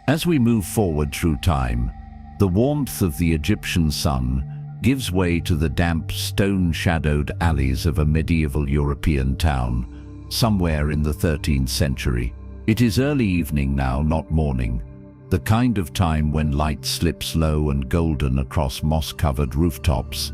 As we move forward through time, the warmth of the Egyptian sun gives way to the damp, stone-shadowed alleys of a medieval European town, somewhere in the 13th century. It is early evening now, not morning, the kind of time when light slips low and golden across moss-covered rooftops,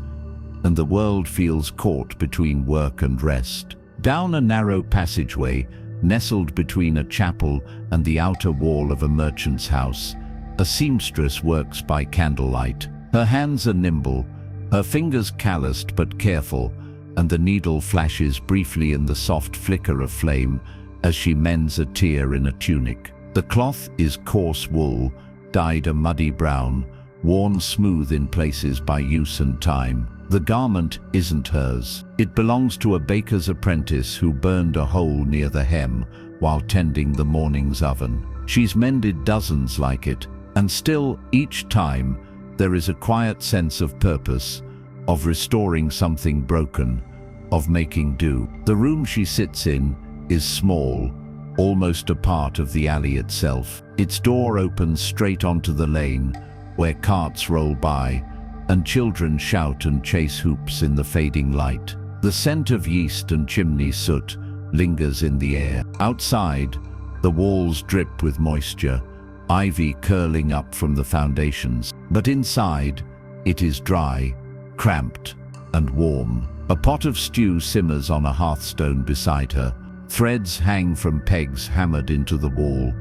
and the world feels caught between work and rest. Down a narrow passageway, nestled between a chapel and the outer wall of a merchant's house, a seamstress works by candlelight. Her hands are nimble, her fingers calloused but careful, and the needle flashes briefly in the soft flicker of flame as she mends a tear in a tunic. The cloth is coarse wool, dyed a muddy brown, worn smooth in places by use and time. The garment isn't hers. It belongs to a baker's apprentice who burned a hole near the hem while tending the morning's oven. She's mended dozens like it, and still, each time, there is a quiet sense of purpose, of restoring something broken, of making do. The room she sits in is small, almost a part of the alley itself. Its door opens straight onto the lane, where carts roll by, and children shout and chase hoops in the fading light. The scent of yeast and chimney soot lingers in the air. Outside, the walls drip with moisture, ivy curling up from the foundations. But inside, it is dry, cramped, and warm. A pot of stew simmers on a hearthstone beside her. Threads hang from pegs hammered into the wall,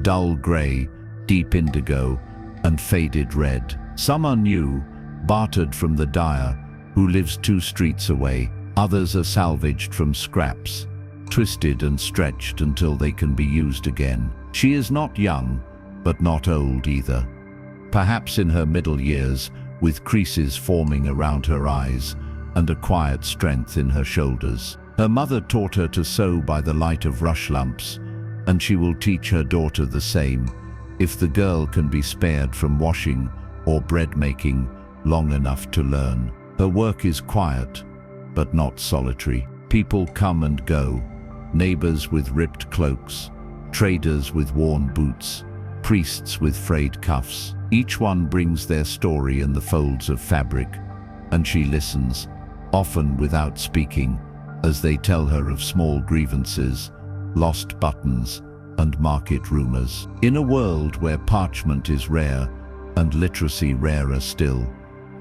dull grey, deep indigo, and faded red. Some are new, bartered from the dyer, who lives 2 streets away. Others are salvaged from scraps, twisted and stretched until they can be used again. She is not young, but not old either. Perhaps in her middle years, with creases forming around her eyes and a quiet strength in her shoulders. Her mother taught her to sew by the light of rush lamps, and she will teach her daughter the same, if the girl can be spared from washing or bread making long enough to learn. Her work is quiet, but not solitary. People come and go, neighbors with ripped cloaks, traders with worn boots, priests with frayed cuffs. Each one brings their story in the folds of fabric, and she listens, often without speaking, as they tell her of small grievances, lost buttons, and market rumors. In a world where parchment is rare and literacy rarer still,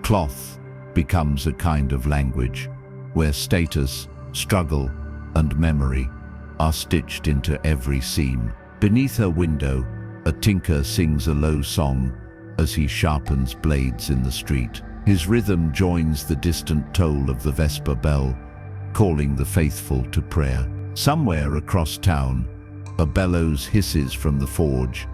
cloth becomes a kind of language where status, struggle, and memory are stitched into every seam. Beneath her window, a tinker sings a low song as he sharpens blades in the street. His rhythm joins the distant toll of the Vesper bell, calling the faithful to prayer. Somewhere across town, a bellows hisses from the forge,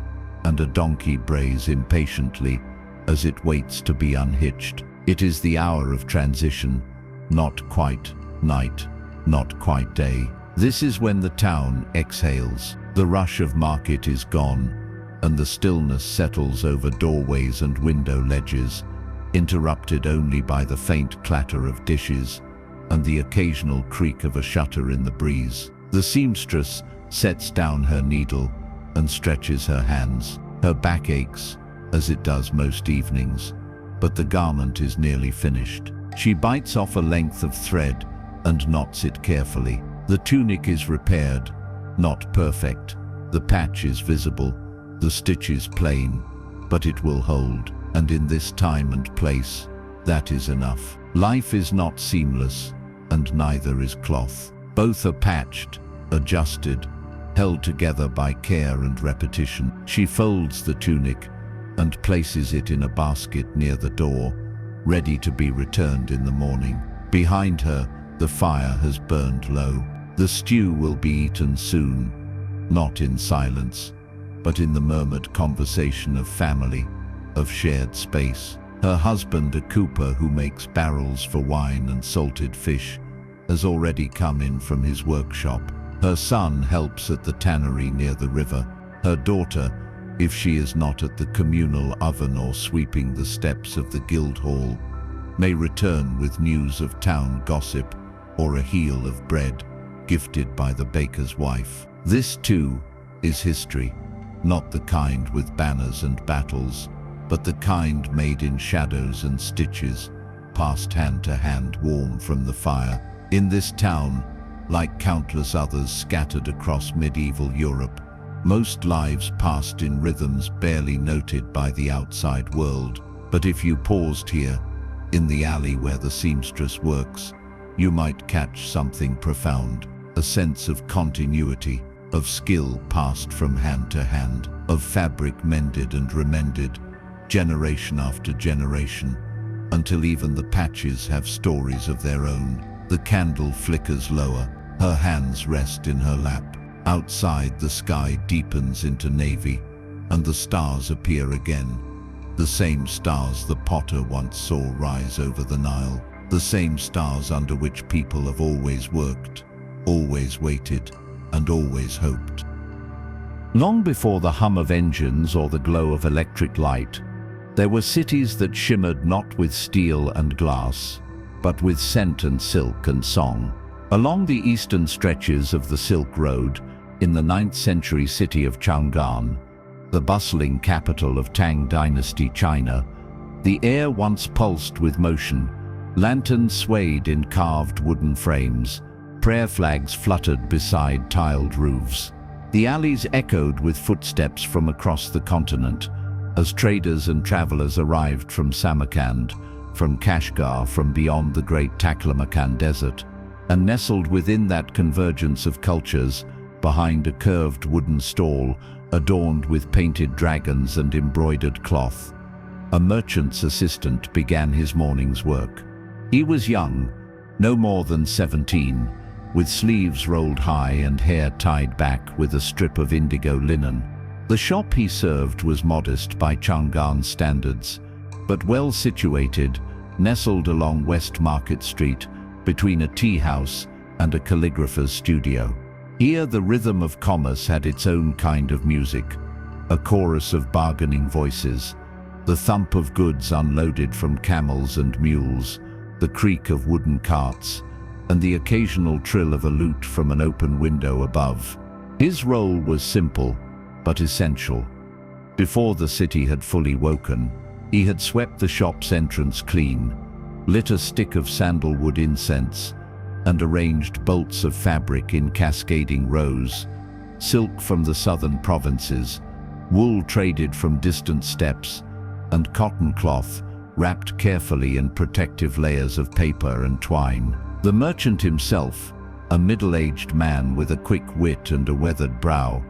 and a donkey brays impatiently as it waits to be unhitched. It is the hour of transition, not quite night, not quite day. This is when the town exhales. The rush of market is gone, and the stillness settles over doorways and window ledges, interrupted only by the faint clatter of dishes and the occasional creak of a shutter in the breeze. The seamstress sets down her needle and stretches her hands. Her back aches, as it does most evenings, but the garment is nearly finished. She bites off a length of thread and knots it carefully. The tunic is repaired, not perfect. The patch is visible, the stitch is plain, but it will hold. And in this time and place, that is enough. Life is not seamless, and neither is cloth. Both are patched, adjusted, held together by care and repetition. She folds the tunic and places it in a basket near the door, ready to be returned in the morning. Behind her, the fire has burned low. The stew will be eaten soon, not in silence, but in the murmured conversation of family, of shared space. Her husband, a cooper who makes barrels for wine and salted fish, has already come in from his workshop. Her son helps at the tannery near the river. Her daughter, if she is not at the communal oven or sweeping the steps of the guild hall, may return with news of town gossip or a heel of bread gifted by the baker's wife. This too is history, not the kind with banners and battles, but the kind made in shadows and stitches, passed hand to hand warm from the fire. In this town, like countless others scattered across medieval Europe, most lives passed in rhythms barely noted by the outside world. But if you paused here, in the alley where the seamstress works, you might catch something profound, a sense of continuity, of skill passed from hand to hand, of fabric mended and remended, generation after generation, until even the patches have stories of their own. The candle flickers lower, her hands rest in her lap. Outside, the sky deepens into navy, and the stars appear again. The same stars the potter once saw rise over the Nile, the same stars under which people have always worked, always waited, and always hoped. Long before the hum of engines or the glow of electric light, there were cities that shimmered not with steel and glass, but with scent and silk and song. Along the eastern stretches of the Silk Road, in the 9th century city of Chang'an, the bustling capital of Tang Dynasty China, the air once pulsed with motion. Lanterns swayed in carved wooden frames, prayer flags fluttered beside tiled roofs. The alleys echoed with footsteps from across the continent, as traders and travelers arrived from Samarkand, from Kashgar, from beyond the great Taklamakan desert. And nestled within that convergence of cultures, behind a curved wooden stall adorned with painted dragons and embroidered cloth, a merchant's assistant began his morning's work. He was young, no more than 17, with sleeves rolled high and hair tied back with a strip of indigo linen. The shop he served was modest by Chang'an standards, but well situated, nestled along West Market Street, between a tea house and a calligrapher's studio. Here the rhythm of commerce had its own kind of music, a chorus of bargaining voices, the thump of goods unloaded from camels and mules, the creak of wooden carts, and the occasional trill of a lute from an open window above. His role was simple, but essential. Before the city had fully woken, he had swept the shop's entrance clean, lit a stick of sandalwood incense, and arranged bolts of fabric in cascading rows, silk from the southern provinces, wool traded from distant steppes, and cotton cloth wrapped carefully in protective layers of paper and twine. The merchant himself, a middle-aged man with a quick wit and a weathered brow,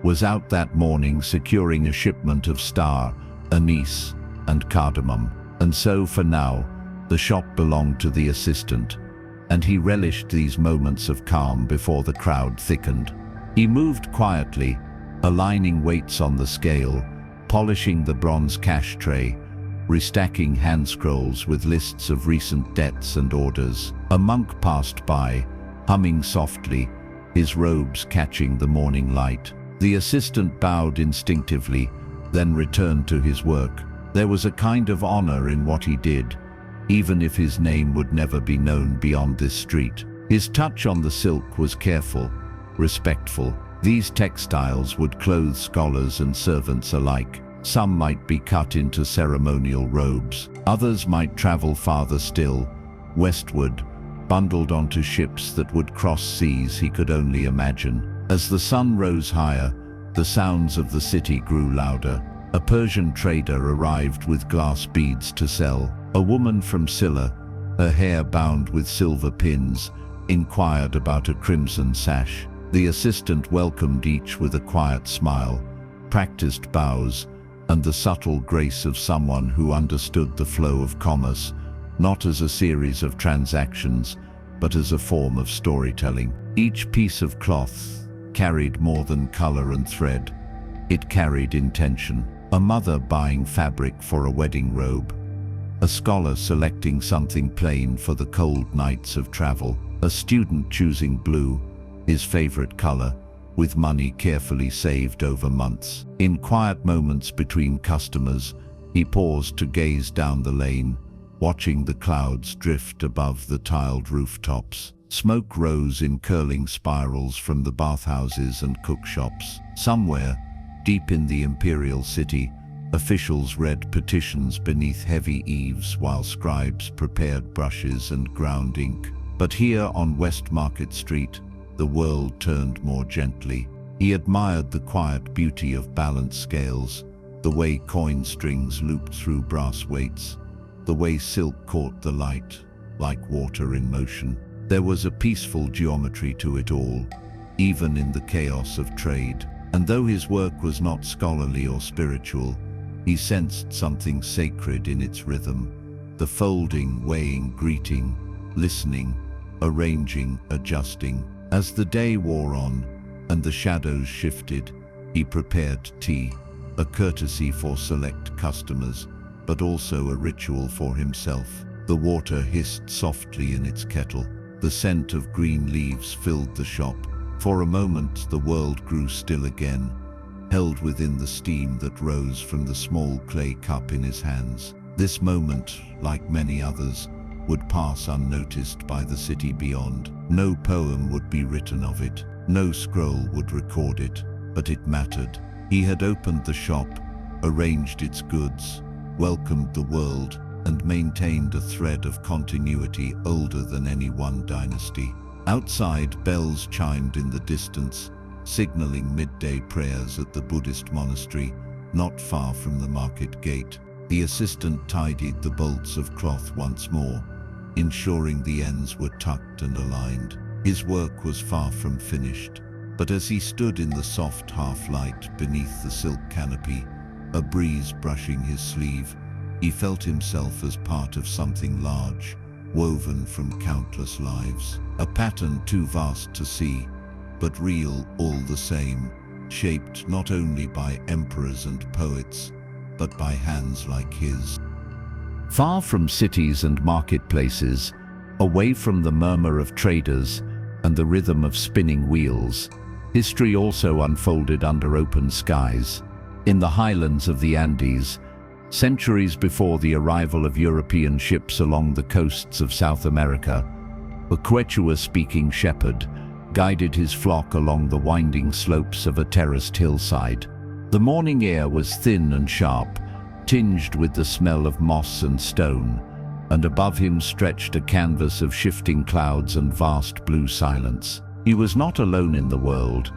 was out that morning securing a shipment of star, anise, and cardamom. And so, for now, the shop belonged to the assistant, and he relished these moments of calm before the crowd thickened. He moved quietly, aligning weights on the scale, polishing the bronze cash tray, restacking hand scrolls with lists of recent debts and orders. A monk passed by, humming softly, his robes catching the morning light. The assistant bowed instinctively, then returned to his work. There was a kind of honor in what he did, even if his name would never be known beyond this street. His touch on the silk was careful, respectful. These textiles would clothe scholars and servants alike. Some might be cut into ceremonial robes. Others might travel farther still, westward, bundled onto ships that would cross seas he could only imagine. As the sun rose higher, the sounds of the city grew louder. A Persian trader arrived with glass beads to sell. A woman from Silla, her hair bound with silver pins, inquired about a crimson sash. The assistant welcomed each with a quiet smile, practiced bows, and the subtle grace of someone who understood the flow of commerce, not as a series of transactions, but as a form of storytelling. Each piece of cloth carried more than color and thread. It carried intention. A mother buying fabric for a wedding robe, a scholar selecting something plain for the cold nights of travel, a student choosing blue, his favorite color, with money carefully saved over months. In quiet moments between customers, he paused to gaze down the lane, watching the clouds drift above the tiled rooftops. Smoke rose in curling spirals from the bathhouses and cookshops. Somewhere, Deep in the imperial city, officials read petitions beneath heavy eaves while scribes prepared brushes and ground ink. But here on West Market Street, the world turned more gently. He admired the quiet beauty of balanced scales, the way coin strings looped through brass weights, the way silk caught the light, like water in motion. There was a peaceful geometry to it all, even in the chaos of trade. And though his work was not scholarly or spiritual, he sensed something sacred in its rhythm. The folding, weighing, greeting, listening, arranging, adjusting. As the day wore on and the shadows shifted, he prepared tea, a courtesy for select customers, but also a ritual for himself. The water hissed softly in its kettle. The scent of green leaves filled the shop. For a moment, the world grew still again, held within the steam that rose from the small clay cup in his hands. This moment, like many others, would pass unnoticed by the city beyond. No poem would be written of it, no scroll would record it, but it mattered. He had opened the shop, arranged its goods, welcomed the world, and maintained a thread of continuity older than any one dynasty. Outside, bells chimed in the distance, signaling midday prayers at the Buddhist monastery, not far from the market gate. The assistant tidied the bolts of cloth once more, ensuring the ends were tucked and aligned. His work was far from finished, but as he stood in the soft half-light beneath the silk canopy, a breeze brushing his sleeve, he felt himself as part of something large, woven from countless lives. A pattern too vast to see, but real all the same, shaped not only by emperors and poets, but by hands like his. Far from cities and marketplaces, away from the murmur of traders and the rhythm of spinning wheels, history also unfolded under open skies. In the highlands of the Andes, centuries before the arrival of European ships along the coasts of South America, a Quechua-speaking shepherd guided his flock along the winding slopes of a terraced hillside. The morning air was thin and sharp, tinged with the smell of moss and stone, and above him stretched a canvas of shifting clouds and vast blue silence. He was not alone in the world,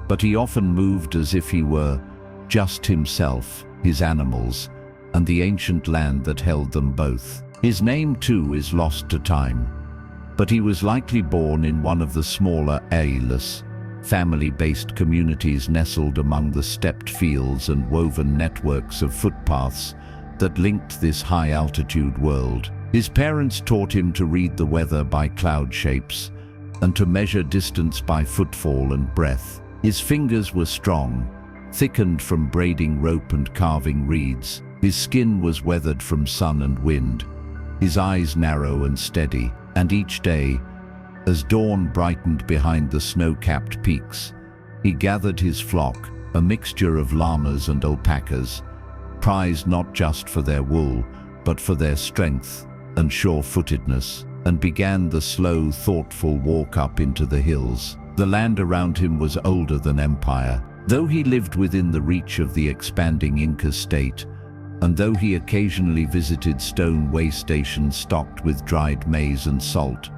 but he often moved as if he were just himself, his animals, and the ancient land that held them both. His name, too, is lost to time, but he was likely born in one of the smaller ailes, family-based communities nestled among the stepped fields and woven networks of footpaths that linked this high-altitude world. His parents taught him to read the weather by cloud shapes and to measure distance by footfall and breath. His fingers were strong, thickened from braiding rope and carving reeds. His skin was weathered from sun and wind, his eyes narrow and steady, and each day, as dawn brightened behind the snow-capped peaks, he gathered his flock, a mixture of llamas and alpacas, prized not just for their wool, but for their strength and sure-footedness, and began the slow, thoughtful walk up into the hills. The land around him was older than empire. Though he lived within the reach of the expanding Inca state, and though he occasionally visited stone way stations stocked with dried maize and salt,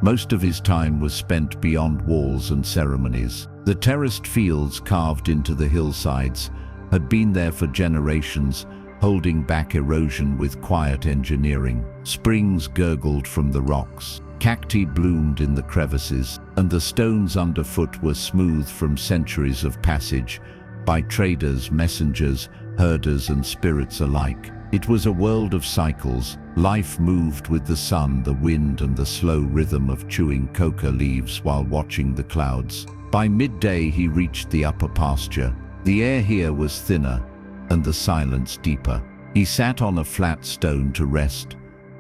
most of his time was spent beyond walls and ceremonies. The terraced fields carved into the hillsides had been there for generations, holding back erosion with quiet engineering. Springs gurgled from the rocks, cacti bloomed in the crevices, and the stones underfoot were smooth from centuries of passage by traders, messengers, herders and spirits alike. It was a world of cycles. Life moved with the sun, the wind, and the slow rhythm of chewing coca leaves while watching the clouds. By midday he reached the upper pasture. The air here was thinner and the silence deeper. He sat on a flat stone to rest,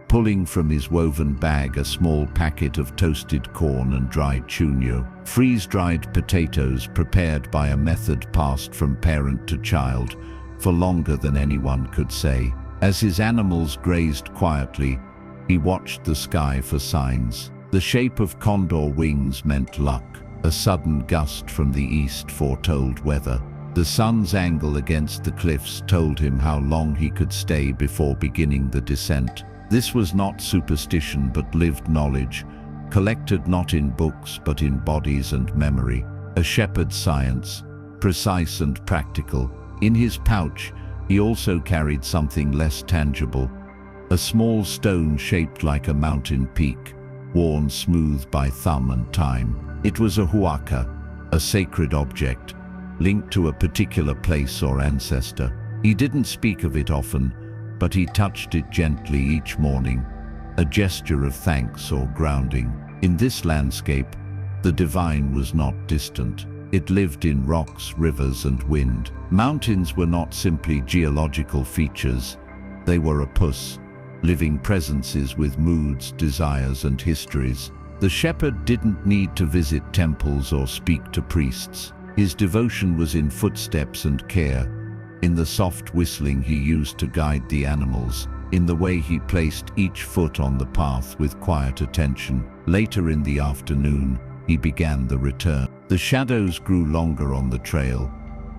pulling from his woven bag a small packet of toasted corn and dried chuño, freeze-dried potatoes prepared by a method passed from parent to child for longer than anyone could say. As his animals grazed quietly, he watched the sky for signs. The shape of condor wings meant luck. A sudden gust from the east foretold weather. The sun's angle against the cliffs told him how long he could stay before beginning the descent. This was not superstition but lived knowledge, collected not in books but in bodies and memory. A shepherd's science, precise and practical. In his pouch, he also carried something less tangible, a small stone shaped like a mountain peak, worn smooth by thumb and time. It was a huaca, a sacred object, linked to a particular place or ancestor. He didn't speak of it often, but he touched it gently each morning, a gesture of thanks or grounding. In this landscape, the divine was not distant. It lived in rocks, rivers, and wind. Mountains were not simply geological features. They were opus, living presences with moods, desires, and histories. The shepherd didn't need to visit temples or speak to priests. His devotion was in footsteps and care, in the soft whistling he used to guide the animals, in the way he placed each foot on the path with quiet attention. Later in the afternoon, he began the return. The shadows grew longer on the trail,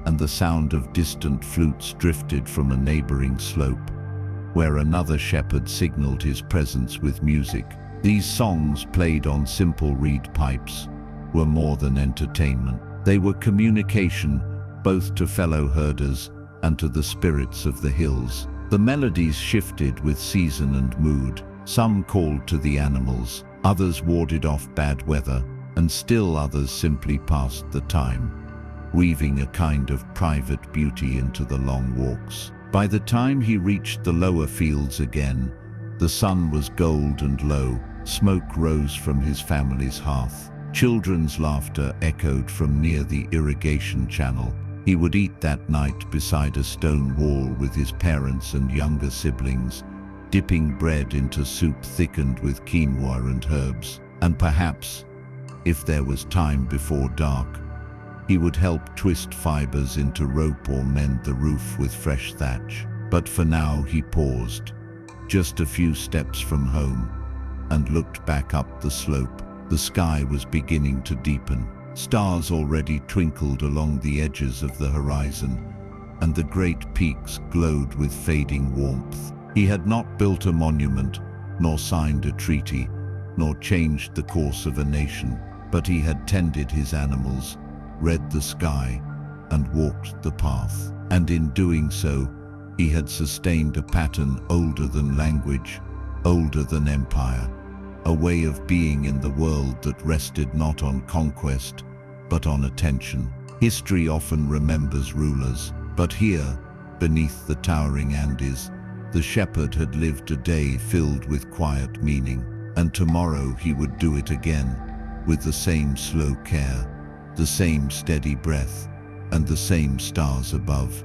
and the sound of distant flutes drifted from a neighboring slope, where another shepherd signaled his presence with music. These songs, played on simple reed pipes, were more than entertainment. They were communication, both to fellow herders and to the spirits of the hills. The melodies shifted with season and mood. Some called to the animals, others warded off bad weather, and still others simply passed the time, weaving a kind of private beauty into the long walks. By the time he reached the lower fields again, the sun was gold and low. Smoke rose from his family's hearth. Children's laughter echoed from near the irrigation channel. He would eat that night beside a stone wall with his parents and younger siblings, dipping bread into soup thickened with quinoa and herbs. And perhaps, if there was time before dark, he would help twist fibers into rope or mend the roof with fresh thatch. But for now he paused, just a few steps from home, and looked back up the slope. The sky was beginning to deepen. Stars already twinkled along the edges of the horizon, and the great peaks glowed with fading warmth. He had not built a monument, nor signed a treaty, nor changed the course of a nation, but he had tended his animals, read the sky, and walked the path. And in doing so, he had sustained a pattern older than language, older than empire, a way of being in the world that rested not on conquest, but on attention. History often remembers rulers, but here, beneath the towering Andes, the shepherd had lived a day filled with quiet meaning, and tomorrow he would do it again, with the same slow care, the same steady breath, and the same stars above.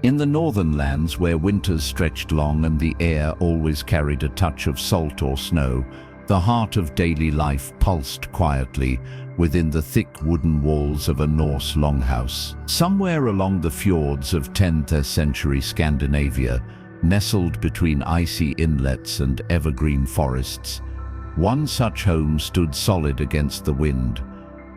In the northern lands, where winters stretched long and the air always carried a touch of salt or snow, the heart of daily life pulsed quietly within the thick wooden walls of a Norse longhouse. Somewhere along the fjords of 10th century Scandinavia, nestled between icy inlets and evergreen forests, one such home stood solid against the wind,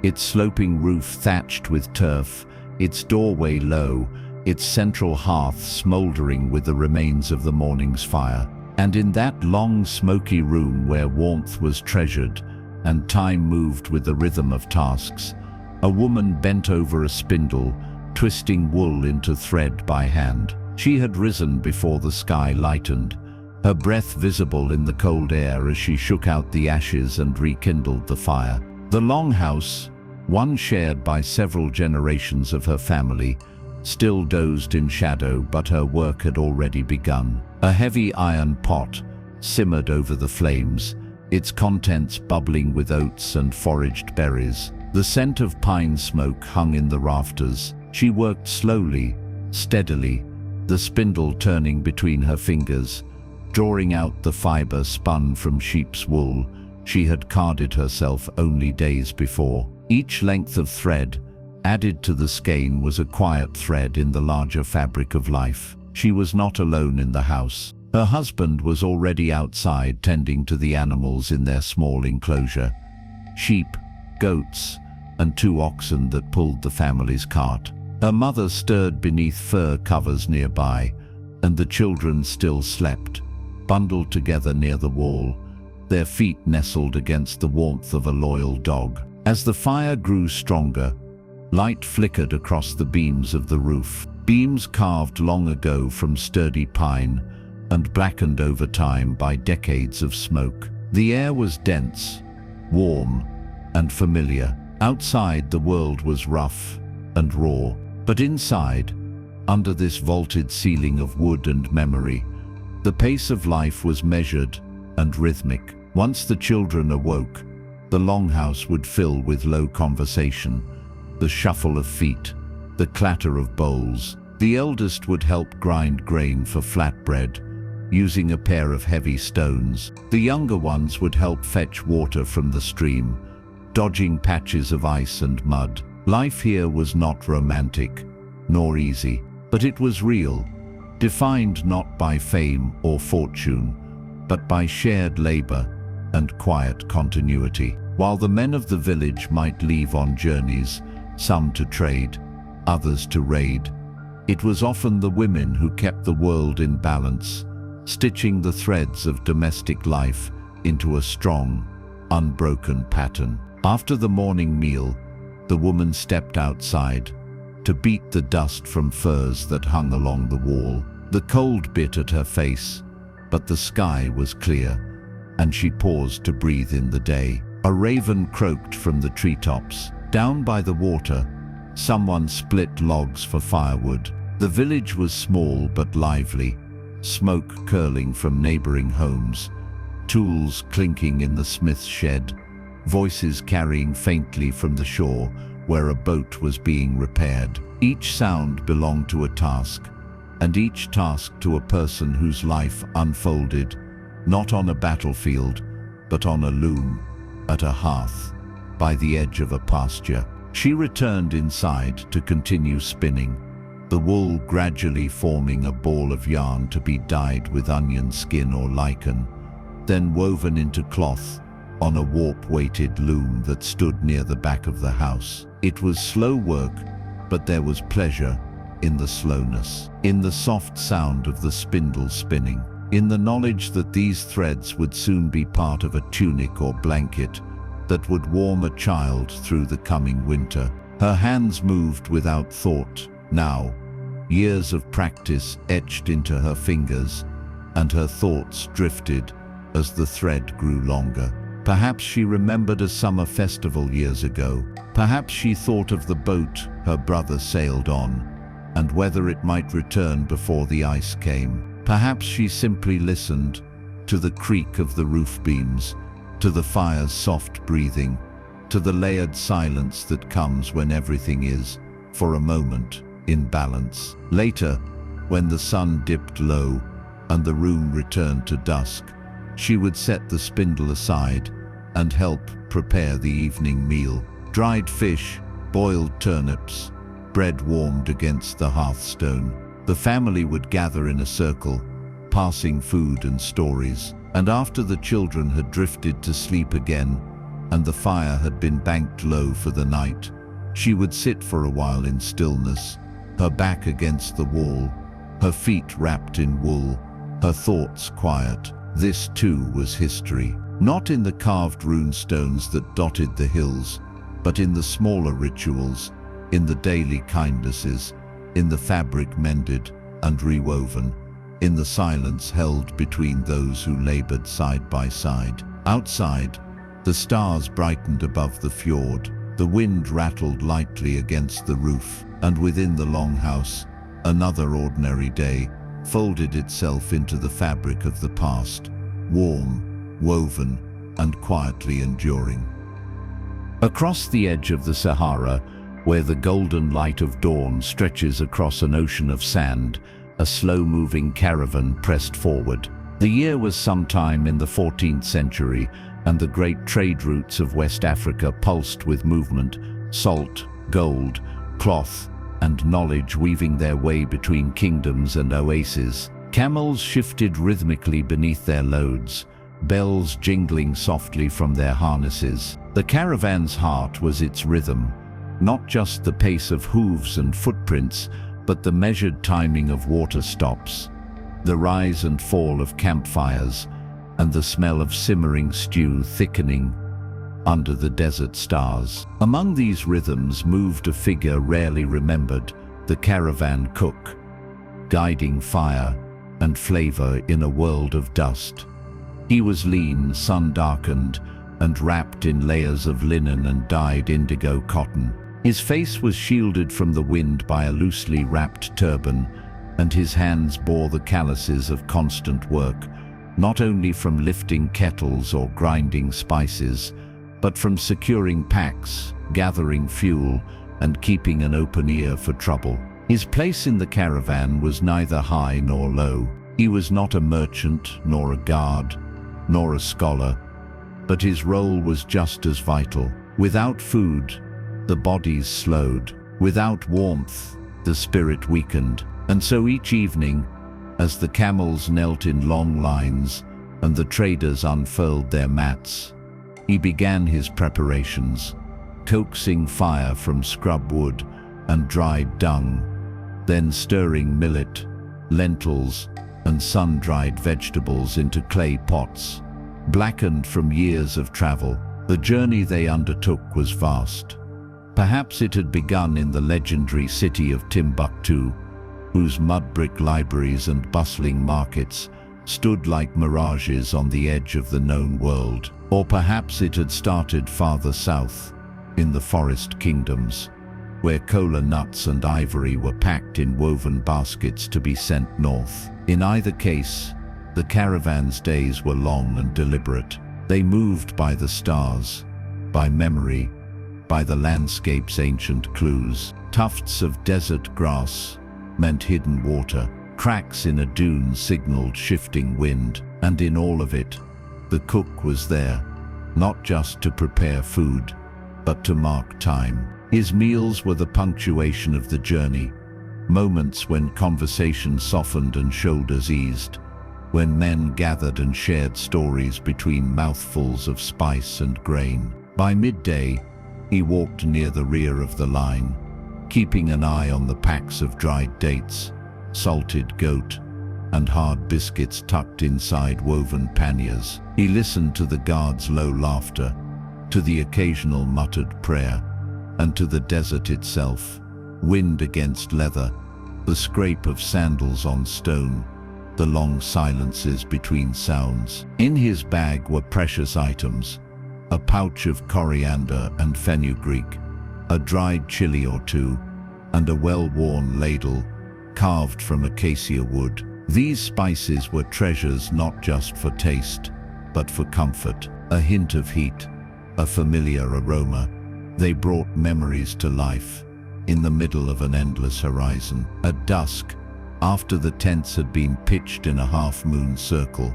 its sloping roof thatched with turf, its doorway low, its central hearth smoldering with the remains of the morning's fire. And in that long, smoky room where warmth was treasured and time moved with the rhythm of tasks, a woman bent over a spindle, twisting wool into thread by hand. She had risen before the sky lightened, her breath visible in the cold air as she shook out the ashes and rekindled the fire. The longhouse, one shared by several generations of her family, still dozed in shadow, but her work had already begun. A heavy iron pot simmered over the flames, its contents bubbling with oats and foraged berries. The scent of pine smoke hung in the rafters. She worked slowly, steadily, the spindle turning between her fingers, drawing out the fiber spun from sheep's wool she had carded herself only days before. Each length of thread added to the skein was a quiet thread in the larger fabric of life. She was not alone in the house. Her husband was already outside tending to the animals in their small enclosure. Sheep, goats, and 2 oxen that pulled the family's cart. Her mother stirred beneath fur covers nearby, and the children still slept, bundled together near the wall, their feet nestled against the warmth of a loyal dog. As the fire grew stronger, light flickered across the beams of the roof, beams carved long ago from sturdy pine and blackened over time by decades of smoke. The air was dense, warm, and familiar. Outside, the world was rough and raw, but inside, under this vaulted ceiling of wood and memory, the pace of life was measured and rhythmic. Once the children awoke, the longhouse would fill with low conversation, the shuffle of feet, the clatter of bowls. The eldest would help grind grain for flatbread, using a pair of heavy stones. The younger ones would help fetch water from the stream, dodging patches of ice and mud. Life here was not romantic, nor easy, but it was real, defined not by fame or fortune, but by shared labor and quiet continuity. While the men of the village might leave on journeys, some to trade, others to raid, it was often the women who kept the world in balance, stitching the threads of domestic life into a strong, unbroken pattern. After the morning meal, the woman stepped outside to beat the dust from furs that hung along the wall. The cold bit at her face, but the sky was clear, and she paused to breathe in the day. A raven croaked from the treetops. Down by the water, someone split logs for firewood. The village was small but lively, smoke curling from neighboring homes, tools clinking in the smith's shed, voices carrying faintly from the shore where a boat was being repaired. Each sound belonged to a task, and each task to a person whose life unfolded, not on a battlefield, but on a loom, at a hearth, by the edge of a pasture. She returned inside to continue spinning, the wool gradually forming a ball of yarn to be dyed with onion skin or lichen, then woven into cloth on a warp-weighted loom that stood near the back of the house. It was slow work, but there was pleasure in the slowness, in the soft sound of the spindle spinning, in the knowledge that these threads would soon be part of a tunic or blanket that would warm a child through the coming winter. Her hands moved without thought now, years of practice etched into her fingers, and her thoughts drifted as the thread grew longer. Perhaps she remembered a summer festival years ago. Perhaps she thought of the boat her brother sailed on, and whether it might return before the ice came. Perhaps she simply listened to the creak of the roof beams, to the fire's soft breathing, to the layered silence that comes when everything is, for a moment, in balance. Later, when the sun dipped low and the room returned to dusk, she would set the spindle aside and help prepare the evening meal. Dried fish, boiled turnips, bread warmed against the hearthstone. The family would gather in a circle, passing food and stories. And after the children had drifted to sleep again, and the fire had been banked low for the night, she would sit for a while in stillness, her back against the wall, her feet wrapped in wool, her thoughts quiet. This too was history, not in the carved rune stones that dotted the hills, but in the smaller rituals, in the daily kindnesses, in the fabric mended and rewoven, in the silence held between those who labored side by side. Outside, the stars brightened above the fjord, the wind rattled lightly against the roof, and within the longhouse, another ordinary day folded itself into the fabric of the past, warm, woven, and quietly enduring. Across the edge of the Sahara, where the golden light of dawn stretches across an ocean of sand, a slow-moving caravan pressed forward. The year was sometime in the 14th century, and the great trade routes of West Africa pulsed with movement, salt, gold, cloth, and knowledge weaving their way between kingdoms and oases. Camels shifted rhythmically beneath their loads, bells jingling softly from their harnesses. The caravan's heart was its rhythm, Not just the pace of hooves and footprints, but the measured timing of water stops, the rise and fall of campfires, and the smell of simmering stew thickening under the desert stars. Among these rhythms moved a figure rarely remembered, the caravan cook, guiding fire and flavor in a world of dust. He was lean, sun-darkened, and wrapped in layers of linen and dyed indigo cotton. His face was shielded from the wind by a loosely wrapped turban, and his hands bore the calluses of constant work, not only from lifting kettles or grinding spices, but from securing packs, gathering fuel, and keeping an open ear for trouble. His place in the caravan was neither high nor low. He was not a merchant, nor a guard, nor a scholar, but his role was just as vital. Without food, the bodies slowed. Without warmth, the spirit weakened. And so each evening, as the camels knelt in long lines and the traders unfurled their mats, he began his preparations, coaxing fire from scrub wood and dried dung, then stirring millet, lentils, and sun-dried vegetables into clay pots. Blackened from years of travel, the journey they undertook was vast. Perhaps it had begun in the legendary city of Timbuktu, whose mud-brick libraries and bustling markets stood like mirages on the edge of the known world. Or perhaps it had started farther south, in the forest kingdoms, where kola nuts and ivory were packed in woven baskets to be sent north. In either case, the caravan's days were long and deliberate. They moved by the stars, by memory, by the landscape's ancient clues. Tufts of desert grass meant hidden water. Cracks in a dune signaled shifting wind, and in all of it, the cook was there, not just to prepare food, but to mark time. His meals were the punctuation of the journey, moments when conversation softened and shoulders eased, when men gathered and shared stories between mouthfuls of spice and grain. By midday, he walked near the rear of the line, keeping an eye on the packs of dried dates, salted goat, and hard biscuits tucked inside woven panniers. He listened to the guards' low laughter, to the occasional muttered prayer, and to the desert itself, wind against leather, the scrape of sandals on stone, the long silences between sounds. In his bag were precious items, a pouch of coriander and fenugreek, a dried chili or two, and a well-worn ladle carved from acacia wood. These spices were treasures not just for taste, but for comfort. A hint of heat, a familiar aroma. They brought memories to life in the middle of an endless horizon. At dusk, after the tents had been pitched in a half-moon circle,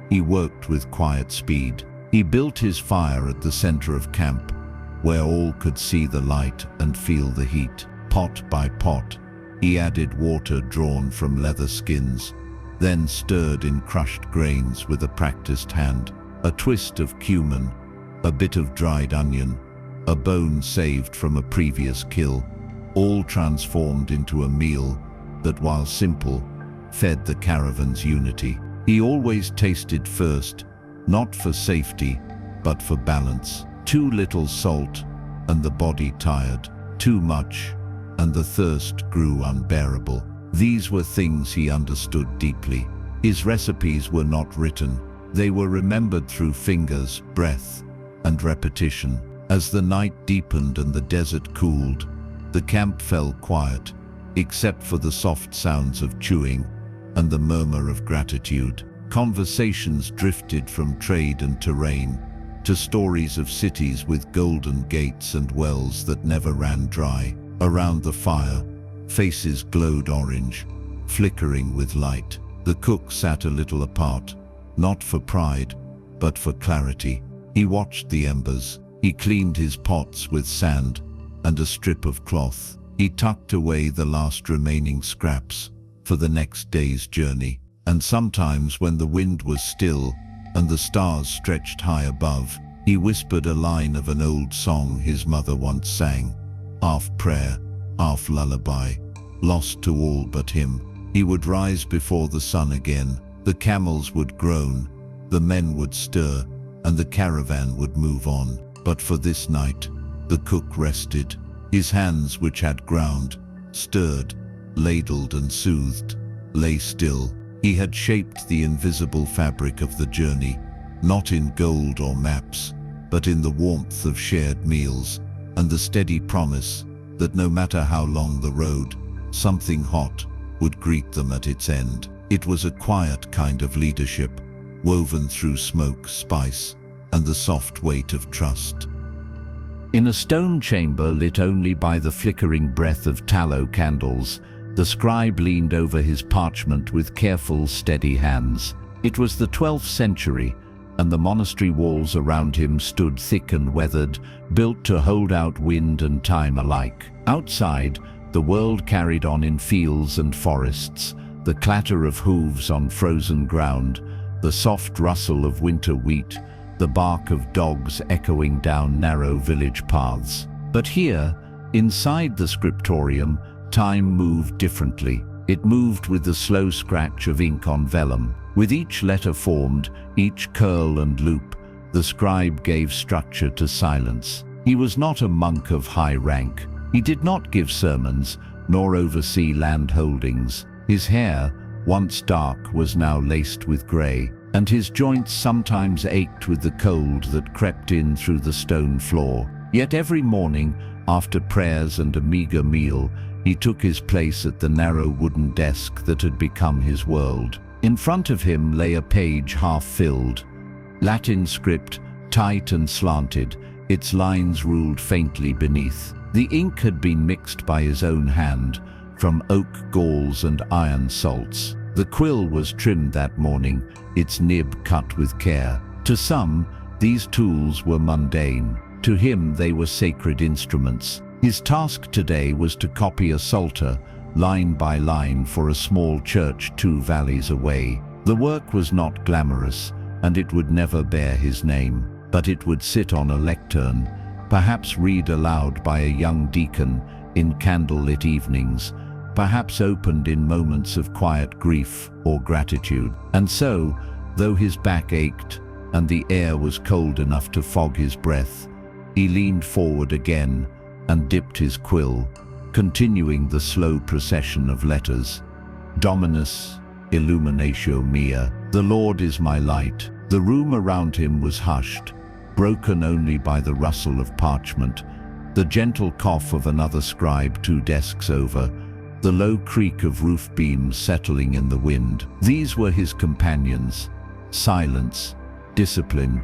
he worked with quiet speed. He built his fire at the center of camp, where all could see the light and feel the heat. Pot by pot, he added water drawn from leather skins, then stirred in crushed grains with a practiced hand. A twist of cumin, a bit of dried onion, a bone saved from a previous kill, all transformed into a meal that, while simple, fed the caravan's unity. He always tasted first, not for safety, but for balance. Too little salt, and the body tired. Too much, and the thirst grew unbearable. These were things he understood deeply. His recipes were not written. They were remembered through fingers, breath, and repetition. As the night deepened and the desert cooled, the camp fell quiet, except for the soft sounds of chewing and the murmur of gratitude. Conversations drifted from trade and terrain to stories of cities with golden gates and wells that never ran dry. Around the fire, faces glowed orange, flickering with light. The cook sat a little apart, not for pride, but for clarity. He watched the embers. He cleaned his pots with sand and a strip of cloth. He tucked away the last remaining scraps for the next day's journey. And sometimes, when the wind was still and the stars stretched high above, he whispered a line of an old song his mother once sang. half prayer, half lullaby, lost to all but him. He would rise before the sun again, the camels would groan, the men would stir, and the caravan would move on. But for this night, the cook rested. His hands, which had ground, stirred, ladled and soothed, lay still. He had shaped the invisible fabric of the journey, not in gold or maps, but in the warmth of shared meals and the steady promise that no matter how long the road, something hot would greet them at its end. It was a quiet kind of leadership, woven through smoke, spice, and the soft weight of trust. In a stone chamber lit only by the flickering breath of tallow candles, the scribe leaned over his parchment with careful, steady hands. It was the 12th century, and the monastery walls around him stood thick and weathered, built to hold out wind and time alike. Outside, the world carried on in fields and forests, the clatter of hooves on frozen ground, the soft rustle of winter wheat, the bark of dogs echoing down narrow village paths. But here, inside the scriptorium, time moved differently. It moved with the slow scratch of ink on vellum. With each letter formed, each curl and loop, the scribe gave structure to silence. He was not a monk of high rank. He did not give sermons, nor oversee land holdings. His hair, once dark, was now laced with grey, and his joints sometimes ached with the cold that crept in through the stone floor. Yet every morning, after prayers and a meagre meal, he took his place at the narrow wooden desk that had become his world. In front of him lay a page half-filled, Latin script, tight and slanted, its lines ruled faintly beneath. The ink had been mixed by his own hand, from oak galls and iron salts. The quill was trimmed that morning, its nib cut with care. To some, these tools were mundane. To him, they were sacred instruments. His task today was to copy a psalter, line by line, for a small church 2 valleys away. The work was not glamorous, and it would never bear his name, but it would sit on a lectern, perhaps read aloud by a young deacon in candle-lit evenings, perhaps opened in moments of quiet grief or gratitude. And so, though his back ached and the air was cold enough to fog his breath, he leaned forward again and dipped his quill, continuing the slow procession of letters. Dominus illuminatio mea, the Lord is my light. The room around him was hushed, broken only by the rustle of parchment, the gentle cough of another scribe 2 desks over, the low creak of roof beams settling in the wind. These were his companions: silence, discipline,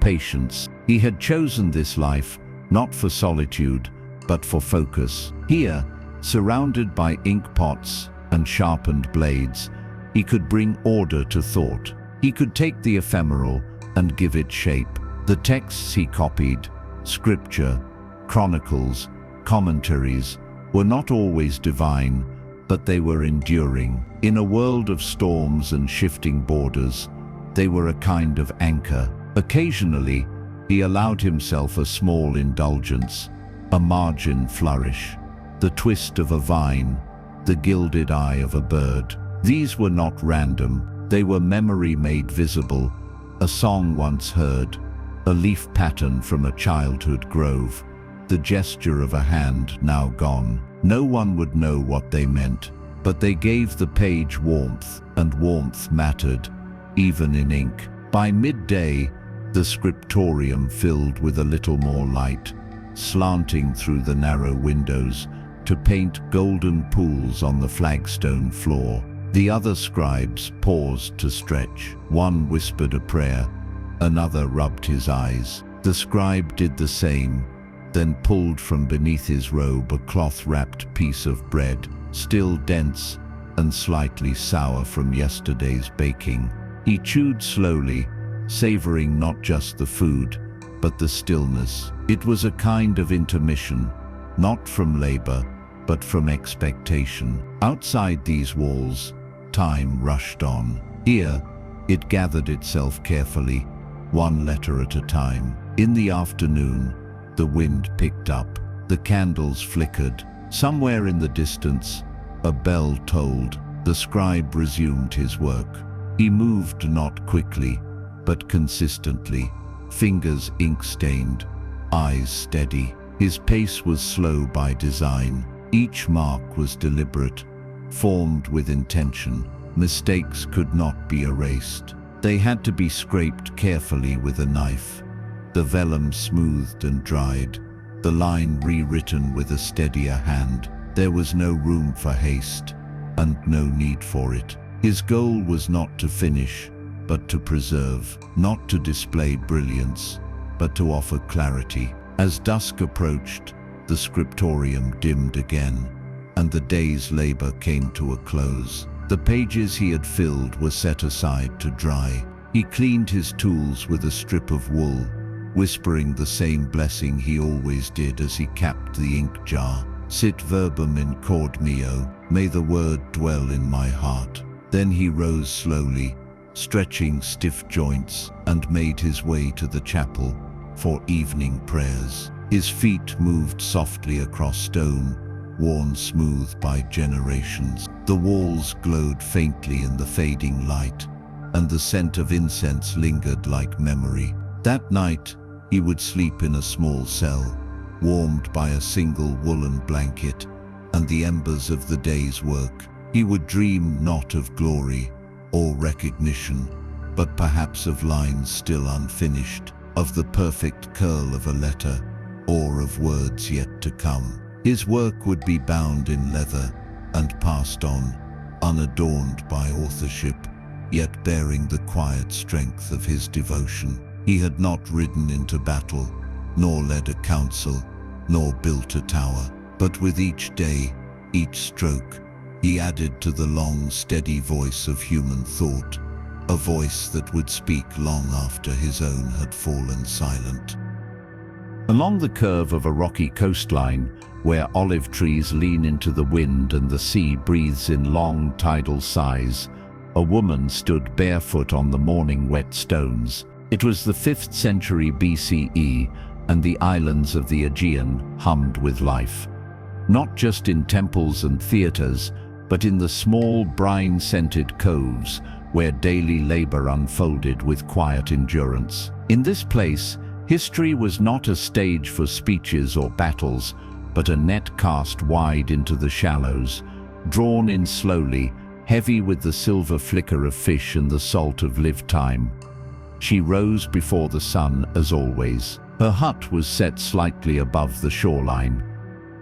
patience. He had chosen this life not for solitude, but for focus. Here, surrounded by ink pots and sharpened blades, he could bring order to thought. He could take the ephemeral and give it shape. The texts he copied, scripture, chronicles, commentaries, were not always divine, but they were enduring. In a world of storms and shifting borders, they were a kind of anchor. Occasionally, he allowed himself a small indulgence, a margin flourish, the twist of a vine, the gilded eye of a bird. These were not random, they were memory made visible, a song once heard, a leaf pattern from a childhood grove, the gesture of a hand now gone. No one would know what they meant, but they gave the page warmth, and warmth mattered, even in ink. By midday, the scriptorium filled with a little more light, slanting through the narrow windows to paint golden pools on the flagstone floor. The other scribes paused to stretch. One whispered a prayer, another rubbed his eyes. The scribe did the same, then pulled from beneath his robe a cloth-wrapped piece of bread, still dense and slightly sour from yesterday's baking. He chewed slowly, savoring not just the food, but the stillness. It was a kind of intermission, not from labor, but from expectation. Outside these walls, time rushed on. Here, it gathered itself carefully, 1 letter at a time. In the afternoon, the wind picked up. The candles flickered. Somewhere in the distance, a bell tolled. The scribe resumed his work. He moved not quickly, but consistently, fingers ink-stained, eyes steady. His pace was slow by design. Each mark was deliberate, formed with intention. Mistakes could not be erased. They had to be scraped carefully with a knife. The vellum smoothed and dried, the line rewritten with a steadier hand. There was no room for haste, and no need for it. His goal was not to finish, but to preserve, not to display brilliance, but to offer clarity. As dusk approached, the scriptorium dimmed again, and the day's labor came to a close. The pages he had filled were set aside to dry. He cleaned his tools with a strip of wool, whispering the same blessing he always did as he capped the ink jar. Sit verbum in cord meo, may the word dwell in my heart. Then he rose slowly, stretching stiff joints, and made his way to the chapel for evening prayers. His feet moved softly across stone, worn smooth by generations. The walls glowed faintly in the fading light, and the scent of incense lingered like memory. That night, he would sleep in a small cell, warmed by a single woolen blanket and the embers of the day's work. He would dream not of glory or recognition, but perhaps of lines still unfinished, of the perfect curl of a letter, or of words yet to come. His work would be bound in leather and passed on, unadorned by authorship, yet bearing the quiet strength of his devotion. He had not ridden into battle, nor led a council, nor built a tower, but with each day, each stroke, he added to the long, steady voice of human thought, a voice that would speak long after his own had fallen silent. Along the curve of a rocky coastline, where olive trees lean into the wind and the sea breathes in long tidal sighs, a woman stood barefoot on the morning wet stones. It was the 5th century BCE, and the islands of the Aegean hummed with life. Not just in temples and theaters, but in the small brine-scented coves where daily labor unfolded with quiet endurance. In this place, history was not a stage for speeches or battles, but a net cast wide into the shallows, drawn in slowly, heavy with the silver flicker of fish and the salt of lived time. She rose before the sun, as always. Her hut was set slightly above the shoreline,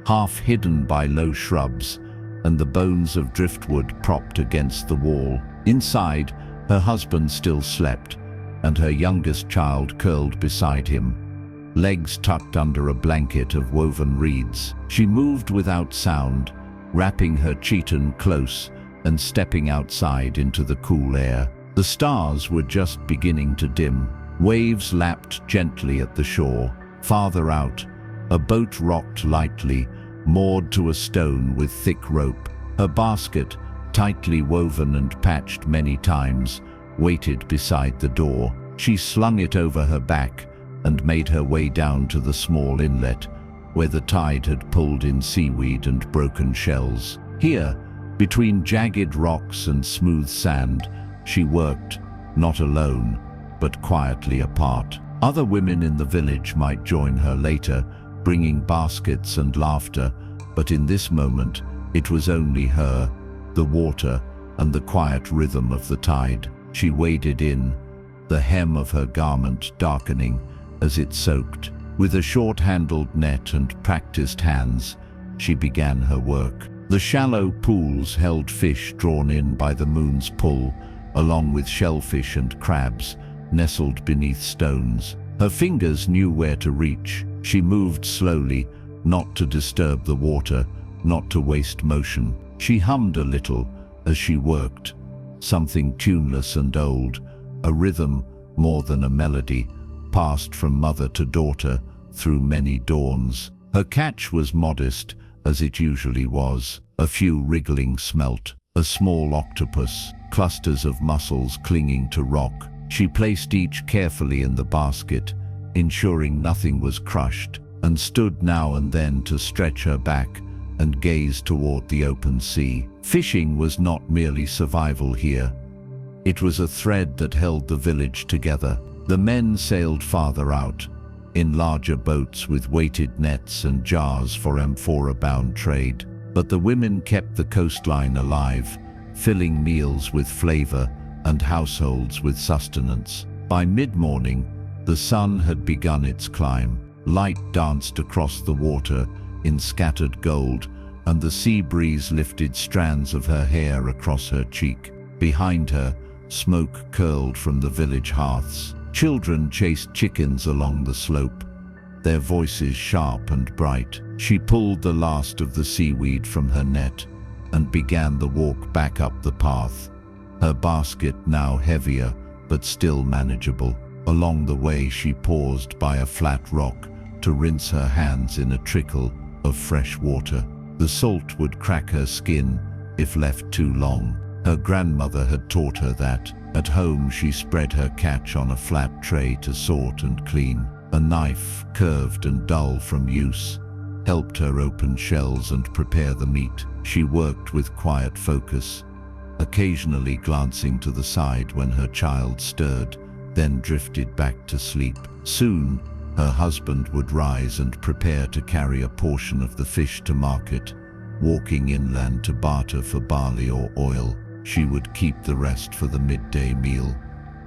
half hidden by low shrubs, and the bones of driftwood propped against the wall. Inside, her husband still slept, and her youngest child curled beside him, legs tucked under a blanket of woven reeds. She moved without sound, wrapping her chiton close and stepping outside into the cool air. The stars were just beginning to dim. Waves lapped gently at the shore. Farther out, a boat rocked lightly, moored to a stone with thick rope. Her basket, tightly woven and patched many times, waited beside the door. She slung it over her back and made her way down to the small inlet, where the tide had pulled in seaweed and broken shells. Here, between jagged rocks and smooth sand, she worked, not alone, but quietly apart. Other women in the village might join her later, bringing baskets and laughter, but in this moment, it was only her, the water, and the quiet rhythm of the tide. She waded in, the hem of her garment darkening as it soaked. With a short-handled net and practiced hands, she began her work. The shallow pools held fish drawn in by the moon's pull, along with shellfish and crabs, nestled beneath stones. Her fingers knew where to reach. She moved slowly, not to disturb the water, not to waste motion. She hummed a little as she worked, something tuneless and old, a rhythm more than a melody, passed from mother to daughter through many dawns. Her catch was modest, as it usually was: a few wriggling smelt, a small octopus, clusters of mussels clinging to rock. She placed each carefully in the basket, ensuring nothing was crushed. and stood now and then to stretch her back and gaze toward the open sea. Fishing was not merely survival here. It was a thread that held the village together. The men sailed farther out, in larger boats with weighted nets and jars for amphora-bound trade. But the women kept the coastline alive, filling meals with flavor and households with sustenance. By mid-morning, the sun had begun its climb. Light danced across the water in scattered gold, and the sea breeze lifted strands of her hair across her cheek. Behind her, smoke curled from the village hearths. Children chased chickens along the slope, their voices sharp and bright. She pulled the last of the seaweed from her net and began the walk back up the path, her basket now heavier but still manageable. Along the way, she paused by a flat rock to rinse her hands in a trickle of fresh water. The salt would crack her skin if left too long. Her grandmother had taught her that. At home, she spread her catch on a flat tray to sort and clean. A knife, curved and dull from use, helped her open shells and prepare the meat. She worked with quiet focus, occasionally glancing to the side when her child stirred, then drifted back to sleep. Soon, her husband would rise and prepare to carry a portion of the fish to market, walking inland to barter for barley or oil. She would keep the rest for the midday meal,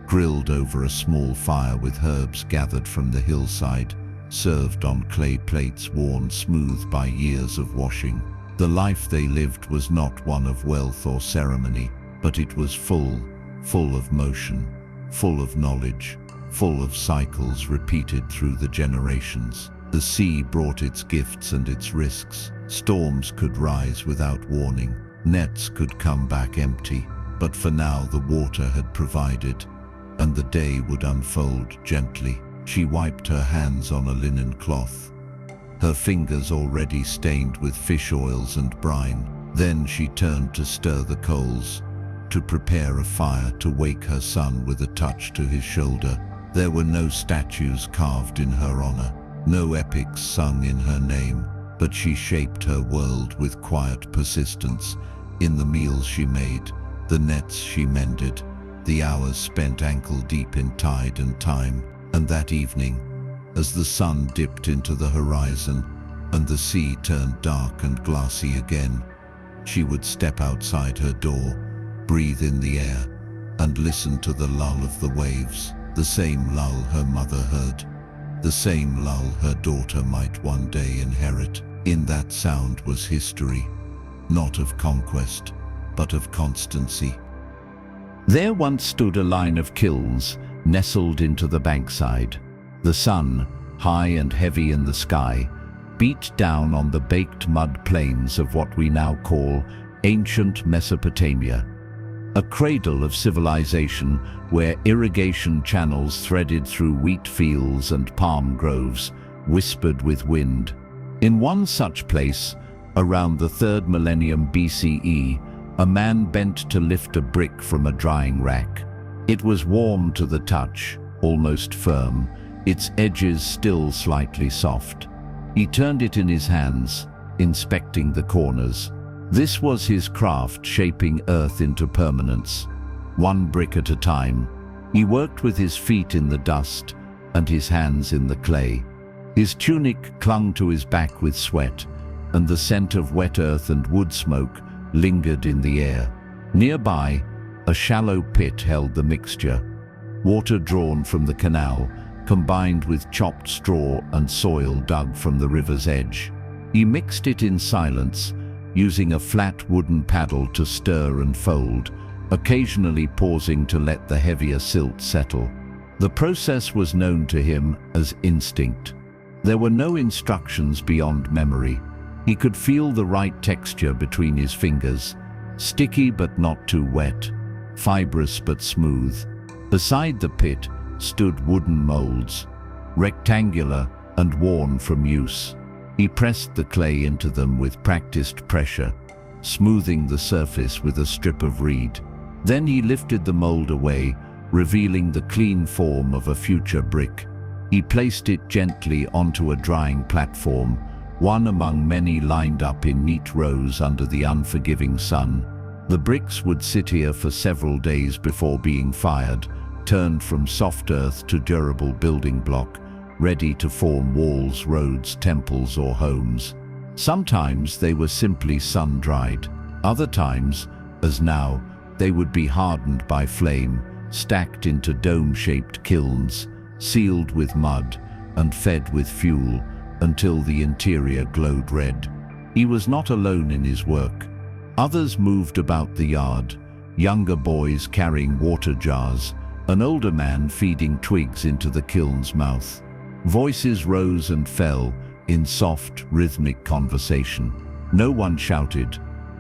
grilled over a small fire with herbs gathered from the hillside, served on clay plates worn smooth by years of washing. The life they lived was not one of wealth or ceremony, but it was full of motion, full of knowledge, full of cycles repeated through the generations. The sea brought its gifts and its risks. Storms could rise without warning. Nets could come back empty, but for now the water had provided, and the day would unfold gently. She wiped her hands on a linen cloth, her fingers already stained with fish oils and brine. Then she turned to stir the coals, to prepare a fire to wake her son with a touch to his shoulder. There were no statues carved in her honor, no epics sung in her name, but she shaped her world with quiet persistence in the meals she made, the nets she mended, the hours spent ankle-deep in tide and time. And that evening, as the sun dipped into the horizon and the sea turned dark and glassy again, she would step outside her door, breathe in the air, and listen to the lull of the waves, the same lull her mother heard, the same lull her daughter might one day inherit. In that sound was history, not of conquest, but of constancy. There once stood a line of kilns, nestled into the bankside. The sun, high and heavy in the sky, beat down on the baked mud plains of what we now call ancient Mesopotamia, a cradle of civilization where irrigation channels threaded through wheat fields and palm groves whispered with wind. In one such place, around the 3rd millennium BCE, a man bent to lift a brick from a drying rack. It was warm to the touch, almost firm, its edges still slightly soft. He turned it in his hands, inspecting the corners. This was his craft, shaping earth into permanence. One brick at a time, he worked with his feet in the dust and his hands in the clay. His tunic clung to his back with sweat, and the scent of wet earth and wood smoke lingered in the air. Nearby, a shallow pit held the mixture, water drawn from the canal, combined with chopped straw and soil dug from the river's edge. He mixed it in silence, using a flat wooden paddle to stir and fold, occasionally pausing to let the heavier silt settle. The process was known to him as instinct. There were no instructions beyond memory. He could feel the right texture between his fingers, sticky but not too wet, fibrous but smooth. Beside the pit stood wooden molds, rectangular and worn from use. He pressed the clay into them with practiced pressure, smoothing the surface with a strip of reed. Then he lifted the mold away, revealing the clean form of a future brick. He placed it gently onto a drying platform, one among many lined up in neat rows under the unforgiving sun. The bricks would sit here for several days before being fired, turned from soft earth to durable building block, ready to form walls, roads, temples, or homes. Sometimes they were simply sun-dried. Other times, as now, they would be hardened by flame, stacked into dome-shaped kilns, sealed with mud, and fed with fuel until the interior glowed red. He was not alone in his work. Others moved about the yard, younger boys carrying water jars, an older man feeding twigs into the kiln's mouth. Voices rose and fell in soft, rhythmic conversation. No one shouted.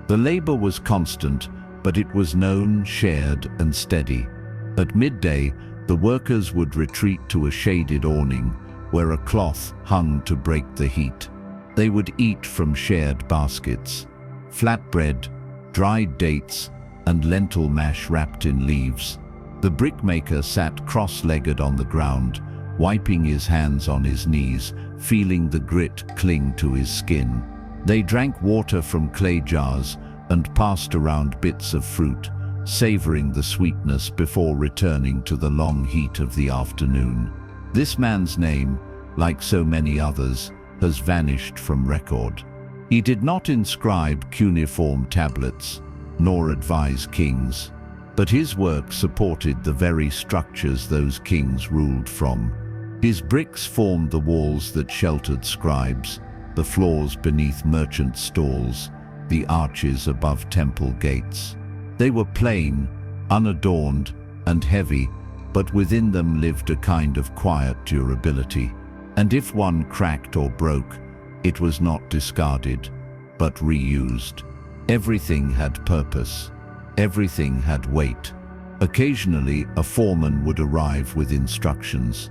The labor was constant, but it was known, shared, and steady. At midday, the workers would retreat to a shaded awning, where a cloth hung to break the heat. They would eat from shared baskets. Flatbread, dried dates, and lentil mash wrapped in leaves. The brickmaker sat cross-legged on the ground, wiping his hands on his knees, feeling the grit cling to his skin. They drank water from clay jars and passed around bits of fruit, savoring the sweetness before returning to the long heat of the afternoon. This man's name, like so many others, has vanished from record. He did not inscribe cuneiform tablets, nor advise kings, but his work supported the very structures those kings ruled from. His bricks formed the walls that sheltered scribes, the floors beneath merchant stalls, the arches above temple gates. They were plain, unadorned, and heavy, but within them lived a kind of quiet durability. And if one cracked or broke, it was not discarded, but reused. Everything had purpose. Everything had weight. Occasionally, a foreman would arrive with instructions.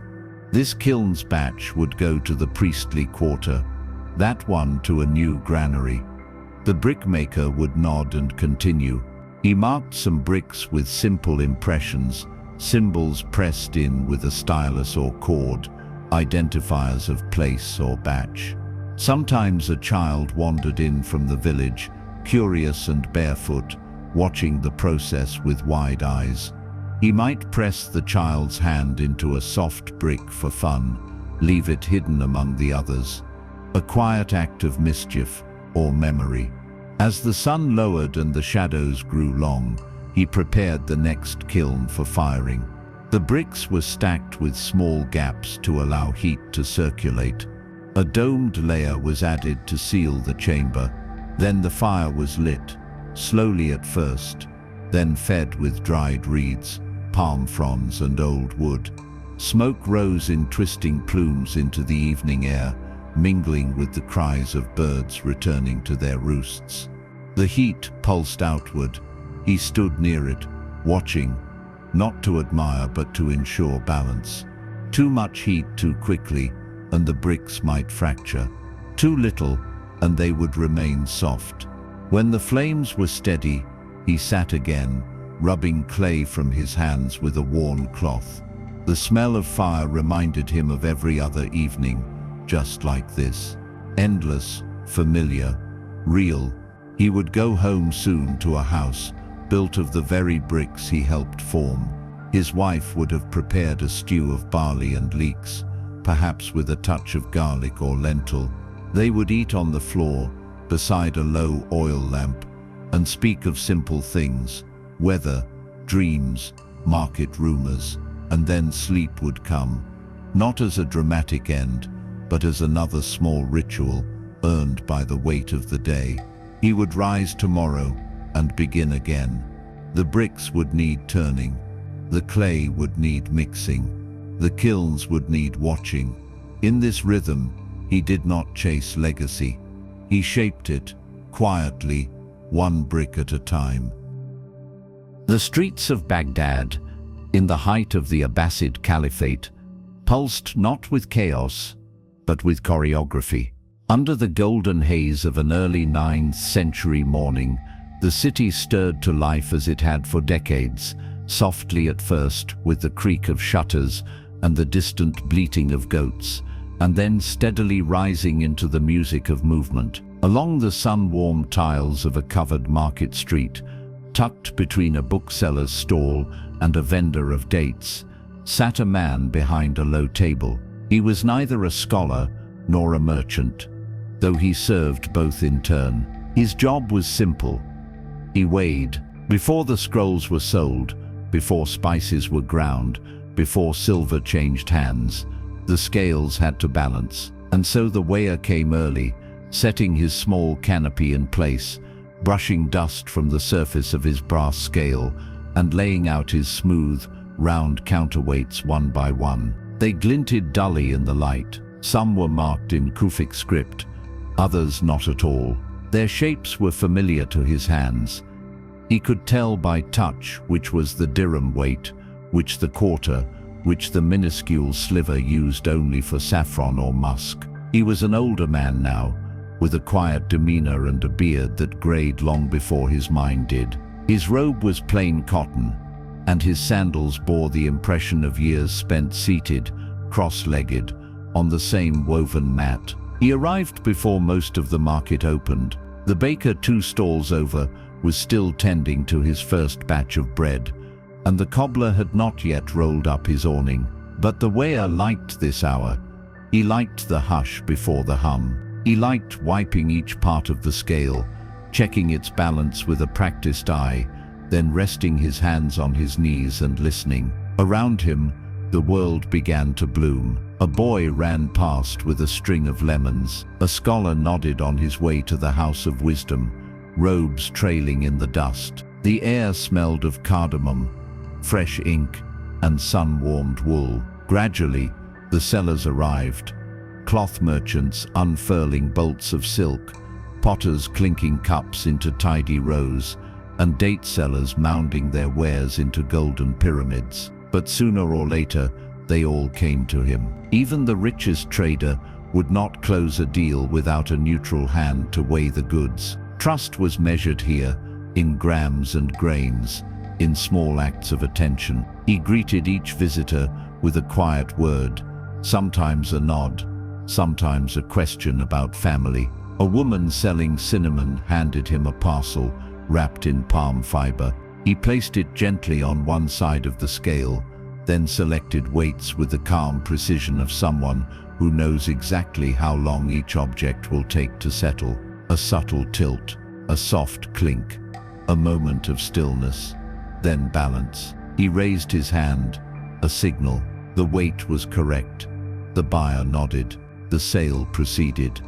This kiln's batch would go to the priestly quarter, that one to a new granary. The brickmaker would nod and continue. He marked some bricks with simple impressions, symbols pressed in with a stylus or cord, identifiers of place or batch. Sometimes a child wandered in from the village, curious and barefoot, watching the process with wide eyes. He might press the child's hand into a soft brick for fun, leave it hidden among the others. A quiet act of mischief or memory. As the sun lowered and the shadows grew long, he prepared the next kiln for firing. The bricks were stacked with small gaps to allow heat to circulate. A domed layer was added to seal the chamber. Then the fire was lit, slowly at first, then fed with dried reeds, palm fronds, and old wood. Smoke rose in twisting plumes into the evening air, mingling with the cries of birds returning to their roosts. The heat pulsed outward. He stood near it, watching, not to admire but to ensure balance. Too much heat too quickly, and the bricks might fracture. Too little, and they would remain soft. When the flames were steady, he sat again, rubbing clay from his hands with a worn cloth. The smell of fire reminded him of every other evening, just like this. Endless, familiar, real. He would go home soon to a house built of the very bricks he helped form. His wife would have prepared a stew of barley and leeks, perhaps with a touch of garlic or lentil. They would eat on the floor, beside a low oil lamp, and speak of simple things, weather, dreams, market rumors, and then sleep would come, not as a dramatic end, but as another small ritual earned by the weight of the day. He would rise tomorrow and begin again. The bricks would need turning, the clay would need mixing, the kilns would need watching. In this rhythm, he did not chase legacy. He shaped it, quietly, one brick at a time. The streets of Baghdad, in the height of the Abbasid Caliphate, pulsed not with chaos, but with choreography. Under the golden haze of an early 9th century morning, the city stirred to life as it had for decades, softly at first with the creak of shutters, and the distant bleating of goats, and then steadily rising into the music of movement. Along the sun-warmed tiles of a covered market street, tucked between a bookseller's stall and a vendor of dates, sat a man behind a low table. He was neither a scholar nor a merchant, though he served both in turn. His job was simple. He weighed. Before the scrolls were sold, before spices were ground, before silver changed hands, the scales had to balance. And so the weigher came early, setting his small canopy in place, brushing dust from the surface of his brass scale, and laying out his smooth, round counterweights one by one. They glinted dully in the light. Some were marked in Kufic script, others not at all. Their shapes were familiar to his hands. He could tell by touch which was the dirham weight, which the quarter, which the minuscule sliver used only for saffron or musk. He was an older man now, with a quiet demeanor and a beard that grayed long before his mind did. His robe was plain cotton, and his sandals bore the impression of years spent seated, cross-legged, on the same woven mat. He arrived before most of the market opened. The baker 2 stalls over was still tending to his first batch of bread, and the cobbler had not yet rolled up his awning. But the weigher liked this hour. He liked the hush before the hum. He liked wiping each part of the scale, checking its balance with a practiced eye, then resting his hands on his knees and listening. Around him, the world began to bloom. A boy ran past with a string of lemons. A scholar nodded on his way to the house of wisdom, robes trailing in the dust. The air smelled of cardamom, fresh ink, and sun-warmed wool. Gradually, the sellers arrived. Cloth merchants unfurling bolts of silk, potters clinking cups into tidy rows, and date sellers mounding their wares into golden pyramids. But sooner or later, they all came to him. Even the richest trader would not close a deal without a neutral hand to weigh the goods. Trust was measured here, in grams and grains, in small acts of attention. He greeted each visitor with a quiet word, sometimes a nod, sometimes a question about family. A woman selling cinnamon handed him a parcel wrapped in palm fiber. He placed it gently on one side of the scale, then selected weights with the calm precision of someone who knows exactly how long each object will take to settle. A subtle tilt, a soft clink, a moment of stillness, then balance. He raised his hand, a signal. The weight was correct. The buyer nodded. The sale proceeded,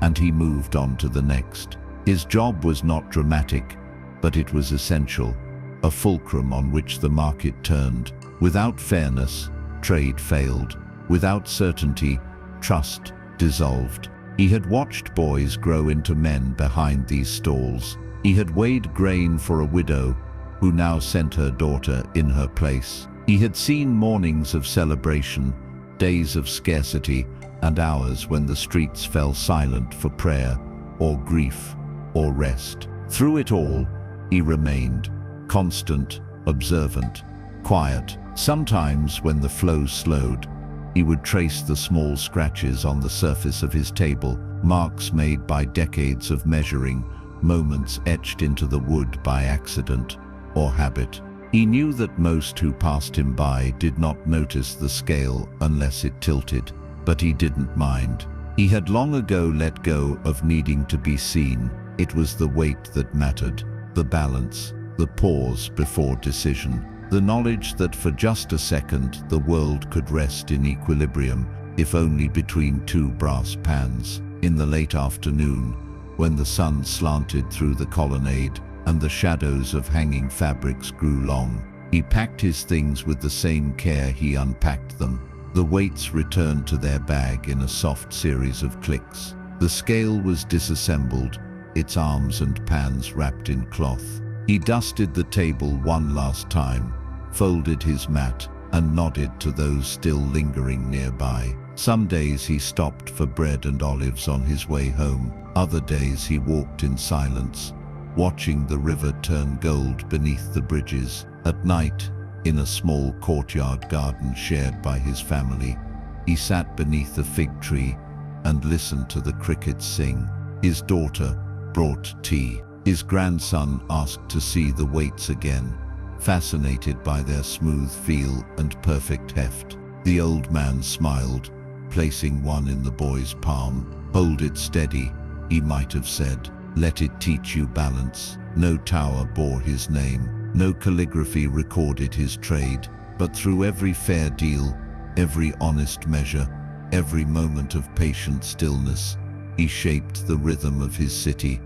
and he moved on to the next. His job was not dramatic, but it was essential, a fulcrum on which the market turned. Without fairness, trade failed. Without certainty, trust dissolved. He had watched boys grow into men behind these stalls. He had weighed grain for a widow who now sent her daughter in her place. He had seen mornings of celebration, days of scarcity, and hours when the streets fell silent for prayer, or grief, or rest. Through it all, he remained, constant, observant, quiet. Sometimes, when the flow slowed, he would trace the small scratches on the surface of his table, marks made by decades of measuring, moments etched into the wood by accident or habit. He knew that most who passed him by did not notice the scale unless it tilted, but he didn't mind. He had long ago let go of needing to be seen. It was the weight that mattered, the balance, the pause before decision, the knowledge that for just a second the world could rest in equilibrium, if only between 2 brass pans. In the late afternoon, when the sun slanted through the colonnade and the shadows of hanging fabrics grew long, he packed his things with the same care he unpacked them. The weights returned to their bag in a soft series of clicks. The scale was disassembled, its arms and pans wrapped in cloth. He dusted the table one last time, folded his mat, and nodded to those still lingering nearby. Some days he stopped for bread and olives on his way home. Other days he walked in silence, watching the river turn gold beneath the bridges. At night, In a small courtyard garden shared by his family, he sat beneath a fig tree and listened to the crickets sing. His daughter brought tea. His grandson asked to see the weights again, fascinated by their smooth feel and perfect heft. The old man smiled, placing one in the boy's palm. "Hold it steady," he might have said. "Let it teach you balance." No tower bore his name, no calligraphy recorded his trade, but through every fair deal, every honest measure, every moment of patient stillness, he shaped the rhythm of his city,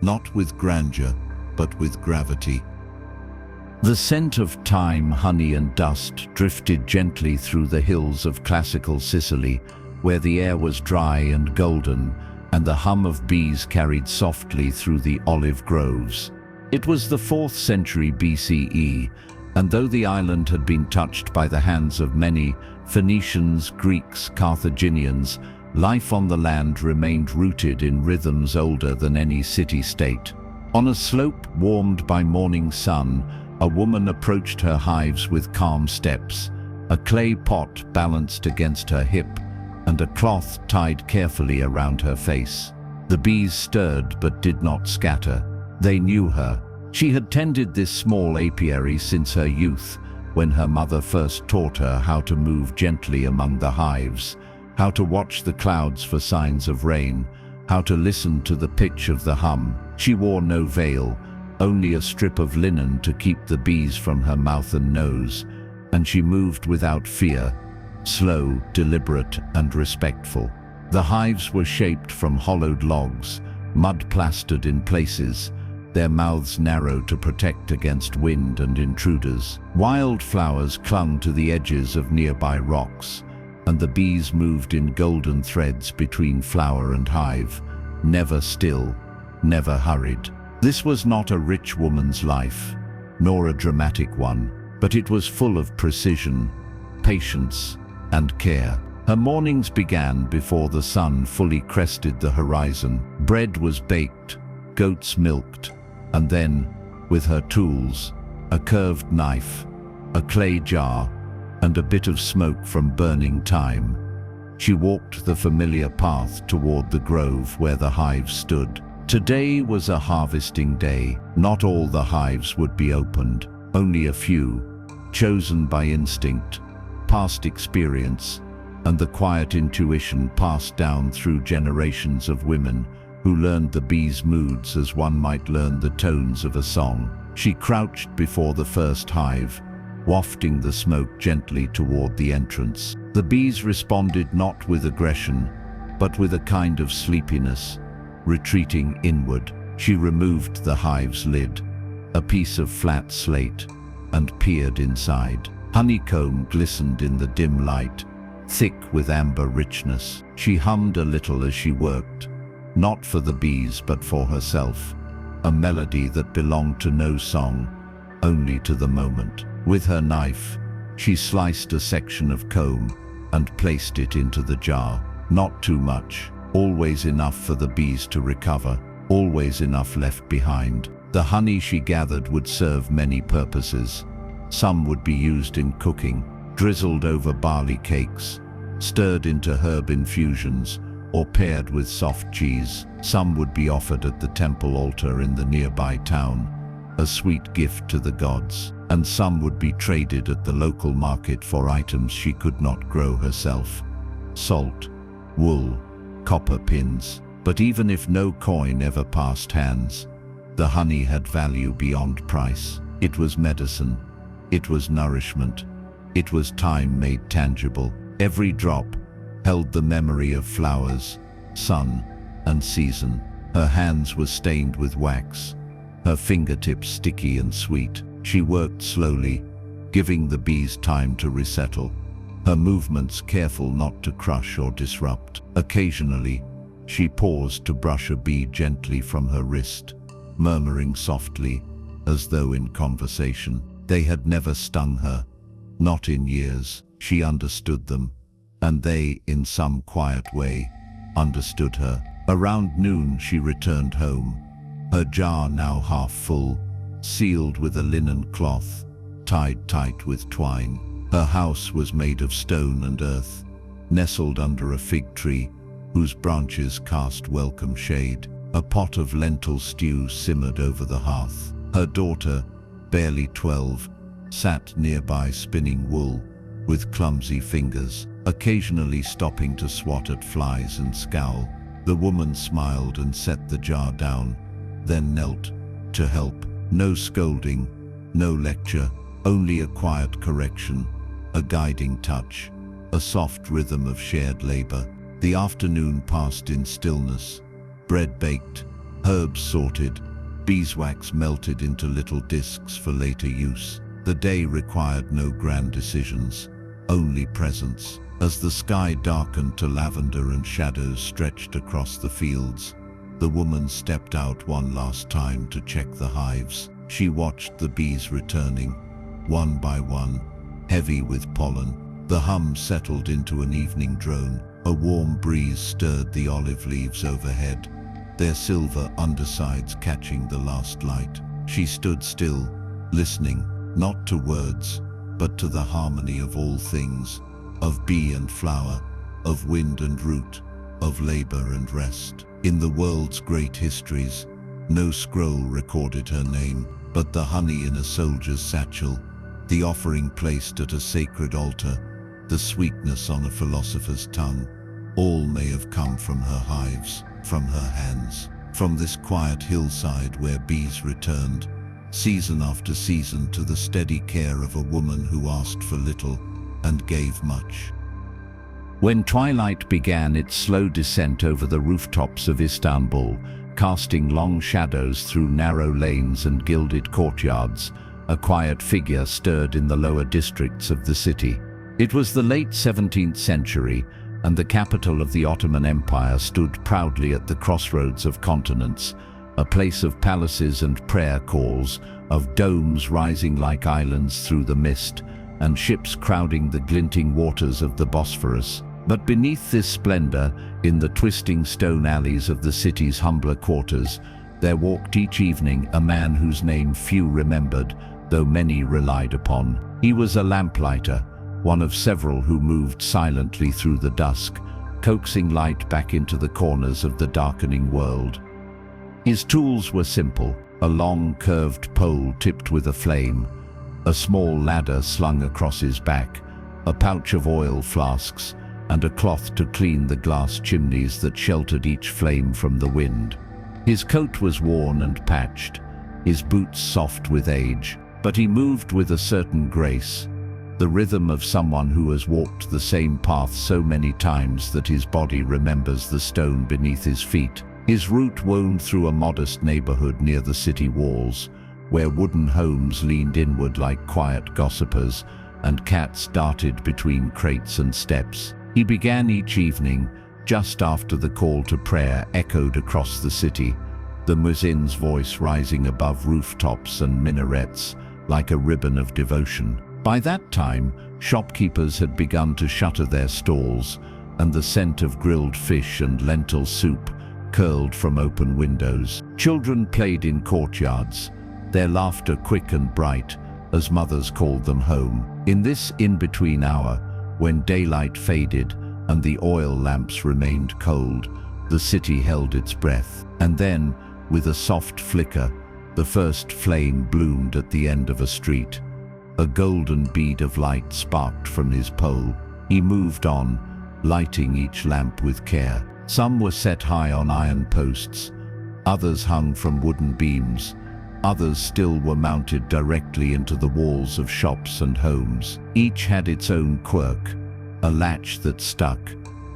not with grandeur, but with gravity. The scent of thyme, honey and dust drifted gently through the hills of classical Sicily, where the air was dry and golden, and the hum of bees carried softly through the olive groves. It was the 4th century BCE, and though the island had been touched by the hands of many Phoenicians, Greeks, Carthaginians, life on the land remained rooted in rhythms older than any city-state. On a slope warmed by morning sun, a woman approached her hives with calm steps, a clay pot balanced against her hip, and a cloth tied carefully around her face. The bees stirred but did not scatter. They knew her. She had tended this small apiary since her youth, when her mother first taught her how to move gently among the hives, how to watch the clouds for signs of rain, how to listen to the pitch of the hum. She wore no veil, only a strip of linen to keep the bees from her mouth and nose, and she moved without fear, slow, deliberate, and respectful. The hives were shaped from hollowed logs, mud plastered in places, their mouths narrow to protect against wind and intruders. Wild flowers clung to the edges of nearby rocks, and the bees moved in golden threads between flower and hive, never still, never hurried. This was not a rich woman's life, nor a dramatic one, but it was full of precision, patience, and care. Her mornings began before the sun fully crested the horizon. Bread was baked, goats milked, and then, with her tools, a curved knife, a clay jar, and a bit of smoke from burning thyme, she walked the familiar path toward the grove where the hives stood. Today was a harvesting day. Not all the hives would be opened, only a few, chosen by instinct, past experience, and the quiet intuition passed down through generations of women who learned the bees' moods as one might learn the tones of a song. She crouched before the first hive, wafting the smoke gently toward the entrance. The bees responded not with aggression, but with a kind of sleepiness. Retreating inward, she removed the hive's lid, a piece of flat slate, and peered inside. Honeycomb glistened in the dim light, thick with amber richness. She hummed a little as she worked, not for the bees but for herself, a melody that belonged to no song, only to the moment. With her knife, she sliced a section of comb and placed it into the jar. Not too much, always enough for the bees to recover, always enough left behind. The honey she gathered would serve many purposes. Some would be used in cooking, drizzled over barley cakes, stirred into herb infusions, or paired with soft cheese. Some would be offered at the temple altar in the nearby town, a sweet gift to the gods, and some would be traded at the local market for items she could not grow herself. Salt, wool, copper pins. But even if no coin ever passed hands, the honey had value beyond price. It was medicine. It was nourishment. It was time made tangible. Every drop held the memory of flowers, sun, and season. Her hands were stained with wax, her fingertips sticky and sweet. She worked slowly, giving the bees time to resettle, her movements careful not to crush or disrupt. Occasionally, she paused to brush a bee gently from her wrist, murmuring softly, as though in conversation. They had never stung her, not in years. She understood them, and they, in some quiet way, understood her. Around noon she returned home, her jar now half full, sealed with a linen cloth, tied tight with twine. Her house was made of stone and earth, nestled under a fig tree whose branches cast welcome shade. A pot of lentil stew simmered over the hearth. Her daughter, barely 12, sat nearby spinning wool with clumsy fingers, occasionally stopping to swat at flies and scowl. The woman smiled and set the jar down, then knelt to help. No scolding, no lecture, only a quiet correction, a guiding touch, a soft rhythm of shared labor. The afternoon passed in stillness. Bread baked, herbs sorted, beeswax melted into little discs for later use. The day required no grand decisions, only presence. As the sky darkened to lavender and shadows stretched across the fields, the woman stepped out one last time to check the hives. She watched the bees returning, one by one, heavy with pollen. The hum settled into an evening drone. A warm breeze stirred the olive leaves overhead, their silver undersides catching the last light. She stood still, listening, not to words, but to the harmony of all things, of bee and flower, of wind and root, of labor and rest. In the world's great histories, no scroll recorded her name, but the honey in a soldier's satchel, the offering placed at a sacred altar, the sweetness on a philosopher's tongue, all may have come from her hives, from her hands, from this quiet hillside where bees returned, season after season, to the steady care of a woman who asked for little and gave much. When twilight began its slow descent over the rooftops of Istanbul, casting long shadows through narrow lanes and gilded courtyards, a quiet figure stirred in the lower districts of the city. It was the late 17th century, and the capital of the Ottoman Empire stood proudly at the crossroads of continents, a place of palaces and prayer calls, of domes rising like islands through the mist, and ships crowding the glinting waters of the Bosphorus. But beneath this splendor, in the twisting stone alleys of the city's humbler quarters, there walked each evening a man whose name few remembered, though many relied upon. He was a lamplighter, one of several who moved silently through the dusk, coaxing light back into the corners of the darkening world. His tools were simple: a long, curved pole tipped with a flame, a small ladder slung across his back, a pouch of oil flasks, and a cloth to clean the glass chimneys that sheltered each flame from the wind. His coat was worn and patched, his boots soft with age, but he moved with a certain grace, the rhythm of someone who has walked the same path so many times that his body remembers the stone beneath his feet. His route wound through a modest neighborhood near the city walls, where wooden homes leaned inward like quiet gossipers, and cats darted between crates and steps. He began each evening, just after the call to prayer echoed across the city, the muezzin's voice rising above rooftops and minarets like a ribbon of devotion. By that time, shopkeepers had begun to shutter their stalls, and the scent of grilled fish and lentil soup curled from open windows. Children played in courtyards, their laughter quick and bright as mothers called them home. In this in-between hour, when daylight faded and the oil lamps remained cold, the city held its breath. And then, with a soft flicker, the first flame bloomed at the end of a street. A golden bead of light sparked from his pole. He moved on, lighting each lamp with care. Some were set high on iron posts, others hung from wooden beams, others still were mounted directly into the walls of shops and homes. Each had its own quirk: a latch that stuck,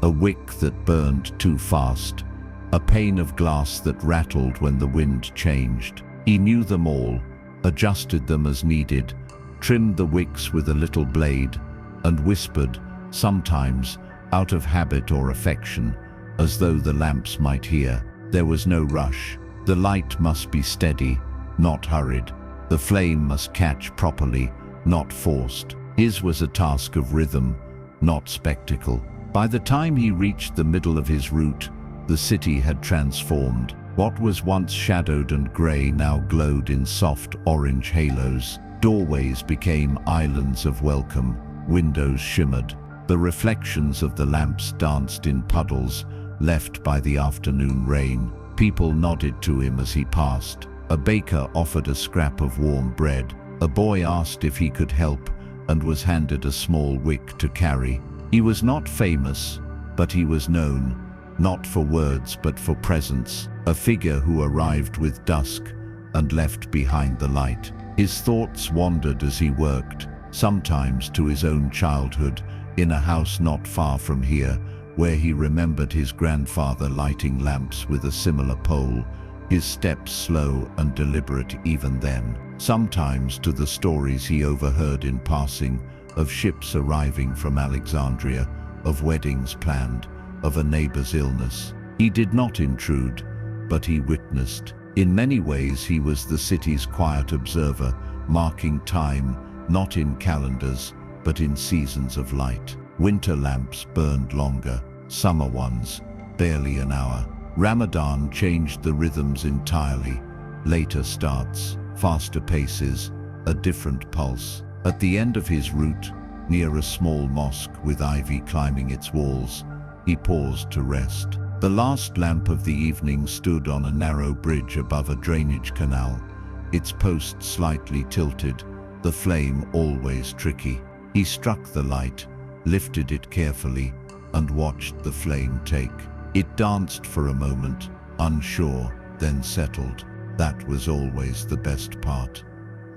a wick that burned too fast, a pane of glass that rattled when the wind changed. He knew them all, adjusted them as needed, trimmed the wicks with a little blade, and whispered, sometimes, out of habit or affection, as though the lamps might hear. There was no rush. The light must be steady, not hurried. The flame must catch properly, not forced. His was a task of rhythm, not spectacle. By the time he reached the middle of his route, the city had transformed. What was once shadowed and grey now glowed in soft orange halos. Doorways became islands of welcome, windows shimmered. The reflections of the lamps danced in puddles left by the afternoon rain. People nodded to him as he passed. A baker offered a scrap of warm bread. A boy asked if he could help and was handed a small wick to carry. He was not famous, but he was known, not for words but for presence, a figure who arrived with dusk and left behind the light. His thoughts wandered as he worked, sometimes to his own childhood, in a house not far from here, where he remembered his grandfather lighting lamps with a similar pole, his steps slow and deliberate even then. Sometimes to the stories he overheard in passing, of ships arriving from Alexandria, of weddings planned, of a neighbor's illness. He did not intrude, but he witnessed. In many ways he was the city's quiet observer, marking time, not in calendars, but in seasons of light. Winter lamps burned longer, summer ones, barely an hour. Ramadan changed the rhythms entirely. Later starts, faster paces, a different pulse. At the end of his route, near a small mosque with ivy climbing its walls, he paused to rest. The last lamp of the evening stood on a narrow bridge above a drainage canal, its post slightly tilted, the flame always tricky. He struck the light, lifted it carefully, and watched the flame take. It danced for a moment, unsure, then settled. That was always the best part.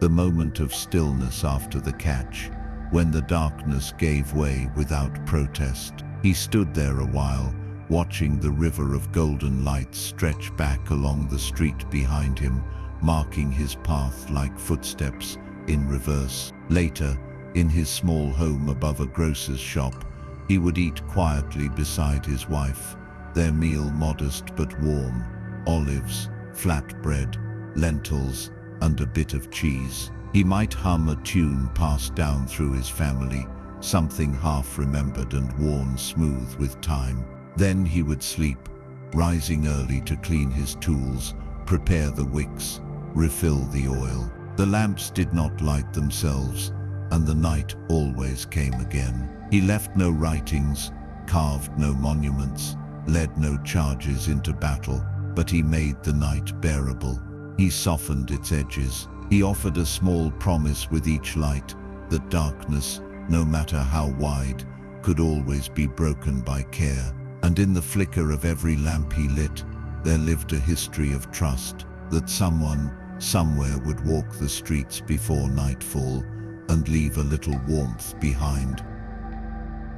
The moment of stillness after the catch, when the darkness gave way without protest. He stood there a while, watching the river of golden light stretch back along the street behind him, marking his path like footsteps in reverse. Later, in his small home above a grocer's shop, he would eat quietly beside his wife, their meal modest but warm: olives, flat bread, lentils, and a bit of cheese. He might hum a tune passed down through his family, something half-remembered and worn smooth with time. Then he would sleep, rising early to clean his tools, prepare the wicks, refill the oil. The lamps did not light themselves, and the night always came again. He left no writings, carved no monuments, led no charges into battle, but he made the night bearable. He softened its edges. He offered a small promise with each light, that darkness, no matter how wide, could always be broken by care. And in the flicker of every lamp he lit, there lived a history of trust, that someone, somewhere would walk the streets before nightfall and leave a little warmth behind.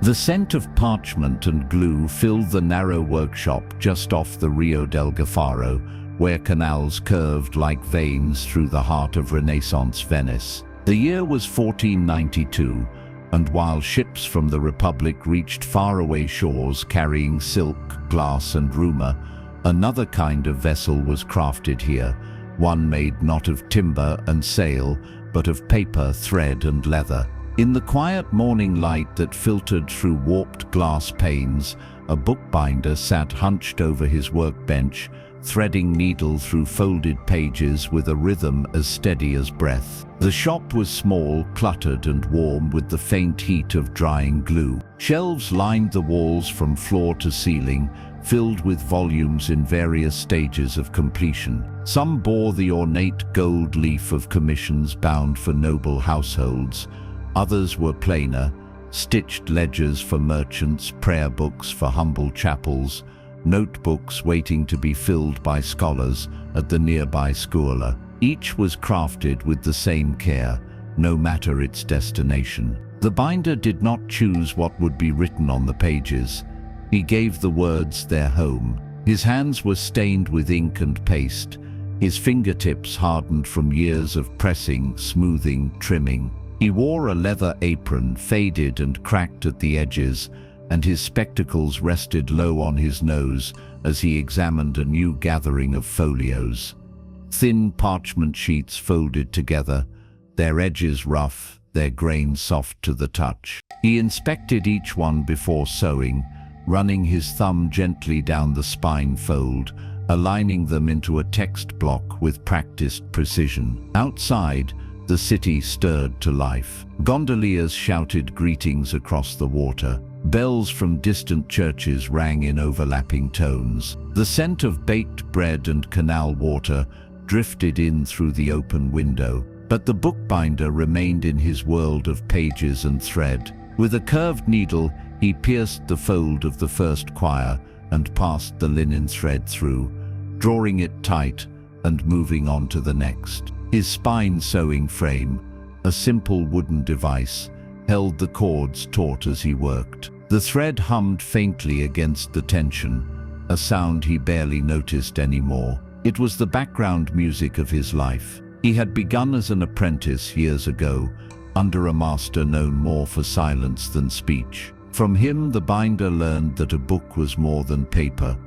The scent of parchment and glue filled the narrow workshop just off the Rio del Gafaro, where canals curved like veins through the heart of Renaissance Venice. The year was 1492, and while ships from the Republic reached faraway shores carrying silk, glass, and rumor, another kind of vessel was crafted here, one made not of timber and sail, but of paper, thread, and leather. In the quiet morning light that filtered through warped glass panes, a bookbinder sat hunched over his workbench, threading needle through folded pages with a rhythm as steady as breath. The shop was small, cluttered, and warm with the faint heat of drying glue. Shelves lined the walls from floor to ceiling, filled with volumes in various stages of completion. Some bore the ornate gold leaf of commissions bound for noble households. Others were plainer, stitched ledgers for merchants, prayer books for humble chapels, notebooks waiting to be filled by scholars at the nearby scuola. Each was crafted with the same care, no matter its destination. The binder did not choose what would be written on the pages. He gave the words their home. His hands were stained with ink and paste, his fingertips hardened from years of pressing, smoothing, trimming. He wore a leather apron, faded and cracked at the edges, and his spectacles rested low on his nose as he examined a new gathering of folios. Thin parchment sheets folded together, their edges rough, their grain soft to the touch. He inspected each one before sewing, running his thumb gently down the spine fold, aligning them into a text block with practiced precision. Outside, the city stirred to life. Gondoliers shouted greetings across the water. Bells from distant churches rang in overlapping tones. The scent of baked bread and canal water drifted in through the open window. But the bookbinder remained in his world of pages and thread. With a curved needle, he pierced the fold of the first quire and passed the linen thread through, drawing it tight and moving on to the next. His spine sewing frame, a simple wooden device, held the cords taut as he worked. The thread hummed faintly against the tension, a sound he barely noticed anymore. It was the background music of his life. He had begun as an apprentice years ago, under a master known more for silence than speech. From him, the binder learned that a book was more than paper.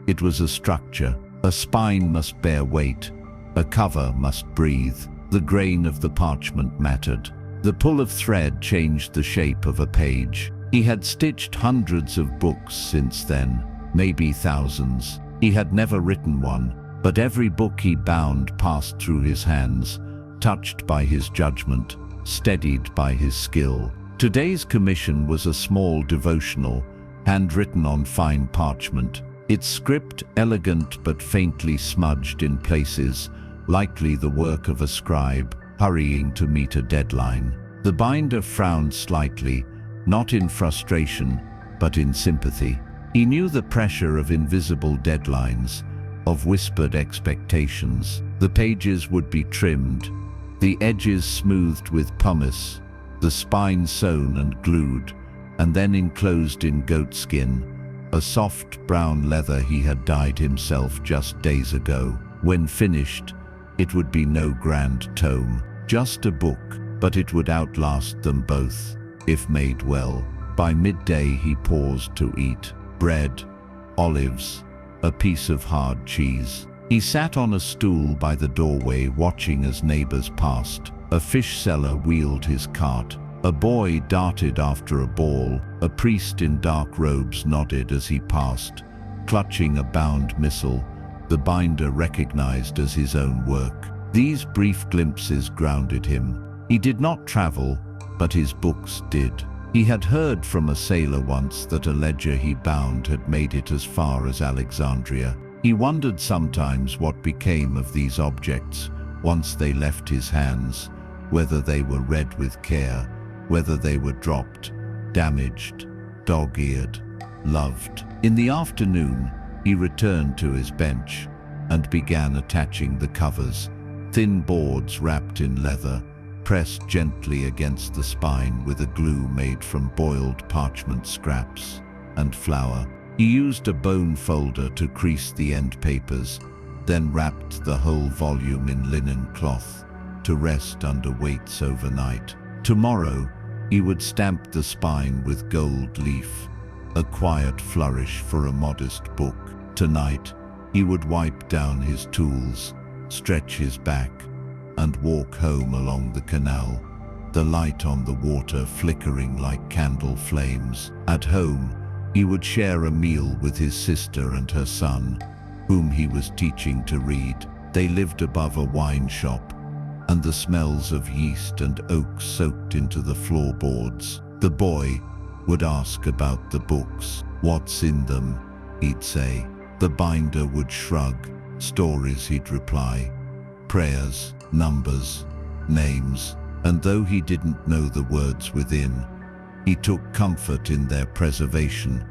It was a structure. A spine must bear weight. A cover must breathe. The grain of the parchment mattered. The pull of thread changed the shape of a page. He had stitched hundreds of books since then, maybe thousands. He had never written one, but every book he bound passed through his hands, touched by his judgment, steadied by his skill. Today's commission was a small devotional, handwritten on fine parchment. Its script elegant but faintly smudged in places, likely the work of a scribe hurrying to meet a deadline. The binder frowned slightly, not in frustration, but in sympathy. He knew the pressure of invisible deadlines, of whispered expectations. The pages would be trimmed, the edges smoothed with pumice, the spine sewn and glued, and then enclosed in goatskin, a soft brown leather he had dyed himself just days ago. When finished, it would be no grand tome, just a book, but it would outlast them both, if made well. By midday he paused to eat. Bread, olives, a piece of hard cheese. He sat on a stool by the doorway watching as neighbors passed. A fish seller wheeled his cart. A boy darted after a ball. A priest in dark robes nodded as he passed, clutching a bound missal the binder recognized as his own work. These brief glimpses grounded him. He did not travel, but his books did. He had heard from a sailor once that a ledger he bound had made it as far as Alexandria. He wondered sometimes what became of these objects once they left his hands, whether they were read with care, whether they were dropped, damaged, dog-eared, loved. In the afternoon, he returned to his bench and began attaching the covers, thin boards wrapped in leather, pressed gently against the spine with a glue made from boiled parchment scraps and flour. He used a bone folder to crease the end papers, then wrapped the whole volume in linen cloth to rest under weights overnight. Tomorrow, he would stamp the spine with gold leaf, a quiet flourish for a modest book. Tonight, he would wipe down his tools, stretch his back, and walk home along the canal, the light on the water flickering like candle flames. At home, he would share a meal with his sister and her son, whom he was teaching to read. They lived above a wine shop, and the smells of yeast and oak soaked into the floorboards. The boy would ask about the books. "What's in them?" he'd say. The binder would shrug. "Stories," he'd reply. "Prayers, numbers, names." And though he didn't know the words within, he took comfort in their preservation,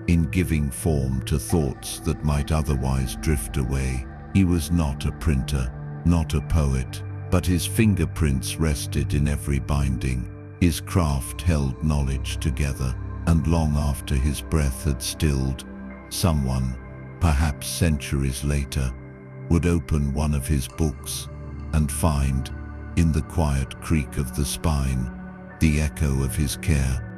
in giving form to thoughts that might otherwise drift away. He was not a printer, not a poet, but his fingerprints rested in every binding. His craft held knowledge together, and long after his breath had stilled, someone, perhaps centuries later, would open one of his books and find, in the quiet creak of the spine, the echo of his care.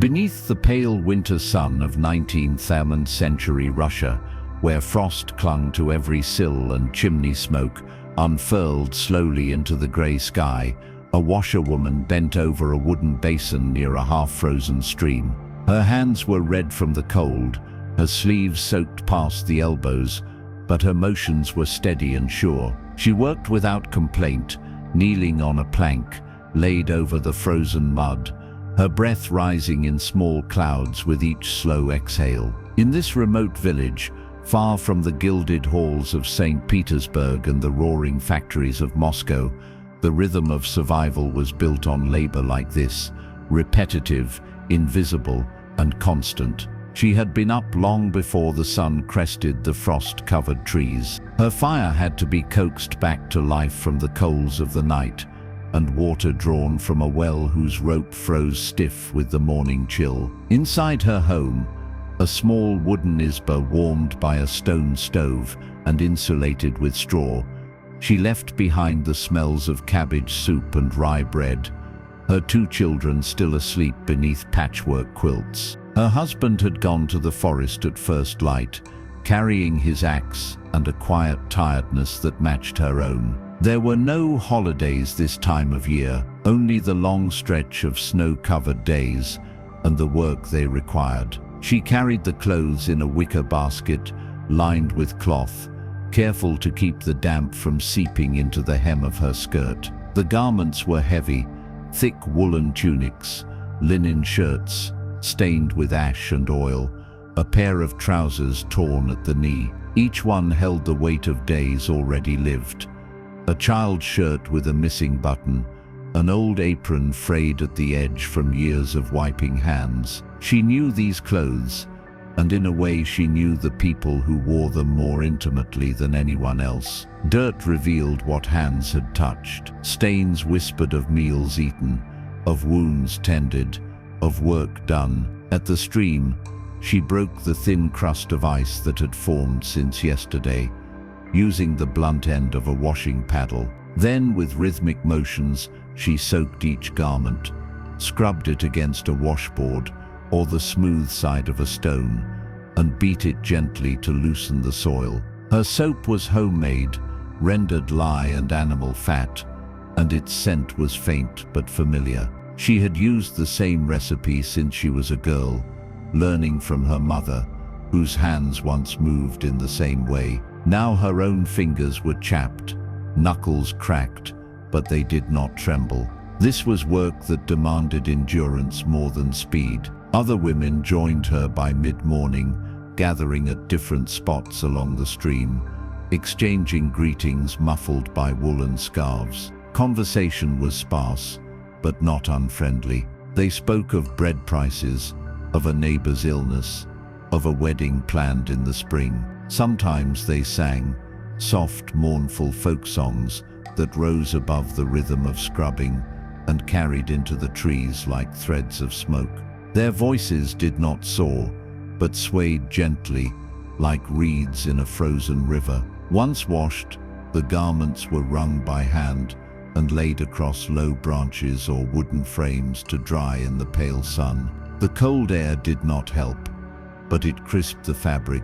Beneath the pale winter sun of 19th century Russia, where frost clung to every sill and chimney smoke unfurled slowly into the grey sky, a washerwoman bent over a wooden basin near a half-frozen stream. Her hands were red from the cold, her sleeves soaked past the elbows, but her motions were steady and sure. She worked without complaint, kneeling on a plank, laid over the frozen mud, her breath rising in small clouds with each slow exhale. In this remote village, far from the gilded halls of St. Petersburg and the roaring factories of Moscow, the rhythm of survival was built on labor like this, repetitive, invisible, and constant. She had been up long before the sun crested the frost-covered trees. Her fire had to be coaxed back to life from the coals of the night, and water drawn from a well whose rope froze stiff with the morning chill. Inside her home, a small wooden izba warmed by a stone stove and insulated with straw, she left behind the smells of cabbage soup and rye bread, her 2 children still asleep beneath patchwork quilts. Her husband had gone to the forest at first light, carrying his axe and a quiet tiredness that matched her own. There were no holidays this time of year, only the long stretch of snow-covered days and the work they required. She carried the clothes in a wicker basket lined with cloth, careful to keep the damp from seeping into the hem of her skirt. The garments were heavy, thick woolen tunics, linen shirts, stained with ash and oil, a pair of trousers torn at the knee. Each one held the weight of days already lived. A child's shirt with a missing button, an old apron frayed at the edge from years of wiping hands. She knew these clothes, and in a way she knew the people who wore them more intimately than anyone else. Dirt revealed what hands had touched. Stains whispered of meals eaten, of wounds tended, of work done. At the stream, she broke the thin crust of ice that had formed since yesterday, using the blunt end of a washing paddle. Then, with rhythmic motions, she soaked each garment, scrubbed it against a washboard or the smooth side of a stone, and beat it gently to loosen the soil. Her soap was homemade, rendered lye and animal fat, and its scent was faint but familiar. She had used the same recipe since she was a girl, learning from her mother, whose hands once moved in the same way. Now her own fingers were chapped, knuckles cracked, but they did not tremble. This was work that demanded endurance more than speed. Other women joined her by mid-morning, gathering at different spots along the stream, exchanging greetings muffled by woolen scarves. Conversation was sparse, but not unfriendly. They spoke of bread prices, of a neighbor's illness, of a wedding planned in the spring. Sometimes they sang soft, mournful folk songs that rose above the rhythm of scrubbing and carried into the trees like threads of smoke. Their voices did not soar, but swayed gently, like reeds in a frozen river. Once washed, the garments were wrung by hand and laid across low branches or wooden frames to dry in the pale sun. The cold air did not help, but it crisped the fabric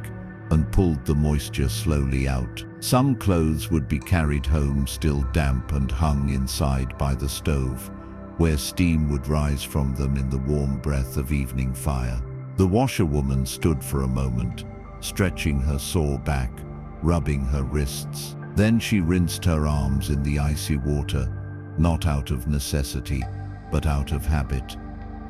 and pulled the moisture slowly out. Some clothes would be carried home still damp and hung inside by the stove, where steam would rise from them in the warm breath of evening fire. The washerwoman stood for a moment, stretching her sore back, rubbing her wrists. Then she rinsed her arms in the icy water, not out of necessity, but out of habit.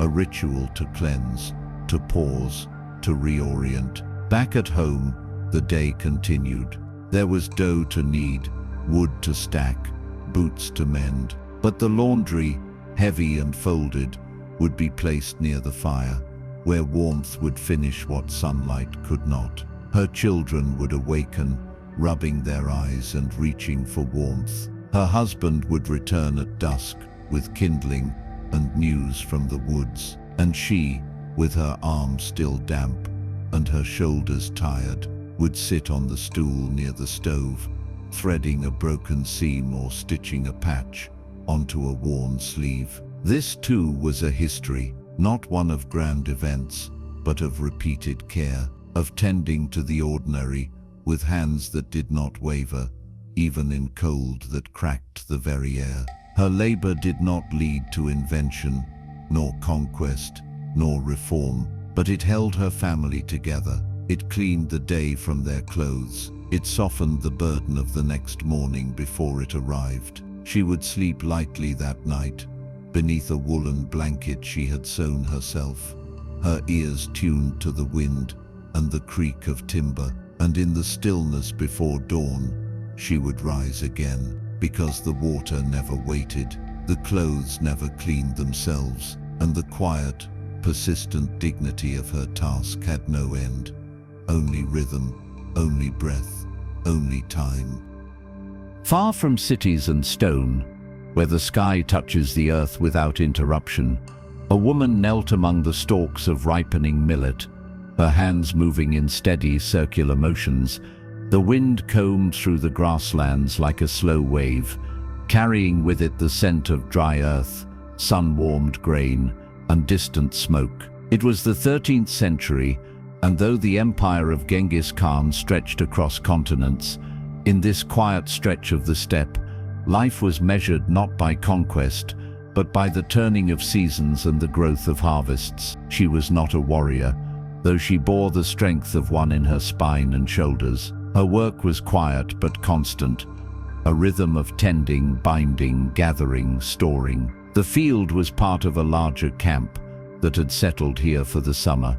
A ritual to cleanse, to pause, to reorient. Back at home, the day continued. There was dough to knead, wood to stack, boots to mend. But the laundry, heavy and folded, would be placed near the fire, where warmth would finish what sunlight could not. Her children would awaken, rubbing their eyes and reaching for warmth. Her husband would return at dusk with kindling and news from the woods, and she, with her arms still damp and her shoulders tired, would sit on the stool near the stove, threading a broken seam or stitching a patch onto a worn sleeve. This too was a history, not one of grand events, but of repeated care, of tending to the ordinary with hands that did not waver, even in cold that cracked the very air. Her labor did not lead to invention, nor conquest, nor reform, but it held her family together. It cleaned the day from their clothes. It softened the burden of the next morning before it arrived. She would sleep lightly that night, beneath a woolen blanket she had sewn herself, her ears tuned to the wind and the creak of timber, and in the stillness before dawn, she would rise again, because the water never waited, the clothes never cleaned themselves, and the quiet, persistent dignity of her task had no end. Only rhythm, only breath, only time. Far from cities and stone, where the sky touches the earth without interruption, a woman knelt among the stalks of ripening millet, her hands moving in steady circular motions. The wind combed through the grasslands like a slow wave, carrying with it the scent of dry earth, sun-warmed grain, and distant smoke. It was the 13th century, and though the empire of Genghis Khan stretched across continents, in this quiet stretch of the steppe, life was measured not by conquest, but by the turning of seasons and the growth of harvests. She was not a warrior, though she bore the strength of one in her spine and shoulders. Her work was quiet but constant, a rhythm of tending, binding, gathering, storing. The field was part of a larger camp that had settled here for the summer,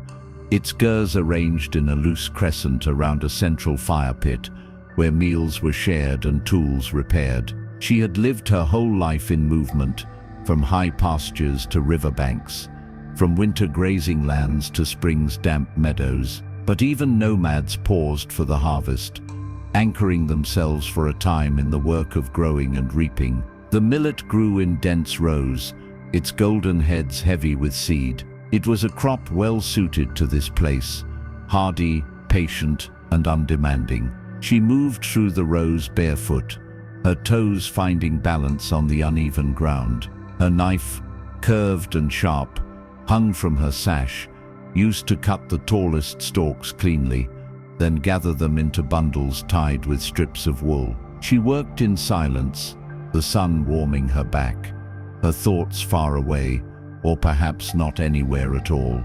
its gers arranged in a loose crescent around a central fire pit, where meals were shared and tools repaired. She had lived her whole life in movement, from high pastures to riverbanks, from winter grazing lands to spring's damp meadows. But even nomads paused for the harvest, anchoring themselves for a time in the work of growing and reaping. The millet grew in dense rows, its golden heads heavy with seed. It was a crop well suited to this place, hardy, patient, and undemanding. She moved through the rows barefoot, her toes finding balance on the uneven ground. Her knife, curved and sharp, hung from her sash, used to cut the tallest stalks cleanly, then gather them into bundles tied with strips of wool. She worked in silence, the sun warming her back, her thoughts far away, or perhaps not anywhere at all,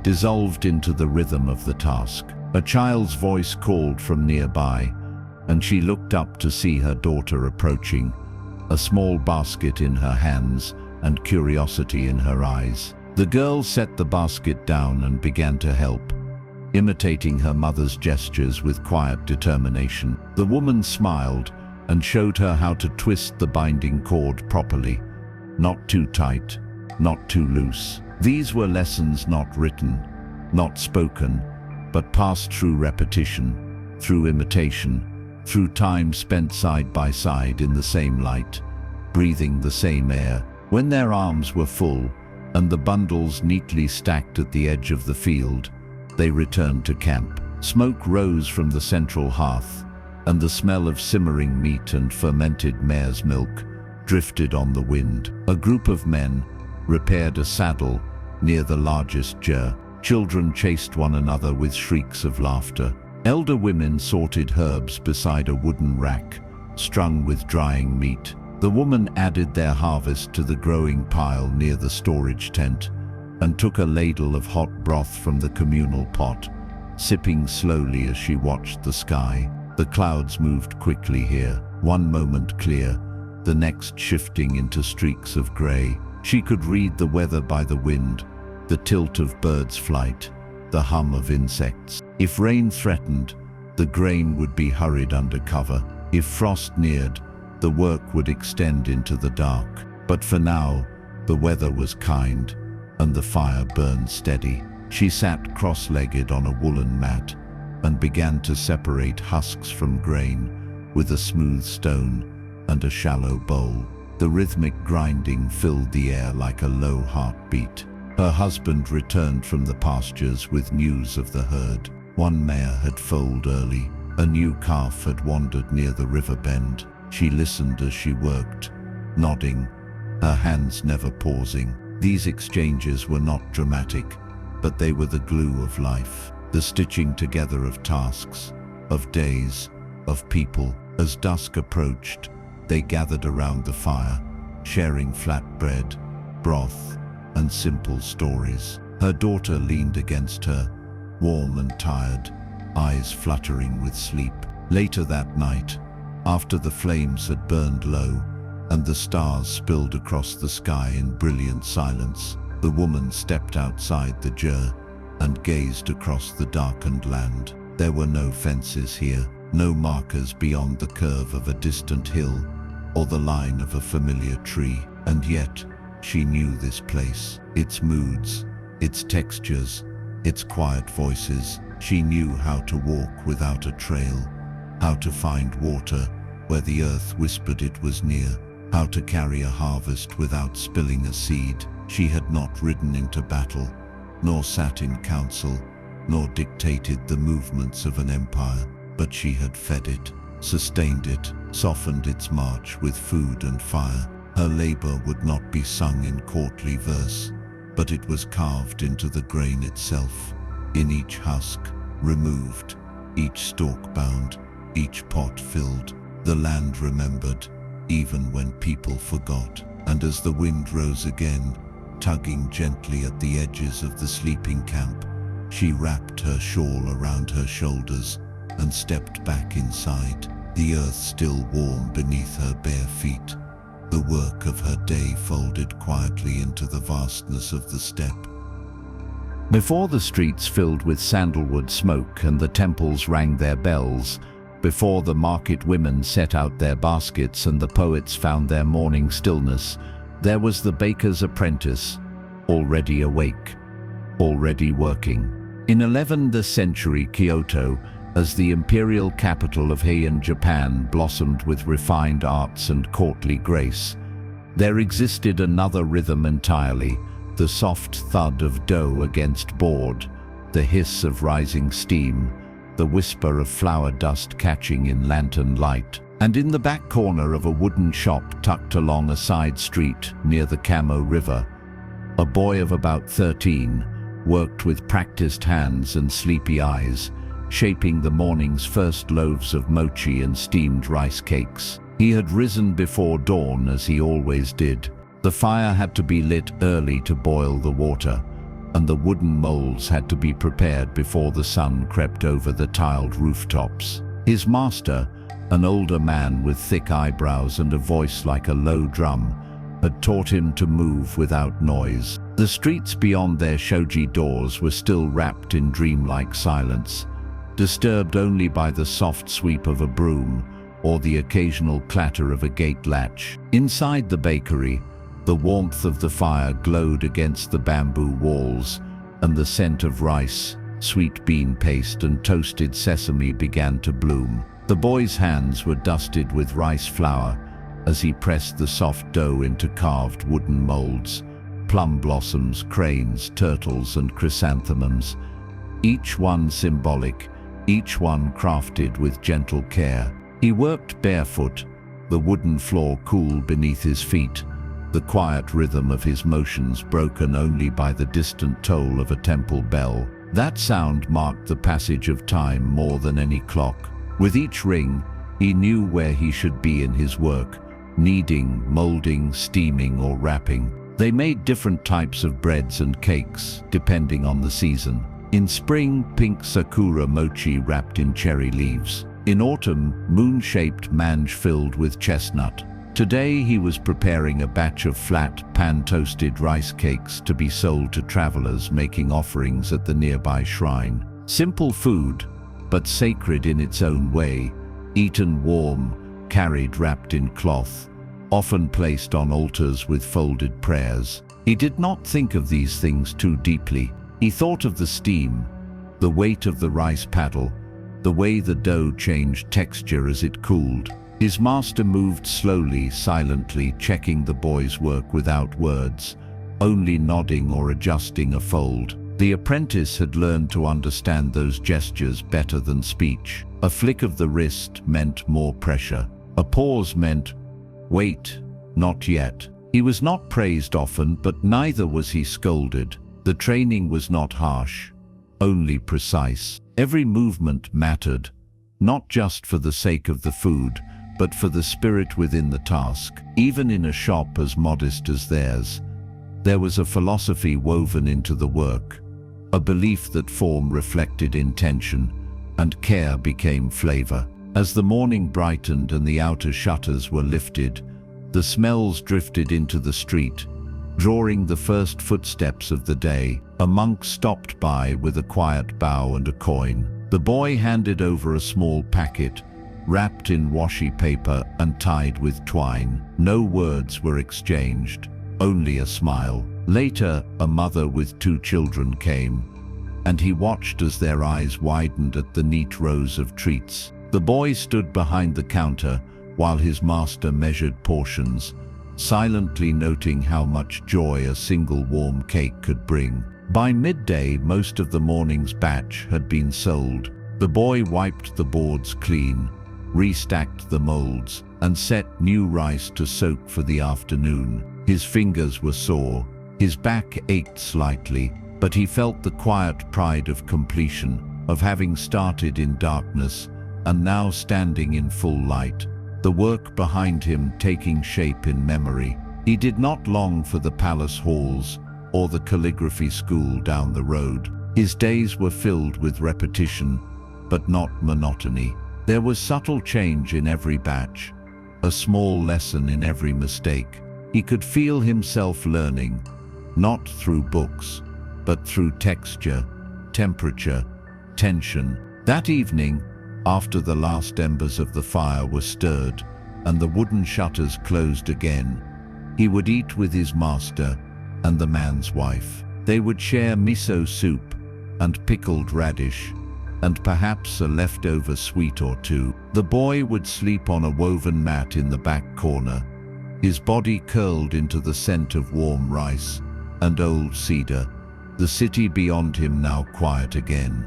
dissolved into the rhythm of the task. A child's voice called from nearby, and she looked up to see her daughter approaching, a small basket in her hands and curiosity in her eyes. The girl set the basket down and began to help, imitating her mother's gestures with quiet determination. The woman smiled and showed her how to twist the binding cord properly, not too tight, not too loose. These were lessons not written, not spoken, but passed through repetition, through imitation, through time spent side by side in the same light, breathing the same air. When their arms were full, and the bundles neatly stacked at the edge of the field, they returned to camp. Smoke rose from the central hearth, and the smell of simmering meat and fermented mare's milk drifted on the wind. A group of men repaired a saddle near the largest ger. Children chased one another with shrieks of laughter. Elder women sorted herbs beside a wooden rack, strung with drying meat. The woman added their harvest to the growing pile near the storage tent and took a ladle of hot broth from the communal pot, sipping slowly as she watched the sky. The clouds moved quickly here, one moment clear, the next shifting into streaks of grey. She could read the weather by the wind, the tilt of birds' flight, the hum of insects. If rain threatened, the grain would be hurried under cover. If frost neared, the work would extend into the dark. But for now, the weather was kind, and the fire burned steady. She sat cross-legged on a woolen mat and began to separate husks from grain with a smooth stone and a shallow bowl. The rhythmic grinding filled the air like a low heartbeat. Her husband returned from the pastures with news of the herd. One mare had foaled early. A new calf had wandered near the river bend. She listened as she worked, nodding, her hands never pausing. These exchanges were not dramatic, but they were the glue of life, the stitching together of tasks, of days, of people. As dusk approached, they gathered around the fire, sharing flatbread, broth, and simple stories. Her daughter leaned against her, warm and tired, eyes fluttering with sleep. Later that night, after the flames had burned low, and the stars spilled across the sky in brilliant silence. The woman stepped outside the jar and gazed across the darkened land. There were no fences here, no markers beyond the curve of a distant hill or the line of a familiar tree. And yet, she knew this place, its moods, its textures, its quiet voices. She knew how to walk without a trail, how to find water where the earth whispered it was near, how to carry a harvest without spilling a seed. She had not ridden into battle, nor sat in council, nor dictated the movements of an empire, but she had fed it, sustained it, softened its march with food and fire. Her labor would not be sung in courtly verse, but it was carved into the grain itself, in each husk removed, each stalk bound, each pot filled. The land remembered, even when people forgot. And as the wind rose again, tugging gently at the edges of the sleeping camp, she wrapped her shawl around her shoulders and stepped back inside, the earth still warm beneath her bare feet. The work of her day folded quietly into the vastness of the steppe. Before the streets filled with sandalwood smoke and the temples rang their bells, before the market women set out their baskets and the poets found their morning stillness, there was the baker's apprentice, already awake, already working. In 11th century Kyoto, as the imperial capital of Heian Japan blossomed with refined arts and courtly grace, there existed another rhythm entirely, the soft thud of dough against board, the hiss of rising steam, the whisper of flour dust catching in lantern light. And in the back corner of a wooden shop tucked along a side street near the Kamo River, a boy of about 13 worked with practiced hands and sleepy eyes, shaping the morning's first loaves of mochi and steamed rice cakes. He had risen before dawn as he always did. The fire had to be lit early to boil the water, and the wooden molds had to be prepared before the sun crept over the tiled rooftops. His master, an older man with thick eyebrows and a voice like a low drum, had taught him to move without noise. The streets beyond their shoji doors were still wrapped in dreamlike silence, disturbed only by the soft sweep of a broom or the occasional clatter of a gate latch. Inside the bakery, the warmth of the fire glowed against the bamboo walls, and the scent of rice, sweet bean paste, and toasted sesame began to bloom. The boy's hands were dusted with rice flour as he pressed the soft dough into carved wooden molds, plum blossoms, cranes, turtles, and chrysanthemums, each one symbolic, each one crafted with gentle care. He worked barefoot, the wooden floor cool beneath his feet, the quiet rhythm of his motions broken only by the distant toll of a temple bell. That sound marked the passage of time more than any clock. With each ring, he knew where he should be in his work, kneading, molding, steaming, or wrapping. They made different types of breads and cakes, depending on the season. In spring, pink sakura mochi wrapped in cherry leaves. In autumn, moon-shaped mange filled with chestnut. Today he was preparing a batch of flat, pan-toasted rice cakes to be sold to travelers making offerings at the nearby shrine. Simple food, but sacred in its own way, eaten warm, carried wrapped in cloth, often placed on altars with folded prayers. He did not think of these things too deeply. He thought of the steam, the weight of the rice paddle, the way the dough changed texture as it cooled. His master moved slowly, silently, checking the boy's work without words, only nodding or adjusting a fold. The apprentice had learned to understand those gestures better than speech. A flick of the wrist meant more pressure. A pause meant, wait, not yet. He was not praised often, but neither was he scolded. The training was not harsh, only precise. Every movement mattered, not just for the sake of the food, but for the spirit within the task. Even in a shop as modest as theirs, there was a philosophy woven into the work, a belief that form reflected intention, and care became flavor. As the morning brightened and the outer shutters were lifted, The smells drifted into the street, drawing the first footsteps of the day. A monk stopped by with a quiet bow and a coin. The boy handed over a small packet, wrapped in washi paper and tied with twine. No words were exchanged, only a smile. Later, a mother with 2 children came, and he watched as their eyes widened at the neat rows of treats. The boy stood behind the counter while his master measured portions, silently noting how much joy a single warm cake could bring. By midday, most of the morning's batch had been sold. The boy wiped the boards clean, restacked the molds, and set new rice to soak for the afternoon. His fingers were sore, his back ached slightly, but he felt the quiet pride of completion, of having started in darkness and now standing in full light, the work behind him taking shape in memory. He did not long for the palace halls or the calligraphy school down the road. His days were filled with repetition, but not monotony. There was subtle change in every batch, a small lesson in every mistake. He could feel himself learning, not through books, but through texture, temperature, tension. That evening, after the last embers of the fire were stirred and the wooden shutters closed again, he would eat with his master and the man's wife. They would share miso soup and pickled radish, and perhaps a leftover sweet or 2. The boy would sleep on a woven mat in the back corner, his body curled into the scent of warm rice and old cedar, the city beyond him now quiet again.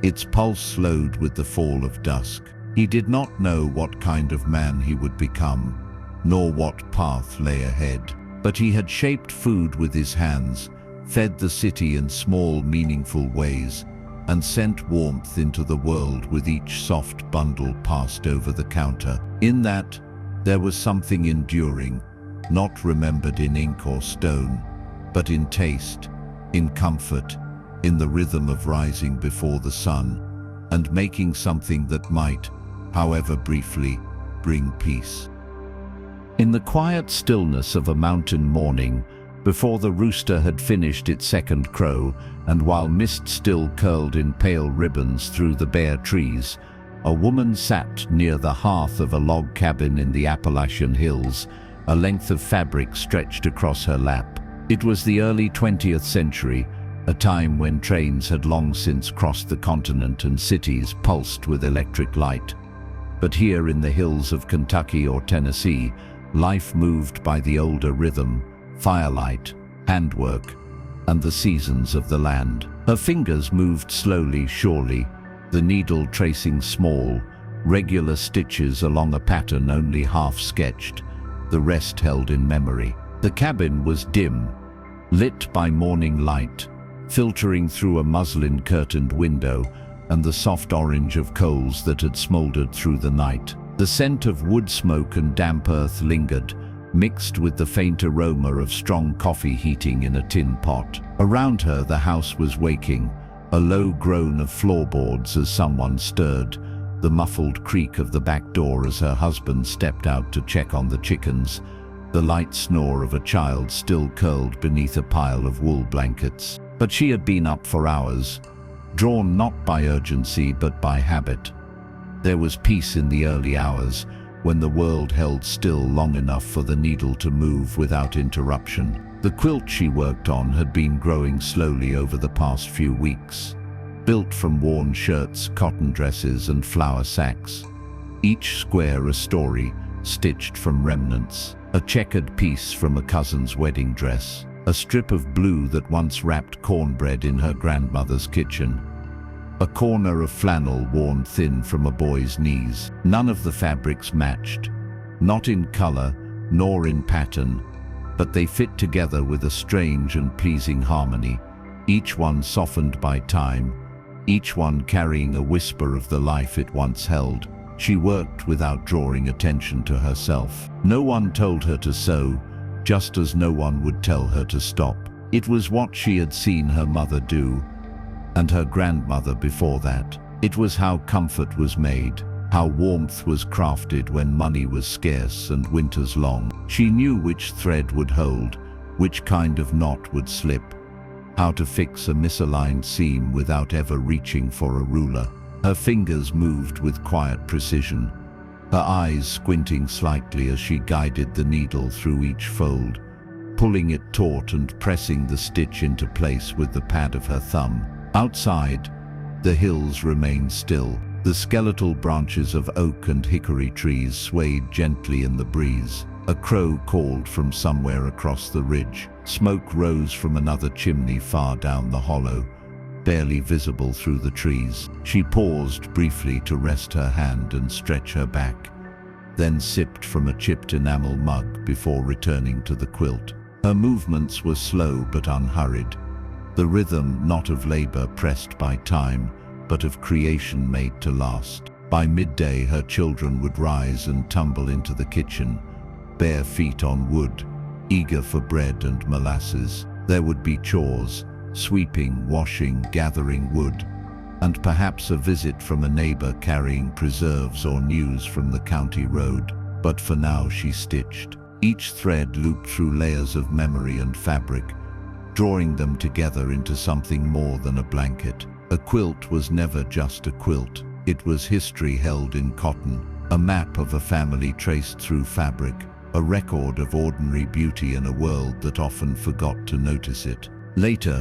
Its pulse slowed with the fall of dusk. He did not know what kind of man he would become, nor what path lay ahead. But he had shaped food with his hands, fed the city in small, meaningful ways, and sent warmth into the world with each soft bundle passed over the counter. In that, there was something enduring, not remembered in ink or stone, but in taste, in comfort, in the rhythm of rising before the sun, and making something that might, however briefly, bring peace. In the quiet stillness of a mountain morning, before the rooster had finished its second crow, and while mist still curled in pale ribbons through the bare trees, a woman sat near the hearth of a log cabin in the Appalachian Hills, a length of fabric stretched across her lap. It was the early 20th century, a time when trains had long since crossed the continent and cities pulsed with electric light. But here in the hills of Kentucky or Tennessee, life moved by the older rhythm, firelight, handwork, and the seasons of the land. Her fingers moved slowly, surely, the needle tracing small, regular stitches along a pattern only half sketched, the rest held in memory. The cabin was dim, lit by morning light, filtering through a muslin-curtained window and the soft orange of coals that had smoldered through the night. The scent of wood smoke and damp earth lingered, mixed with the faint aroma of strong coffee heating in a tin pot. Around her, the house was waking, a low groan of floorboards as someone stirred, the muffled creak of the back door as her husband stepped out to check on the chickens, the light snore of a child still curled beneath a pile of wool blankets. But she had been up for hours, drawn not by urgency but by habit. There was peace in the early hours, when the world held still long enough for the needle to move without interruption. The quilt she worked on had been growing slowly over the past few weeks, built from worn shirts, cotton dresses, and flour sacks. Each square a story, stitched from remnants, a checkered piece from a cousin's wedding dress, a strip of blue that once wrapped cornbread in her grandmother's kitchen, a corner of flannel worn thin from a boy's knees. None of the fabrics matched, not in color nor in pattern, but they fit together with a strange and pleasing harmony, each one softened by time, each one carrying a whisper of the life it once held. She worked without drawing attention to herself. No one told her to sew, just as no one would tell her to stop. It was what she had seen her mother do, and her grandmother before that. It was how comfort was made, how warmth was crafted when money was scarce and winters long. She knew which thread would hold, which kind of knot would slip, how to fix a misaligned seam without ever reaching for a ruler. Her fingers moved with quiet precision, her eyes squinting slightly as she guided the needle through each fold, pulling it taut and pressing the stitch into place with the pad of her thumb. Outside, the hills remained still. The skeletal branches of oak and hickory trees swayed gently in the breeze. A crow called from somewhere across the ridge. Smoke rose from another chimney far down the hollow, barely visible through the trees. She paused briefly to rest her hand and stretch her back, then sipped from a chipped enamel mug before returning to the quilt. Her movements were slow but unhurried, the rhythm not of labor pressed by time, but of creation made to last. By midday, her children would rise and tumble into the kitchen, bare feet on wood, eager for bread and molasses. There would be chores, sweeping, washing, gathering wood, and perhaps a visit from a neighbor carrying preserves or news from the county road. But for now she stitched. Each thread looped through layers of memory and fabric, drawing them together into something more than a blanket. A quilt was never just a quilt. It was history held in cotton, a map of a family traced through fabric, a record of ordinary beauty in a world that often forgot to notice it. Later,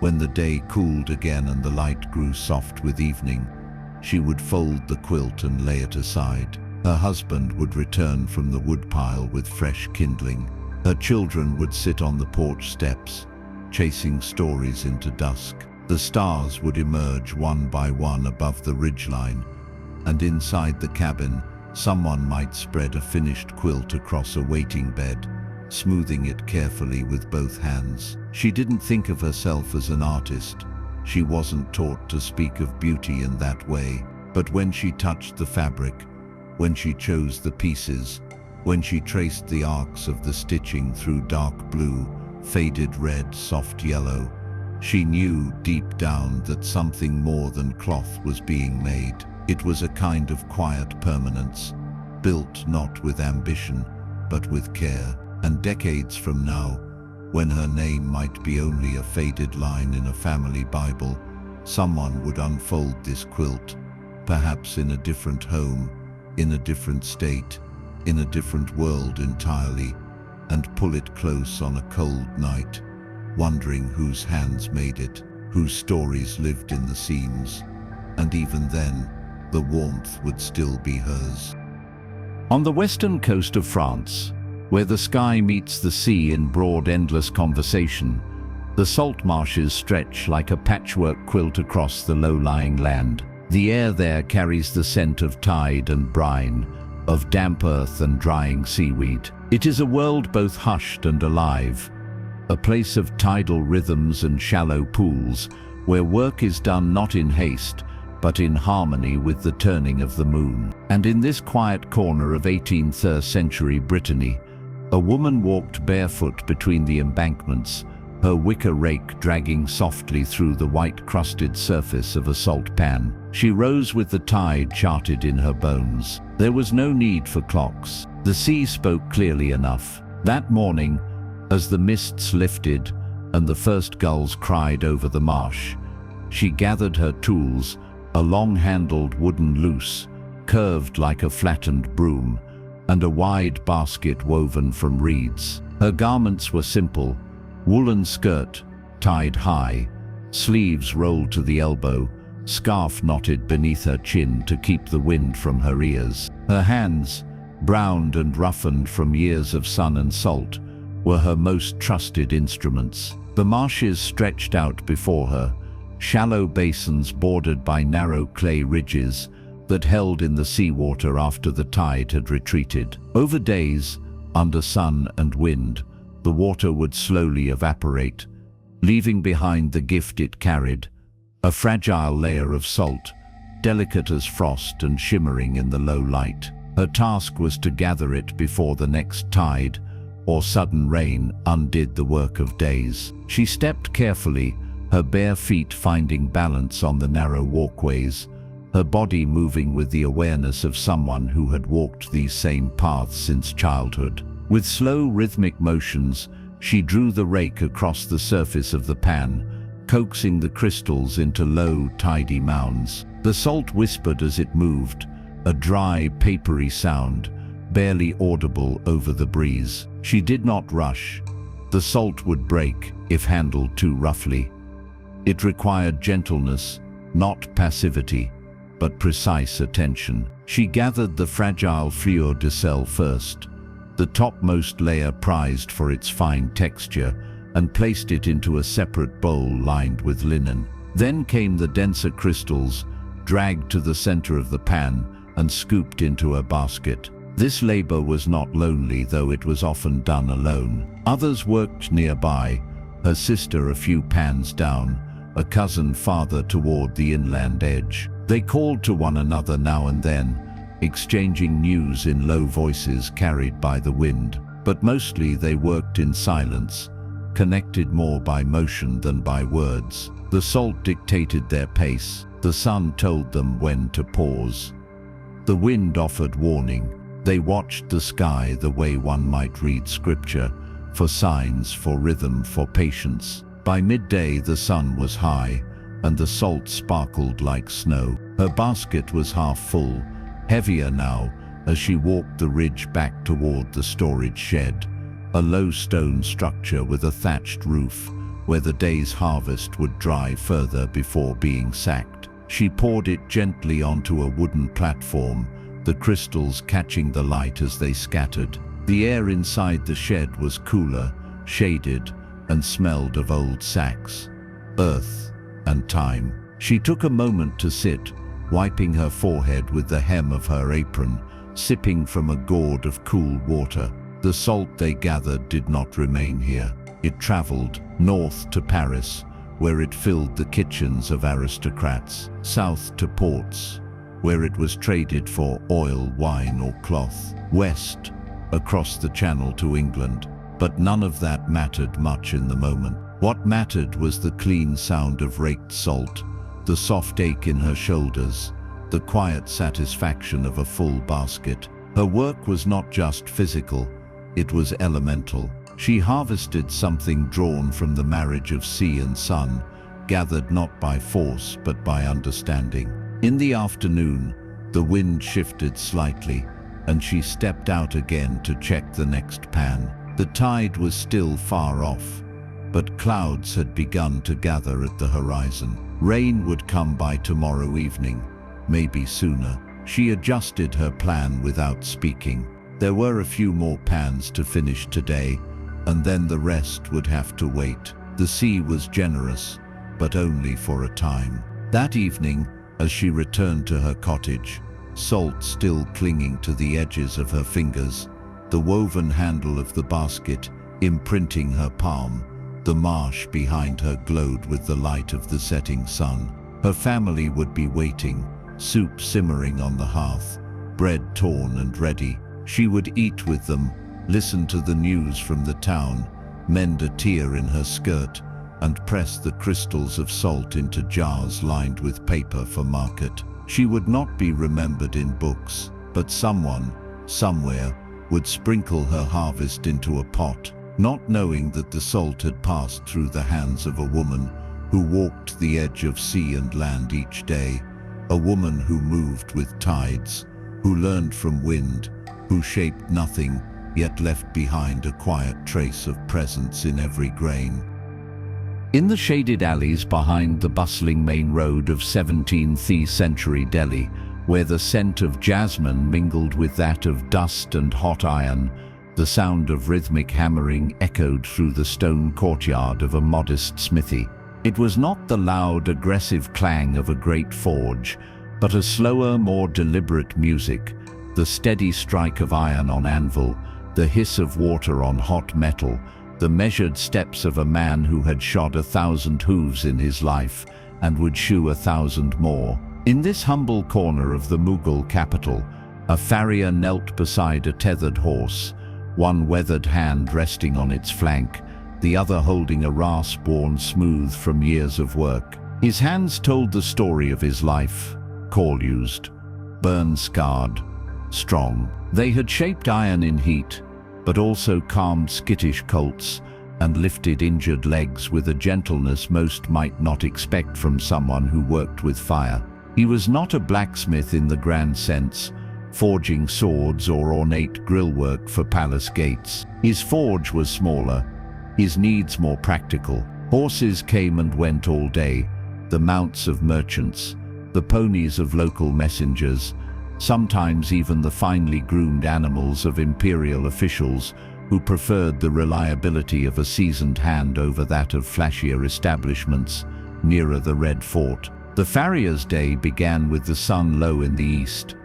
when the day cooled again and the light grew soft with evening, she would fold the quilt and lay it aside. Her husband would return from the woodpile with fresh kindling. Her children would sit on the porch steps, chasing stories into dusk. The stars would emerge one by one above the ridgeline, and inside the cabin, someone might spread a finished quilt across a waiting bed, smoothing it carefully with both hands. She didn't think of herself as an artist. She wasn't taught to speak of beauty in that way. But when she touched the fabric, when she chose the pieces, when she traced the arcs of the stitching through dark blue, faded red, soft yellow, she knew deep down that something more than cloth was being made. It was a kind of quiet permanence, built not with ambition, but with care. And decades from now, when her name might be only a faded line in a family Bible, someone would unfold this quilt, perhaps in a different home, in a different state, in a different world entirely, and pull it close on a cold night, wondering whose hands made it, whose stories lived in the seams, and even then, the warmth would still be hers. On the western coast of France, where the sky meets the sea in broad, endless conversation, the salt marshes stretch like a patchwork quilt across the low-lying land. The air there carries the scent of tide and brine, of damp earth and drying seaweed. It is a world both hushed and alive, a place of tidal rhythms and shallow pools, where work is done not in haste, but in harmony with the turning of the moon. And in this quiet corner of 18th century Brittany, a woman walked barefoot between the embankments, her wicker rake dragging softly through the white-crusted surface of a salt pan. She rose with the tide charted in her bones. There was no need for clocks. The sea spoke clearly enough. That morning, as the mists lifted and the first gulls cried over the marsh, she gathered her tools, a long-handled wooden loose, curved like a flattened broom, and a wide basket woven from reeds. Her garments were simple: woolen skirt, tied high, sleeves rolled to the elbow, scarf knotted beneath her chin to keep the wind from her ears. Her hands, browned and roughened from years of sun and salt, were her most trusted instruments. The marshes stretched out before her, shallow basins bordered by narrow clay ridges that held in the seawater after the tide had retreated. Over days, under sun and wind, the water would slowly evaporate, leaving behind the gift it carried, a fragile layer of salt, delicate as frost and shimmering in the low light. Her task was to gather it before the next tide or sudden rain undid the work of days. She stepped carefully, her bare feet finding balance on the narrow walkways, her body moving with the awareness of someone who had walked these same paths since childhood. With slow, rhythmic motions, she drew the rake across the surface of the pan, coaxing the crystals into low, tidy mounds. The salt whispered as it moved, a dry, papery sound, barely audible over the breeze. She did not rush. The salt would break if handled too roughly. It required gentleness, not passivity, but precise attention. She gathered the fragile fleur de sel first, the topmost layer prized for its fine texture, and placed it into a separate bowl lined with linen. Then came the denser crystals, dragged to the center of the pan and scooped into a basket. This labor was not lonely, though it was often done alone. Others worked nearby, her sister a few pans down, a cousin farther toward the inland edge. They called to one another now and then, exchanging news in low voices carried by the wind. But mostly they worked in silence, connected more by motion than by words. The salt dictated their pace. The sun told them when to pause. The wind offered warning. They watched the sky the way one might read scripture, for signs, for rhythm, for patience. By midday the sun was high, and the salt sparkled like snow. Her basket was half full, heavier now, as she walked the ridge back toward the storage shed, a low stone structure with a thatched roof, where the day's harvest would dry further before being sacked. She poured it gently onto a wooden platform, the crystals catching the light as they scattered. The air inside the shed was cooler, shaded, and smelled of old sacks, earth, and time. She took a moment to sit, wiping her forehead with the hem of her apron, sipping from a gourd of cool water. The salt they gathered did not remain here. It traveled north to Paris, where it filled the kitchens of aristocrats, south to ports, where it was traded for oil, wine, or cloth, west, across the Channel to England. But none of that mattered much in the moment. What mattered was the clean sound of raked salt, the soft ache in her shoulders, the quiet satisfaction of a full basket. Her work was not just physical, it was elemental. She harvested something drawn from the marriage of sea and sun, gathered not by force but by understanding. In the afternoon, the wind shifted slightly, and she stepped out again to check the next pan. The tide was still far off, but clouds had begun to gather at the horizon. Rain would come by tomorrow evening, maybe sooner. She adjusted her plan without speaking. There were a few more pans to finish today, and then the rest would have to wait. The sea was generous, but only for a time. That evening, as she returned to her cottage, salt still clinging to the edges of her fingers, the woven handle of the basket imprinting her palm, the marsh behind her glowed with the light of the setting sun. Her family would be waiting, soup simmering on the hearth, bread torn and ready. She would eat with them, listen to the news from the town, mend a tear in her skirt, and press the crystals of salt into jars lined with paper for market. She would not be remembered in books, but someone, somewhere, would sprinkle her harvest into a pot, not knowing that the salt had passed through the hands of a woman who walked the edge of sea and land each day, a woman who moved with tides, who learned from wind, who shaped nothing, yet left behind a quiet trace of presence in every grain. In the shaded alleys behind the bustling main road of 17th century Delhi, where the scent of jasmine mingled with that of dust and hot iron, the sound of rhythmic hammering echoed through the stone courtyard of a modest smithy. It was not the loud, aggressive clang of a great forge, but a slower, more deliberate music, the steady strike of iron on anvil, the hiss of water on hot metal, the measured steps of a man who had shod 1,000 hooves in his life and would shoe 1,000 more. In this humble corner of the Mughal capital, a farrier knelt beside a tethered horse, one weathered hand resting on its flank, the other holding a rasp worn smooth from years of work. His hands told the story of his life, call used, burn-scarred, strong. They had shaped iron in heat, but also calmed skittish colts and lifted injured legs with a gentleness most might not expect from someone who worked with fire. He was not a blacksmith in the grand sense, forging swords or ornate grillwork for palace gates. His forge was smaller, his needs more practical. Horses came and went all day, the mounts of merchants, the ponies of local messengers, sometimes even the finely groomed animals of imperial officials who preferred the reliability of a seasoned hand over that of flashier establishments nearer the Red Fort. The farrier's day began with the sun low in the east,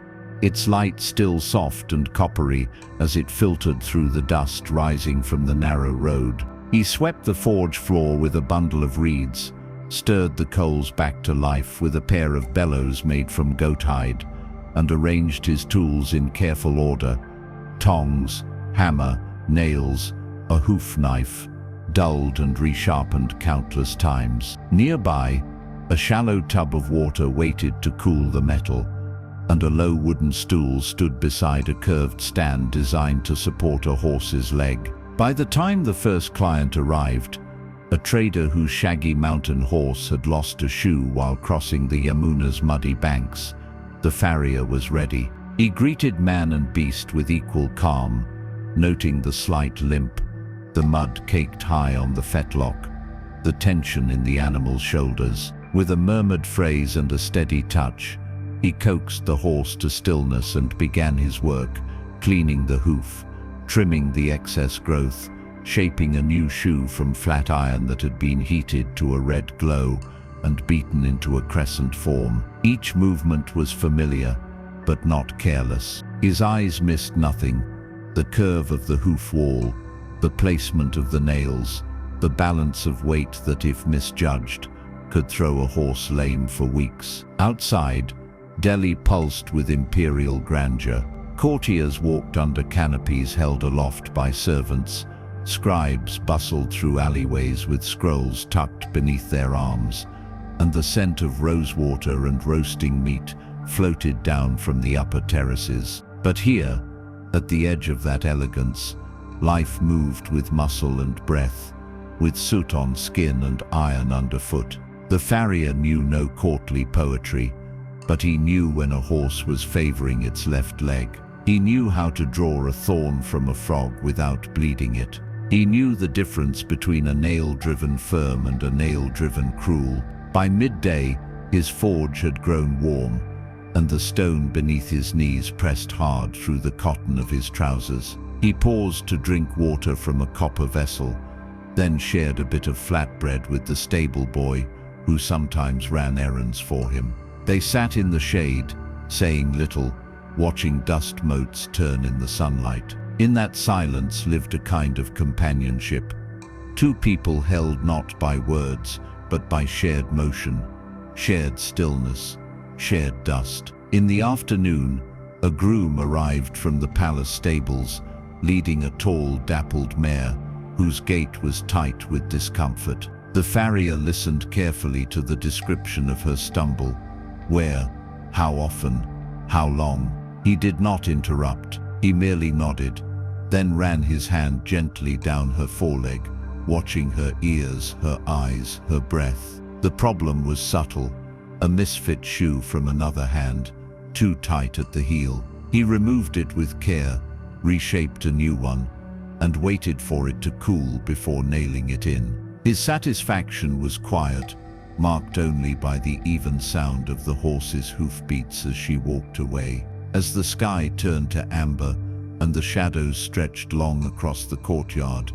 its light still soft and coppery as it filtered through the dust rising from the narrow road. He swept the forge floor with a bundle of reeds, stirred the coals back to life with a pair of bellows made from goat hide, and arranged his tools in careful order: tongs, hammer, nails, a hoof knife, dulled and resharpened countless times. Nearby, a shallow tub of water waited to cool the metal, and a low wooden stool stood beside a curved stand designed to support a horse's leg. By the time the first client arrived, a trader whose shaggy mountain horse had lost a shoe while crossing the Yamuna's muddy banks, the farrier was ready. He greeted man and beast with equal calm, noting the slight limp, the mud caked high on the fetlock, the tension in the animal's shoulders. With a murmured phrase and a steady touch, he coaxed the horse to stillness and began his work, cleaning the hoof, trimming the excess growth, shaping a new shoe from flat iron that had been heated to a red glow and beaten into a crescent form. Each movement was familiar, but not careless. His eyes missed nothing: the curve of the hoof wall, the placement of the nails, the balance of weight that, if misjudged, could throw a horse lame for weeks. Outside, Delhi pulsed with imperial grandeur. Courtiers walked under canopies held aloft by servants. Scribes bustled through alleyways with scrolls tucked beneath their arms, and the scent of rosewater and roasting meat floated down from the upper terraces. But here, at the edge of that elegance, life moved with muscle and breath, with soot on skin and iron underfoot. The farrier knew no courtly poetry, but he knew when a horse was favoring its left leg. He knew how to draw a thorn from a frog without bleeding it. He knew the difference between a nail-driven firm and a nail-driven cruel. By midday, his forge had grown warm, and the stone beneath his knees pressed hard through the cotton of his trousers. He paused to drink water from a copper vessel, then shared a bit of flatbread with the stable boy, who sometimes ran errands for him. They sat in the shade, saying little, watching dust motes turn in the sunlight. In that silence lived a kind of companionship. Two people held not by words, but by shared motion, shared stillness, shared dust. In the afternoon, a groom arrived from the palace stables, leading a tall, dappled mare, whose gait was tight with discomfort. The farrier listened carefully to the description of her stumble. Where, how often, how long? He did not interrupt. He merely nodded, then ran his hand gently down her foreleg, watching her ears, her eyes, her breath. The problem was subtle: a misfit shoe from another hand, too tight at the heel. He removed it with care, reshaped a new one, and waited for it to cool before nailing it in. His satisfaction was quiet, marked only by the even sound of the horse's hoofbeats as she walked away. As the sky turned to amber and the shadows stretched long across the courtyard,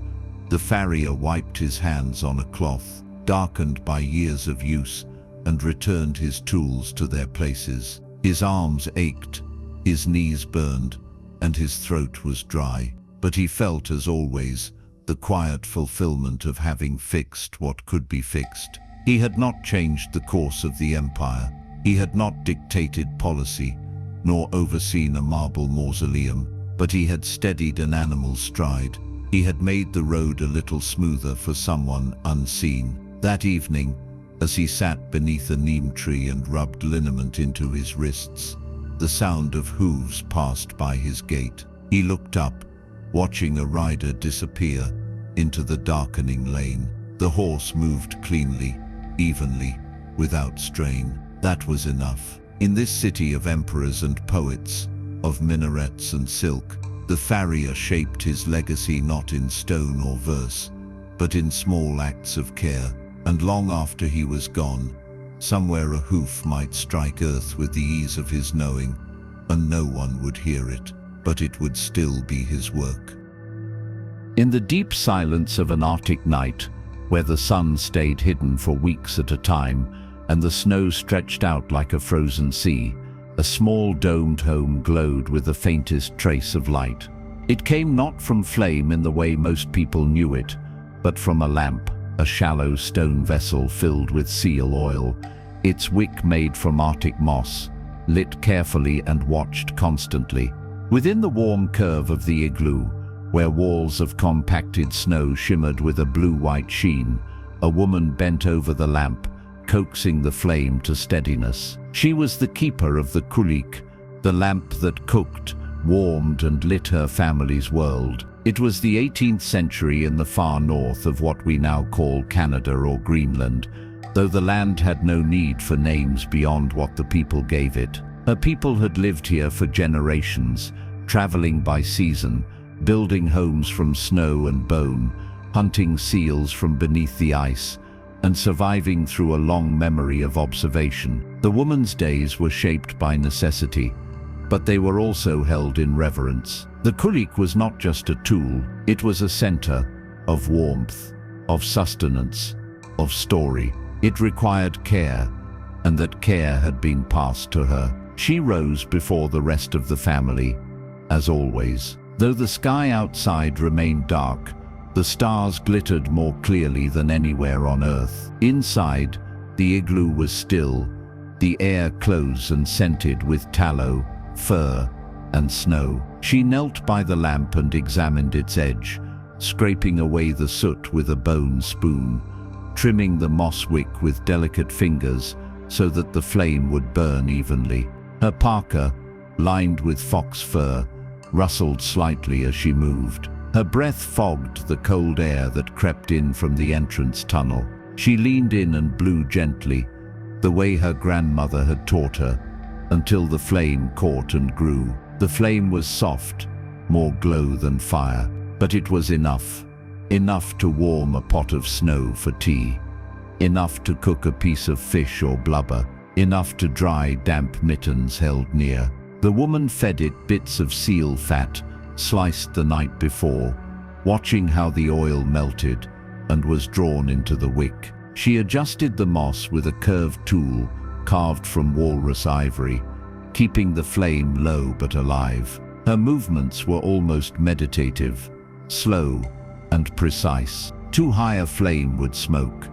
the farrier wiped his hands on a cloth, darkened by years of use, and returned his tools to their places. His arms ached, his knees burned, and his throat was dry. But he felt, as always, the quiet fulfillment of having fixed what could be fixed. He had not changed the course of the empire. He had not dictated policy, nor overseen a marble mausoleum, but he had steadied an animal's stride. He had made the road a little smoother for someone unseen. That evening, As he sat beneath a neem tree and rubbed liniment into his wrists, the sound of hooves passed by his gate. He looked up, watching a rider disappear into the darkening lane. The horse moved cleanly, evenly, without strain. That was enough. In this city of emperors and poets, of minarets and silk, the farrier shaped his legacy not in stone or verse, but in small acts of care. And long after he was gone, somewhere a hoof might strike earth with the ease of his knowing, and no one would hear it, but it would still be his work. In the deep silence of an Arctic night, where the sun stayed hidden for weeks at a time and the snow stretched out like a frozen sea, a small domed home glowed with the faintest trace of light. It came not from flame in the way most people knew it, but from a lamp, a shallow stone vessel filled with seal oil, its wick made from Arctic moss, lit carefully and watched constantly. Within the warm curve of the igloo, where walls of compacted snow shimmered with a blue-white sheen, a woman bent over the lamp, coaxing the flame to steadiness. She was the keeper of the kulik, the lamp that cooked, warmed and lit her family's world. It was the 18th century in the far north of what we now call Canada or Greenland, though the land had no need for names beyond what the people gave it. Her people had lived here for generations, traveling by season, building homes from snow and bone, hunting seals from beneath the ice, and surviving through a long memory of observation. The woman's days were shaped by necessity, but they were also held in reverence. The kulik was not just a tool, it was a center of warmth, of sustenance, of story. It required care, and that care had been passed to her. She rose before the rest of the family, as always. Though the sky outside remained dark, the stars glittered more clearly than anywhere on Earth. Inside, the igloo was still, the air close and scented with tallow, fur, and snow. She knelt by the lamp and examined its edge, scraping away the soot with a bone spoon, trimming the moss wick with delicate fingers so that the flame would burn evenly. Her parka, lined with fox fur, rustled slightly as she moved. Her breath fogged the cold air that crept in from the entrance tunnel. She leaned in and blew gently, the way her grandmother had taught her, until the flame caught and grew. The flame was soft, more glow than fire, but it was enough. Enough to warm a pot of snow for tea. Enough to cook a piece of fish or blubber. Enough to dry damp mittens held near. The woman fed it bits of seal fat, sliced the night before, watching how the oil melted and was drawn into the wick. She adjusted the moss with a curved tool carved from walrus ivory, keeping the flame low but alive. Her movements were almost meditative, slow and precise. Too high a flame would smoke,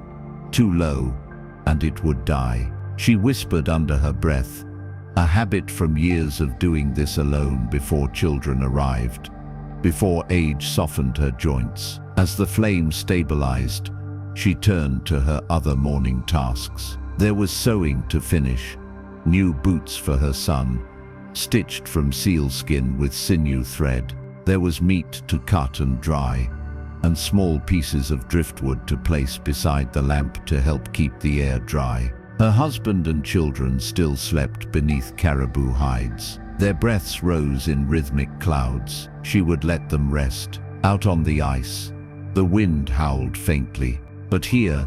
too low, and it would die. She whispered under her breath, a habit from years of doing this alone before children arrived, before age softened her joints. As the flame stabilized, she turned to her other morning tasks. There was sewing to finish, new boots for her son, stitched from sealskin with sinew thread. There was meat to cut and dry, and small pieces of driftwood to place beside the lamp to help keep the air dry. Her husband and children still slept beneath caribou hides. Their breaths rose in rhythmic clouds. She would let them rest. Out on the ice, the wind howled faintly. But here,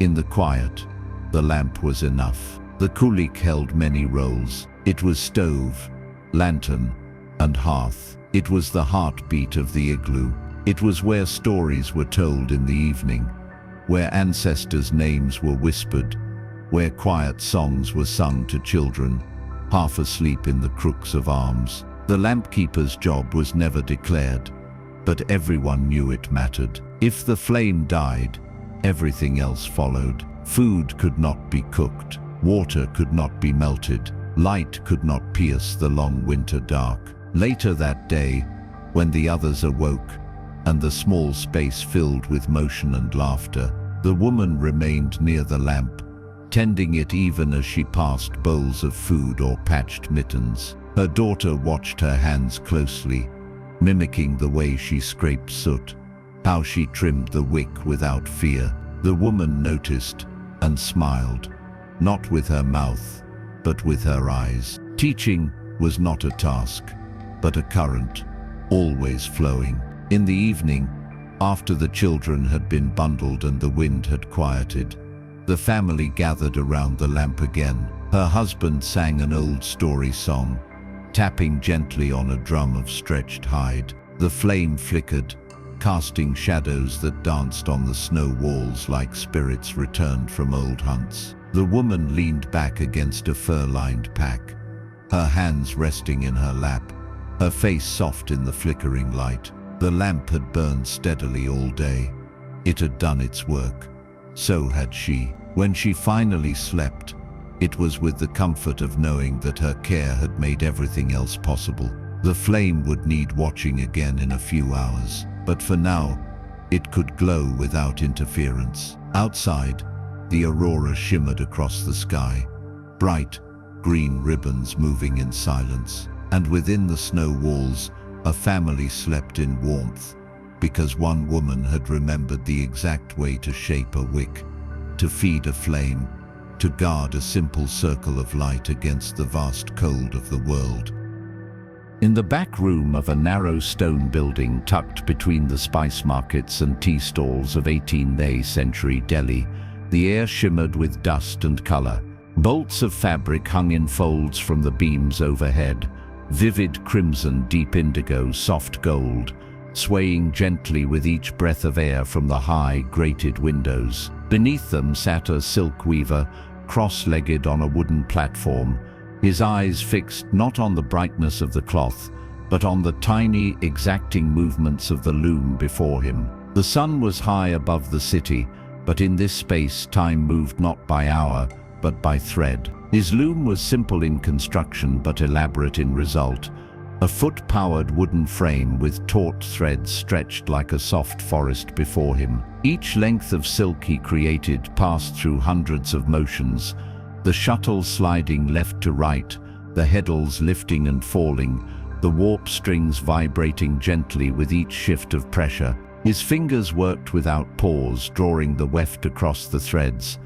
in the quiet, the lamp was enough. The kulik held many roles. It was stove, lantern, and hearth. It was the heartbeat of the igloo. It was where stories were told in the evening, where ancestors' names were whispered, where quiet songs were sung to children, half asleep in the crooks of arms. The lampkeeper's job was never declared, but everyone knew it mattered. If the flame died, everything else followed. Food could not be cooked, water could not be melted, light could not pierce the long winter dark. Later that day, when the others awoke, and the small space filled with motion and laughter, the woman remained near the lamp, tending it even as she passed bowls of food or patched mittens. Her daughter watched her hands closely, mimicking the way she scraped soot, how she trimmed the wick without fear. The woman noticed and smiled, not with her mouth, but with her eyes. Teaching was not a task, but a current, always flowing. In the evening, after the children had been bundled and the wind had quieted, the family gathered around the lamp again. Her husband sang an old story song, tapping gently on a drum of stretched hide. The flame flickered, casting shadows that danced on the snow walls like spirits returned from old hunts. The woman leaned back against a fur-lined pack, her hands resting in her lap, her face soft in the flickering light. The lamp had burned steadily all day. It had done its work. So had she. When she finally slept, it was with the comfort of knowing that her care had made everything else possible. The flame would need watching again in a few hours, but for now, it could glow without interference. Outside, the aurora shimmered across the sky, bright green ribbons moving in silence. And within the snow walls, a family slept in warmth, because one woman had remembered the exact way to shape a wick, to feed a flame, to guard a simple circle of light against the vast cold of the world. In the back room of a narrow stone building tucked between the spice markets and tea stalls of 18th century Delhi, the air shimmered with dust and color. Bolts of fabric hung in folds from the beams overhead, vivid crimson, deep indigo, soft gold, swaying gently with each breath of air from the high, grated windows. Beneath them sat a silk weaver, cross-legged on a wooden platform, his eyes fixed not on the brightness of the cloth, but on the tiny, exacting movements of the loom before him. The sun was high above the city, but in this space time moved not by hour, but by thread. His loom was simple in construction but elaborate in result, a foot-powered wooden frame with taut threads stretched like a soft forest before him. Each length of silk he created passed through hundreds of motions, the shuttle sliding left to right, the heddles lifting and falling, the warp strings vibrating gently with each shift of pressure. His fingers worked without pause, drawing the weft across the threads,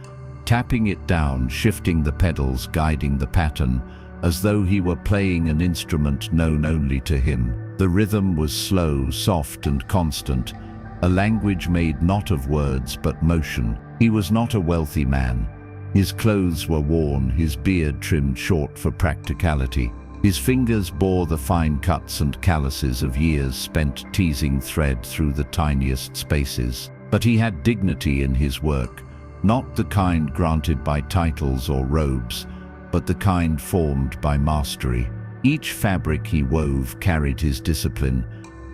tapping it down, shifting the pedals, guiding the pattern, as though he were playing an instrument known only to him. The rhythm was slow, soft and constant, a language made not of words but motion. He was not a wealthy man. His clothes were worn, his beard trimmed short for practicality. His fingers bore the fine cuts and calluses of years spent teasing thread through the tiniest spaces. But he had dignity in his work, not the kind granted by titles or robes, but the kind formed by mastery. Each fabric he wove carried his discipline,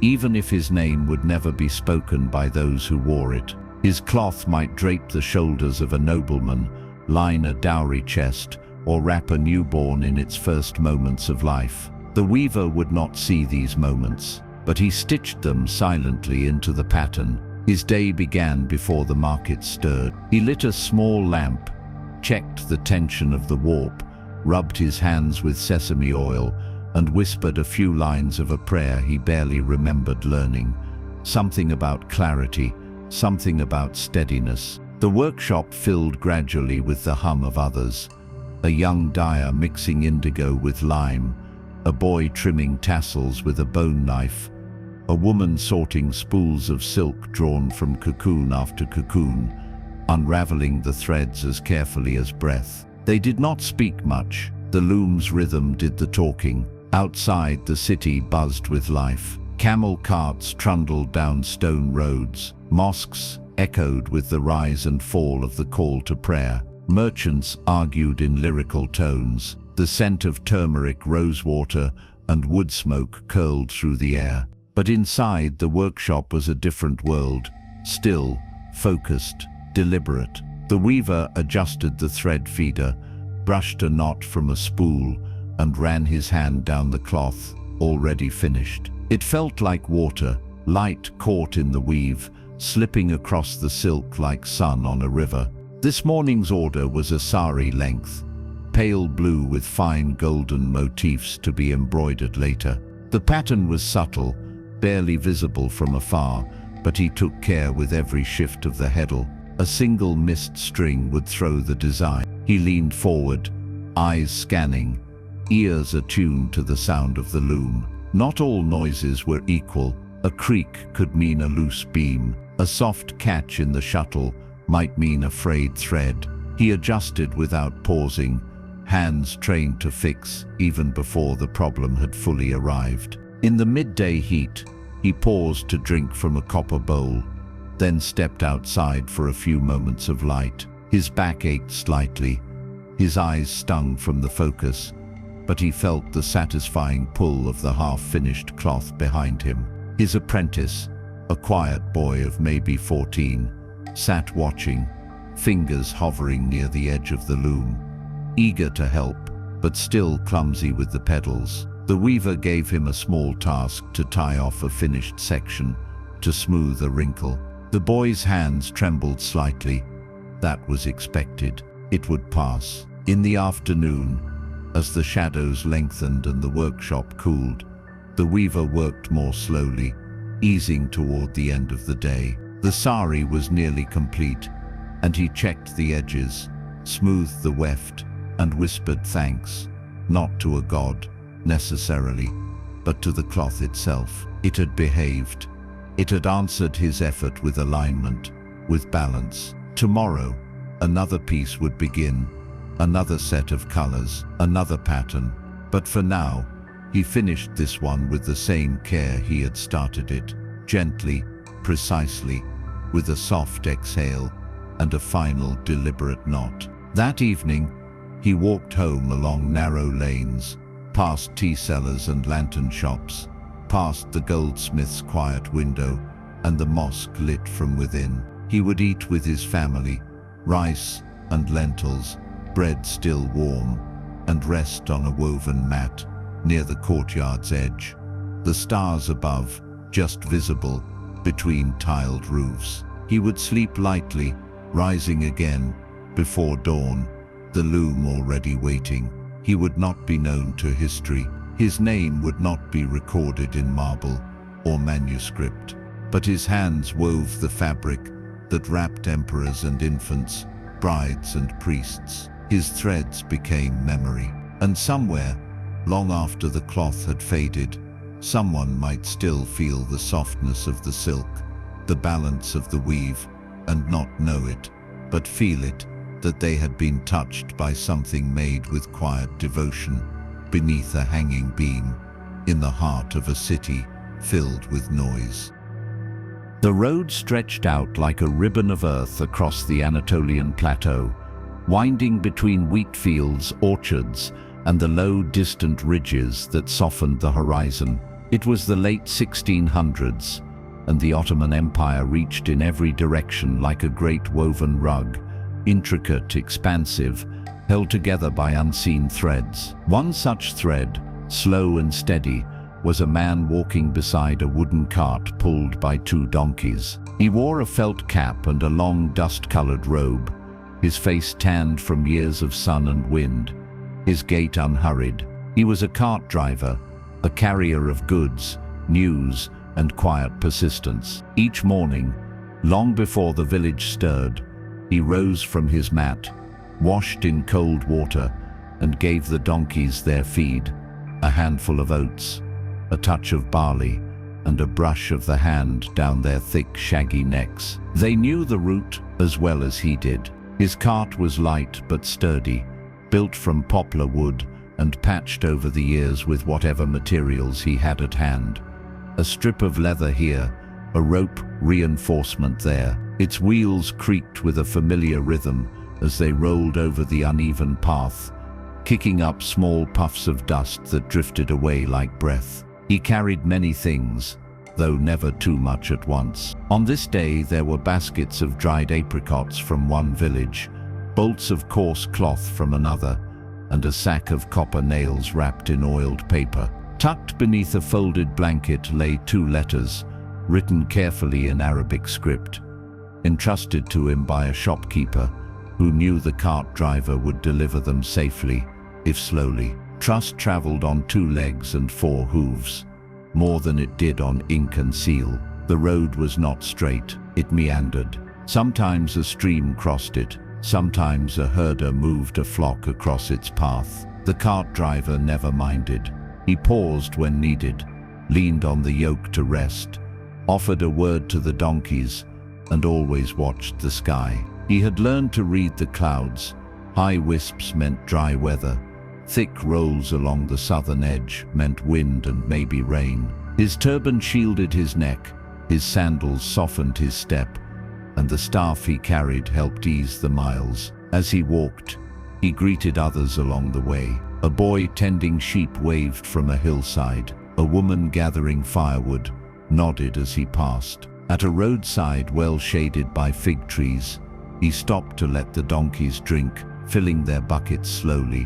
even if his name would never be spoken by those who wore it. His cloth might drape the shoulders of a nobleman, line a dowry chest, or wrap a newborn in its first moments of life. The weaver would not see these moments, but he stitched them silently into the pattern. His day began before the market stirred. He lit a small lamp, checked the tension of the warp, rubbed his hands with sesame oil, and whispered a few lines of a prayer he barely remembered learning. Something about clarity, something about steadiness. The workshop filled gradually with the hum of others. A young dyer mixing indigo with lime, a boy trimming tassels with a bone knife, a woman sorting spools of silk drawn from cocoon after cocoon, unraveling the threads as carefully as breath. They did not speak much. The loom's rhythm did the talking. Outside, the city buzzed with life. Camel carts trundled down stone roads. Mosques echoed with the rise and fall of the call to prayer. Merchants argued in lyrical tones. The scent of turmeric, rosewater, and wood smoke curled through the air. But inside, the workshop was a different world. Still, focused, deliberate. The weaver adjusted the thread feeder, brushed a knot from a spool, and ran his hand down the cloth, already finished. It felt like water, light caught in the weave, slipping across the silk like sun on a river. This morning's order was a sari length, pale blue with fine golden motifs to be embroidered later. The pattern was subtle, barely visible from afar, but he took care with every shift of the heddle. A single missed string would throw the design. He leaned forward, eyes scanning, ears attuned to the sound of the loom. Not all noises were equal. A creak could mean a loose beam. A soft catch in the shuttle might mean a frayed thread. He adjusted without pausing, hands trained to fix even before the problem had fully arrived. In the midday heat, he paused to drink from a copper bowl, then stepped outside for a few moments of light. His back ached slightly, his eyes stung from the focus, but he felt the satisfying pull of the half-finished cloth behind him. His apprentice, a quiet boy of maybe 14, sat watching, fingers hovering near the edge of the loom, eager to help, but still clumsy with the pedals. The weaver gave him a small task to tie off a finished section, to smooth a wrinkle. The boy's hands trembled slightly. That was expected. It would pass. In the afternoon, as the shadows lengthened and the workshop cooled, the weaver worked more slowly, easing toward the end of the day. The sari was nearly complete, and he checked the edges, smoothed the weft, and whispered thanks, not to a god, necessarily, but to the cloth itself. It had behaved. It had answered his effort with alignment, with balance. Tomorrow, another piece would begin, another set of colors, another pattern. But for now, he finished this one with the same care he had started it, gently, precisely, with a soft exhale and a final deliberate knot. That evening, he walked home along narrow lanes, past tea sellers and lantern shops, past the goldsmith's quiet window and the mosque lit from within. He would eat with his family, rice and lentils, bread still warm, and rest on a woven mat near the courtyard's edge, the stars above just visible between tiled roofs. He would sleep lightly, rising again before dawn, the loom already waiting. He would not be known to history. His name would not be recorded in marble or manuscript, but his hands wove the fabric that wrapped emperors and infants, brides and priests. His threads became memory, and somewhere, long after the cloth had faded, someone might still feel the softness of the silk, the balance of the weave, and not know it, but feel it, that they had been touched by something made with quiet devotion, beneath a hanging beam, in the heart of a city filled with noise. The road stretched out like a ribbon of earth across the Anatolian plateau, winding between wheat fields, orchards, and the low, distant ridges that softened the horizon. It was the late 1600s, and the Ottoman Empire reached in every direction like a great woven rug, intricate, expansive, held together by unseen threads. One such thread, slow and steady, was a man walking beside a wooden cart pulled by 2 donkeys. He wore a felt cap and a long dust-colored robe, his face tanned from years of sun and wind, his gait unhurried. He was a cart driver, a carrier of goods, news, and quiet persistence. Each morning, long before the village stirred, he rose from his mat, washed in cold water, and gave the donkeys their feed, a handful of oats, a touch of barley, and a brush of the hand down their thick, shaggy necks. They knew the route as well as he did. His cart was light but sturdy, built from poplar wood and patched over the years with whatever materials he had at hand. A strip of leather here, a rope reinforcement there. Its wheels creaked with a familiar rhythm as they rolled over the uneven path, kicking up small puffs of dust that drifted away like breath. He carried many things, though never too much at once. On this day there were baskets of dried apricots from one village, bolts of coarse cloth from another, and a sack of copper nails wrapped in oiled paper. Tucked beneath a folded blanket lay 2 letters, written carefully in Arabic script, entrusted to him by a shopkeeper, who knew the cart driver would deliver them safely, if slowly. Trust traveled on 2 legs and 4 hooves, more than it did on ink and seal. The road was not straight, it meandered. Sometimes a stream crossed it, sometimes a herder moved a flock across its path. The cart driver never minded. He paused when needed, leaned on the yoke to rest, offered a word to the donkeys, and always watched the sky. He had learned to read the clouds. High wisps meant dry weather. Thick rolls along the southern edge meant wind and maybe rain. His turban shielded his neck, his sandals softened his step, and the staff he carried helped ease the miles. As he walked, he greeted others along the way. A boy tending sheep waved from a hillside. A woman gathering firewood nodded as he passed. At a roadside well shaded by fig trees, he stopped to let the donkeys drink, filling their buckets slowly,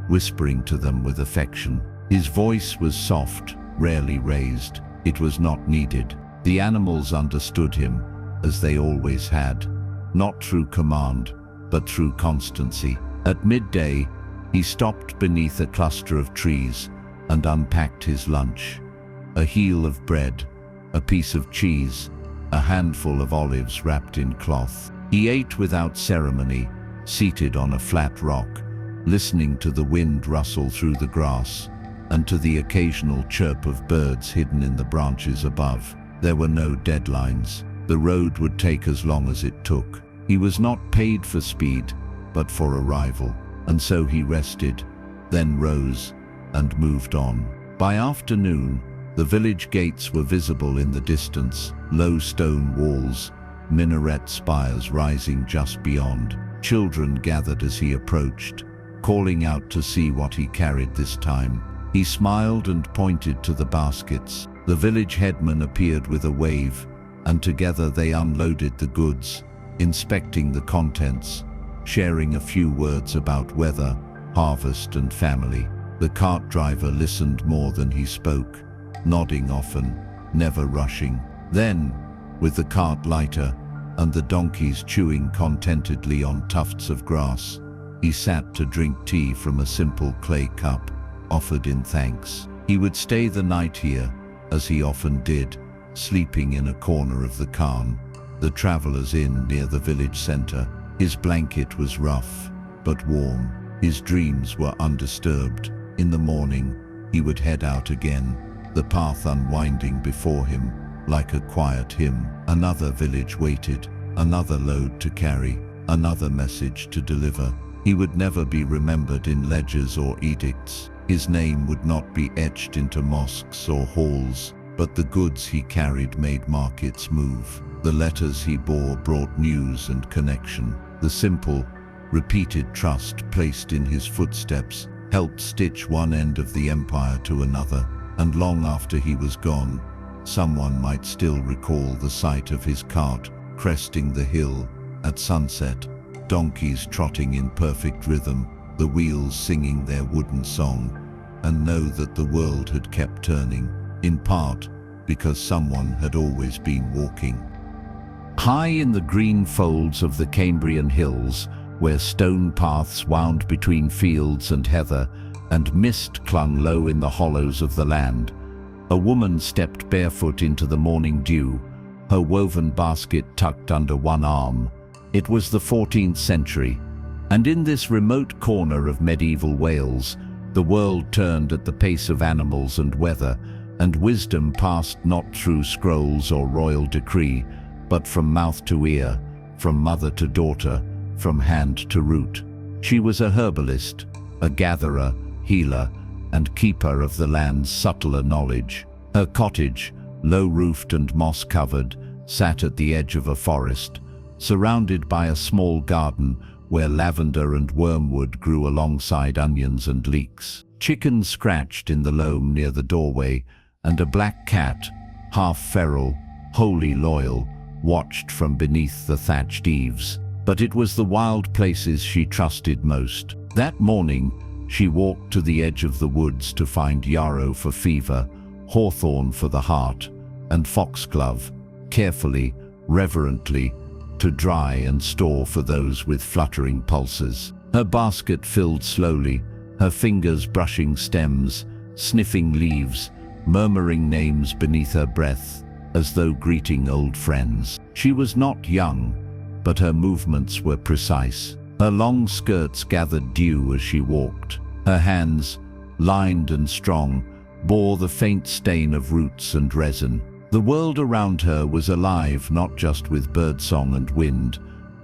whispering to them with affection. His voice was soft, rarely raised. It was not needed. The animals understood him, as they always had, not through command, but through constancy. At midday, he stopped beneath a cluster of trees and unpacked his lunch. A heel of bread, a piece of cheese, a handful of olives wrapped in cloth. He ate without ceremony, seated on a flat rock, listening to the wind rustle through the grass and to the occasional chirp of birds hidden in the branches above. There were no deadlines. The road would take as long as it took. He was not paid for speed, but for arrival. And so he rested, then rose and moved on. By afternoon, the village gates were visible in the distance, low stone walls, minaret spires rising just beyond. Children gathered as he approached, calling out to see what he carried this time. He smiled and pointed to the baskets. The village headman appeared with a wave, and together they unloaded the goods, inspecting the contents, sharing a few words about weather, harvest and family. The cart driver listened more than he spoke, nodding often, never rushing. Then, with the cart lighter and the donkeys chewing contentedly on tufts of grass, he sat to drink tea from a simple clay cup, offered in thanks. He would stay the night here, as he often did, sleeping in a corner of the khan, the travelers' inn near the village center. His blanket was rough, but warm. His dreams were undisturbed. In the morning, he would head out again, the path unwinding before him, like a quiet hymn. Another village waited, another load to carry, another message to deliver. He would never be remembered in ledgers or edicts. His name would not be etched into mosques or halls, but the goods he carried made markets move. The letters he bore brought news and connection. The simple, repeated trust placed in his footsteps helped stitch one end of the empire to another, and long after he was gone, someone might still recall the sight of his cart cresting the hill at sunset, donkeys trotting in perfect rhythm, the wheels singing their wooden song, and know that the world had kept turning, in part because someone had always been walking. High in the green folds of the Cambrian hills, where stone paths wound between fields and heather, and mist clung low in the hollows of the land, a woman stepped barefoot into the morning dew, her woven basket tucked under one arm. It was the 14th century, and in this remote corner of medieval Wales, the world turned at the pace of animals and weather, and wisdom passed not through scrolls or royal decree, but from mouth to ear, from mother to daughter, from hand to root. She was a herbalist, a gatherer, healer, and keeper of the land's subtler knowledge. Her cottage, low-roofed and moss-covered, sat at the edge of a forest, surrounded by a small garden where lavender and wormwood grew alongside onions and leeks. Chickens scratched in the loam near the doorway, and a black cat, half feral, wholly loyal, watched from beneath the thatched eaves. But it was the wild places she trusted most. That morning, she walked to the edge of the woods to find yarrow for fever, hawthorn for the heart, and foxglove. Carefully, reverently, to dry and store for those with fluttering pulses. Her basket filled slowly, her fingers brushing stems, sniffing leaves, murmuring names beneath her breath, as though greeting old friends. She was not young, but her movements were precise. Her long skirts gathered dew as she walked. Her hands, lined and strong, bore the faint stain of roots and resin. The world around her was alive not just with birdsong and wind,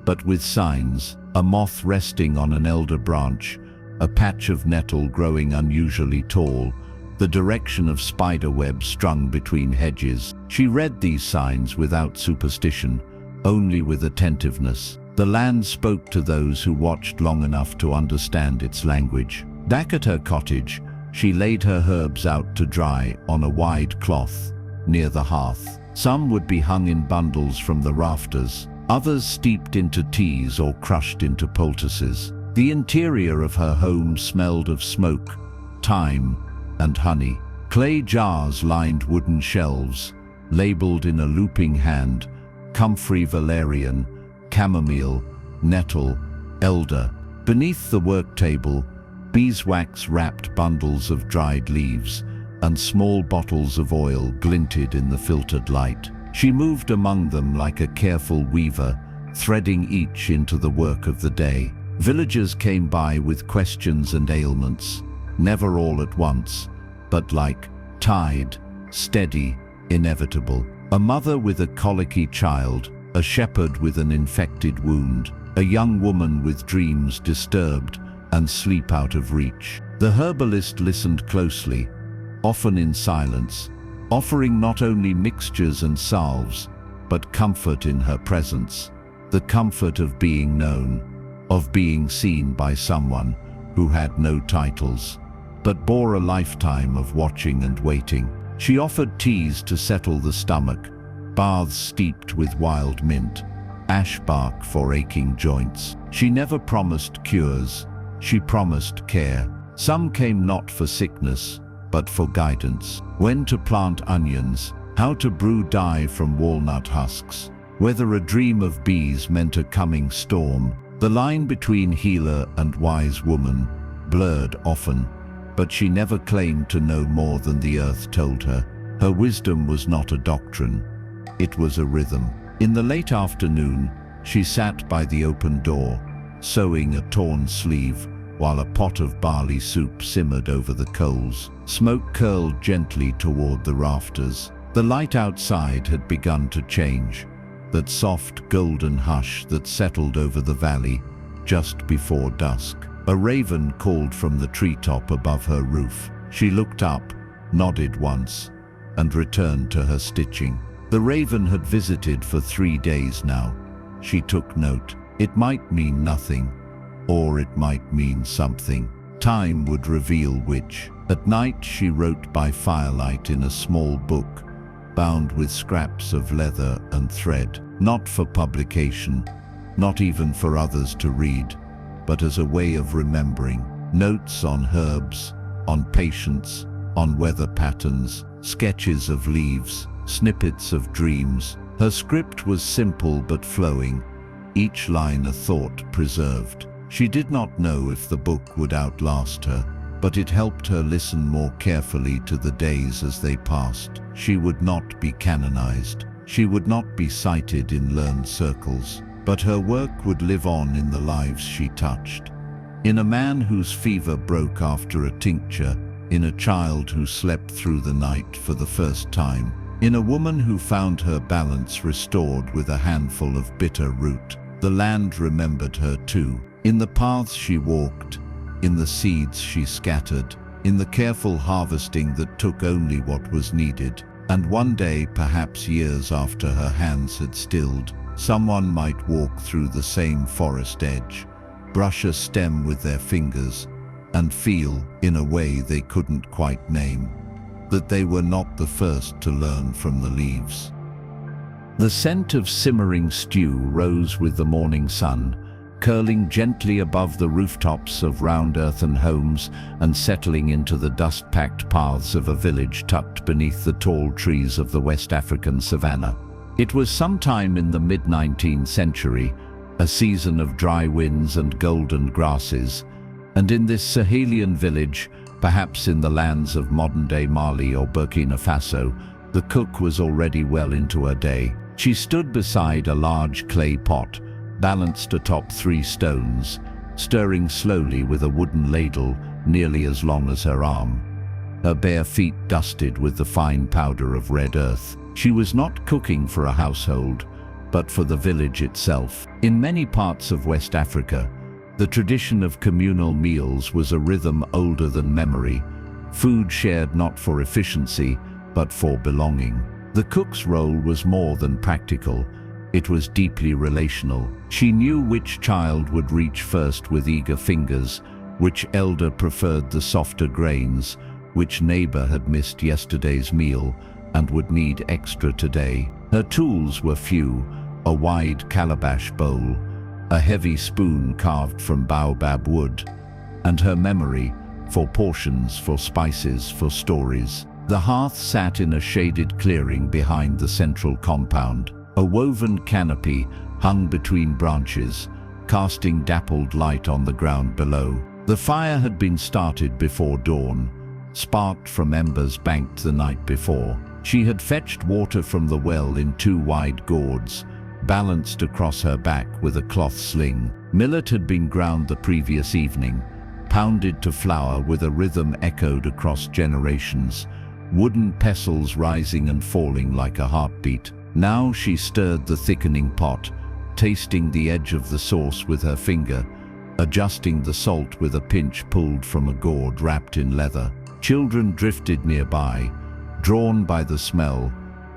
but with signs: a moth resting on an elder branch, a patch of nettle growing unusually tall, the direction of spider webs strung between hedges. She read these signs without superstition, only with attentiveness. The land spoke to those who watched long enough to understand its language. Back at her cottage, she laid her herbs out to dry on a wide cloth near the hearth. Some would be hung in bundles from the rafters, others steeped into teas or crushed into poultices. The interior of her home smelled of smoke, thyme, and honey. Clay jars lined wooden shelves, labeled in a looping hand: comfrey valerian, chamomile, nettle, elder. Beneath the work table, beeswax-wrapped bundles of dried leaves and small bottles of oil glinted in the filtered light. She moved among them like a careful weaver, threading each into the work of the day. Villagers came by with questions and ailments, never all at once, but like tide, steady, inevitable. A mother with a colicky child, a shepherd with an infected wound, a young woman with dreams disturbed and sleep out of reach. The herbalist listened closely, often in silence, offering not only mixtures and salves, but comfort in her presence, the comfort of being known, of being seen by someone who had no titles, but bore a lifetime of watching and waiting. She offered teas to settle the stomach, baths steeped with wild mint, ash bark for aching joints. She never promised cures, she promised care. Some came not for sickness, but for guidance. When to plant onions, how to brew dye from walnut husks, whether a dream of bees meant a coming storm. The line between healer and wise woman blurred often, but she never claimed to know more than the earth told her. Her wisdom was not a doctrine, it was a rhythm. In the late afternoon, she sat by the open door, sewing a torn sleeve, while a pot of barley soup simmered over the coals. Smoke curled gently toward the rafters. The light outside had begun to change, that soft golden hush that settled over the valley just before dusk. A raven called from the treetop above her roof. She looked up, nodded once, and returned to her stitching. The raven had visited for 3 days now. She took note. It might mean nothing, or it might mean something. Time would reveal which. At night she wrote by firelight in a small book, bound with scraps of leather and thread, not for publication, not even for others to read, but as a way of remembering. Notes on herbs, on patience, on weather patterns, sketches of leaves, snippets of dreams. Her script was simple but flowing, each line a thought preserved. She did not know if the book would outlast her, but it helped her listen more carefully to the days as they passed. She would not be canonized. She would not be cited in learned circles, but her work would live on in the lives she touched. In a man whose fever broke after a tincture, in a child who slept through the night for the first time, in a woman who found her balance restored with a handful of bitter root. The land remembered her too. In the paths she walked, in the seeds she scattered, in the careful harvesting that took only what was needed. And one day, perhaps years after her hands had stilled, someone might walk through the same forest edge, brush a stem with their fingers, and feel, in a way they couldn't quite name, that they were not the first to learn from the leaves. The scent of simmering stew rose with the morning sun, curling gently above the rooftops of round earthen homes and settling into the dust-packed paths of a village tucked beneath the tall trees of the West African savanna. It was sometime in the mid-19th century, a season of dry winds and golden grasses, and in this Sahelian village, perhaps in the lands of modern-day Mali or Burkina Faso, the cook was already well into her day. She stood beside a large clay pot, balanced atop 3 stones, stirring slowly with a wooden ladle nearly as long as her arm, her bare feet dusted with the fine powder of red earth. She was not cooking for a household, but for the village itself. In many parts of West Africa, the tradition of communal meals was a rhythm older than memory, food shared not for efficiency, but for belonging. The cook's role was more than practical. It was deeply relational. She knew which child would reach first with eager fingers, which elder preferred the softer grains, which neighbor had missed yesterday's meal and would need extra today. Her tools were few: a wide calabash bowl, a heavy spoon carved from baobab wood, and her memory for portions, for spices, for stories. The hearth sat in a shaded clearing behind the central compound. A woven canopy hung between branches, casting dappled light on the ground below. The fire had been started before dawn, sparked from embers banked the night before. She had fetched water from the well in 2 wide gourds, balanced across her back with a cloth sling. Millet had been ground the previous evening, pounded to flour with a rhythm echoed across generations, wooden pestles rising and falling like a heartbeat. Now she stirred the thickening pot, tasting the edge of the sauce with her finger, adjusting the salt with a pinch pulled from a gourd wrapped in leather. Children drifted nearby, drawn by the smell: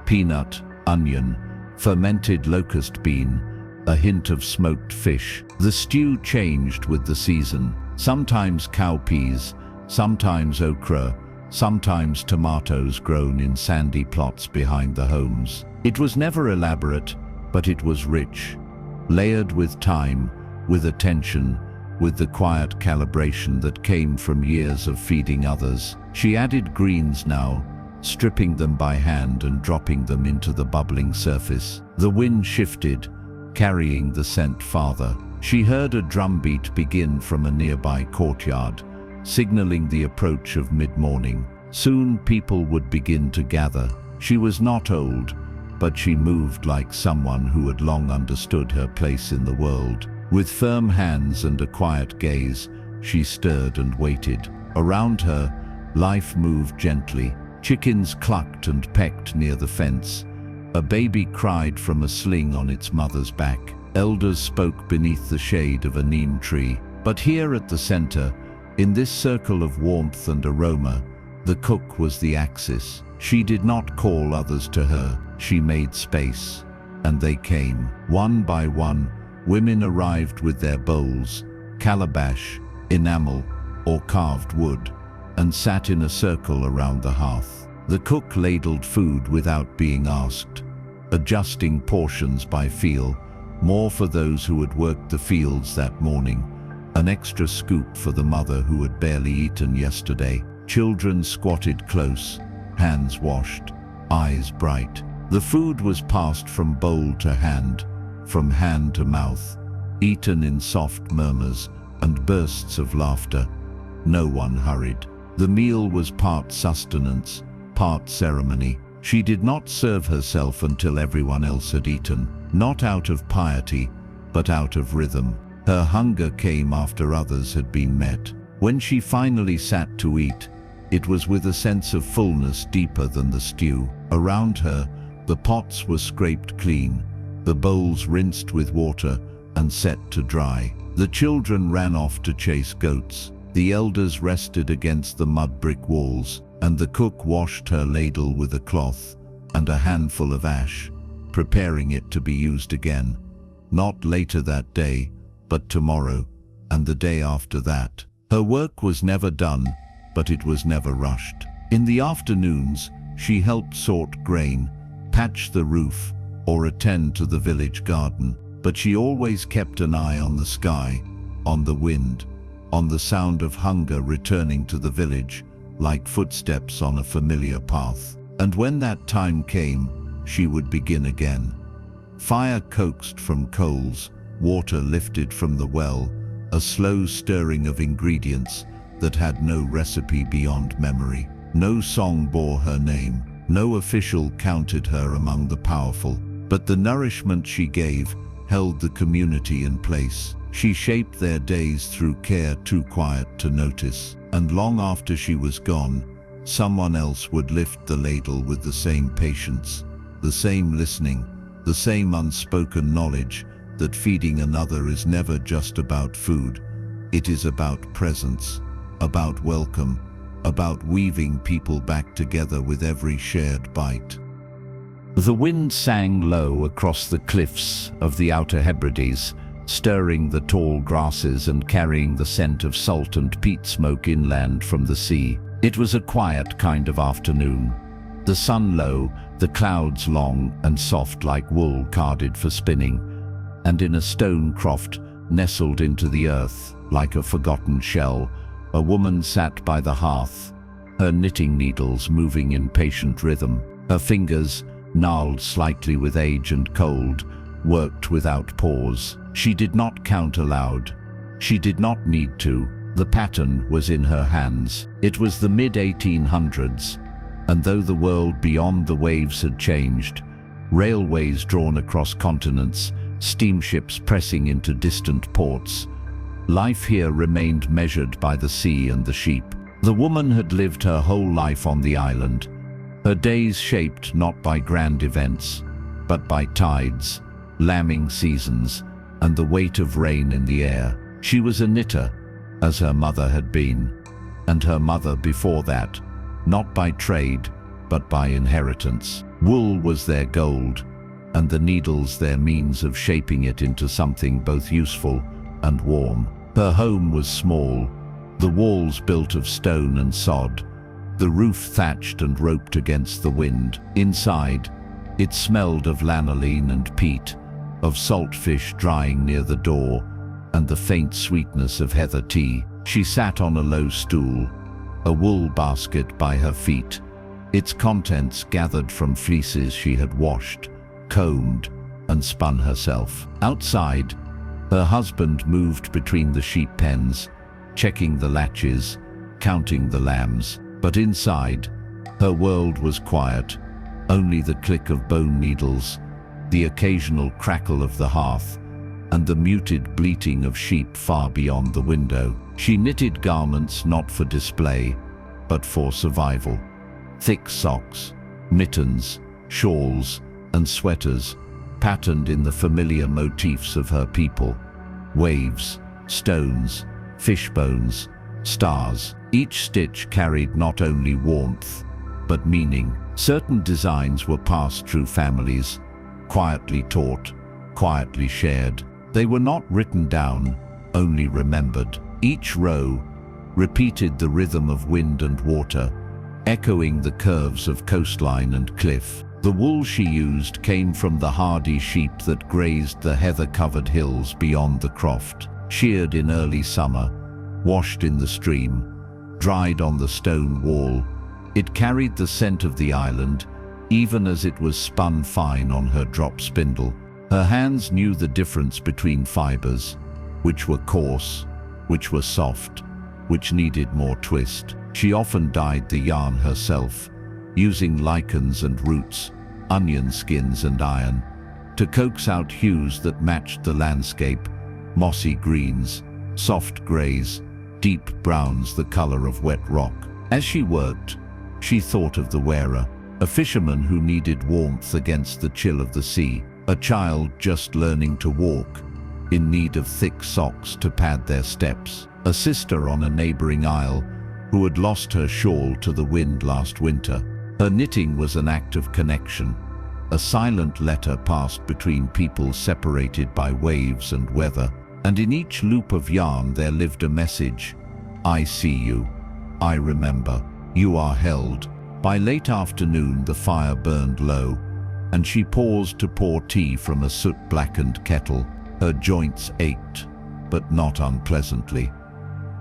peanut, onion, fermented locust bean, a hint of smoked fish. The stew changed with the season, sometimes cowpeas, sometimes okra, sometimes tomatoes grown in sandy plots behind the homes. It was never elaborate, but it was rich, layered with time, with attention, with the quiet calibration that came from years of feeding others. She added greens now, stripping them by hand and dropping them into the bubbling surface. The wind shifted, carrying the scent farther. She heard a drumbeat begin from a nearby courtyard, signaling the approach of mid-morning. Soon people would begin to gather. She was not old, but she moved like someone who had long understood her place in the world. With firm hands and a quiet gaze, she stirred and waited. Around her, life moved gently. Chickens clucked and pecked near the fence. A baby cried from a sling on its mother's back. Elders spoke beneath the shade of a neem tree. But here at the center, in this circle of warmth and aroma, the cook was the axis. She did not call others to her. She made space, and they came. One by one, women arrived with their bowls, calabash, enamel, or carved wood, and sat in a circle around the hearth. The cook ladled food without being asked, adjusting portions by feel, more for those who had worked the fields that morning, an extra scoop for the mother who had barely eaten yesterday. Children squatted close, hands washed, eyes bright. The food was passed from bowl to hand to mouth, eaten in soft murmurs and bursts of laughter. No one hurried. The meal was part sustenance, part ceremony. She did not serve herself until everyone else had eaten, not out of piety, but out of rhythm. Her hunger came after others had been met. When she finally sat to eat, it was with a sense of fullness deeper than the stew. Around her, the pots were scraped clean, the bowls rinsed with water and set to dry. The children ran off to chase goats. The elders rested against the mud brick walls, and the cook washed her ladle with a cloth and a handful of ash, preparing it to be used again, not later that day, but tomorrow, and the day after that. Her work was never done, but it was never rushed. In the afternoons, she helped sort grain, patch the roof, or attend to the village garden, but she always kept an eye on the sky, on the wind, on the sound of hunger returning to the village, like footsteps on a familiar path. And when that time came, she would begin again. Fire coaxed from coals, water lifted from the well, a slow stirring of ingredients that had no recipe beyond memory. No song bore her name, no official counted her among the powerful, but the nourishment she gave held the community in place. She shaped their days through care too quiet to notice, and long after she was gone, someone else would lift the ladle with the same patience, the same listening, the same unspoken knowledge that feeding another is never just about food. It is about presence, about welcome, about weaving people back together with every shared bite. The wind sang low across the cliffs of the Outer Hebrides, stirring the tall grasses and carrying the scent of salt and peat smoke inland from the sea. It was a quiet kind of afternoon. The sun low, the clouds long and soft like wool carded for spinning, and in a stone croft, nestled into the earth like a forgotten shell, a woman sat by the hearth, her knitting needles moving in patient rhythm. Her fingers, gnarled slightly with age and cold, worked without pause. She did not count aloud. She did not need to. The pattern was in her hands. It was the mid-1800s, and though the world beyond the waves had changed, railways drawn across continents, steamships pressing into distant ports, life here remained measured by the sea and the sheep. The woman had lived her whole life on the island, her days shaped not by grand events, but by tides, lambing seasons, and the weight of rain in the air. She was a knitter, as her mother had been, and her mother before that, not by trade, but by inheritance. Wool was their gold, and the needles their means of shaping it into something both useful and warm. Her home was small, the walls built of stone and sod, the roof thatched and roped against the wind. Inside, it smelled of lanolin and peat, of salt fish drying near the door, and the faint sweetness of heather tea. She sat on a low stool, a wool basket by her feet, its contents gathered from fleeces she had washed, combed, and spun herself. Outside, her husband moved between the sheep pens, checking the latches, counting the lambs. But inside, her world was quiet, only the click of bone needles, the occasional crackle of the hearth, and the muted bleating of sheep far beyond the window. She knitted garments not for display, but for survival. Thick socks, mittens, shawls, and sweaters, patterned in the familiar motifs of her people: waves, stones, fish bones, stars. Each stitch carried not only warmth, but meaning. Certain designs were passed through families, quietly taught, quietly shared. They were not written down, only remembered. Each row repeated the rhythm of wind and water, echoing the curves of coastline and cliff. The wool she used came from the hardy sheep that grazed the heather-covered hills beyond the croft. Sheared in early summer, washed in the stream, dried on the stone wall, it carried the scent of the island, even as it was spun fine on her drop spindle. Her hands knew the difference between fibers, which were coarse, which were soft, which needed more twist. She often dyed the yarn herself, using lichens and roots, onion skins and iron, to coax out hues that matched the landscape: mossy greens, soft grays, deep browns the color of wet rock. As she worked, she thought of the wearer, a fisherman who needed warmth against the chill of the sea, a child just learning to walk, in need of thick socks to pad their steps, a sister on a neighboring isle who had lost her shawl to the wind last winter. Her knitting was an act of connection, a silent letter passed between people separated by waves and weather, and in each loop of yarn there lived a message: I see you, I remember, you are held. By late afternoon the fire burned low, and she paused to pour tea from a soot-blackened kettle. Her joints ached, but not unpleasantly.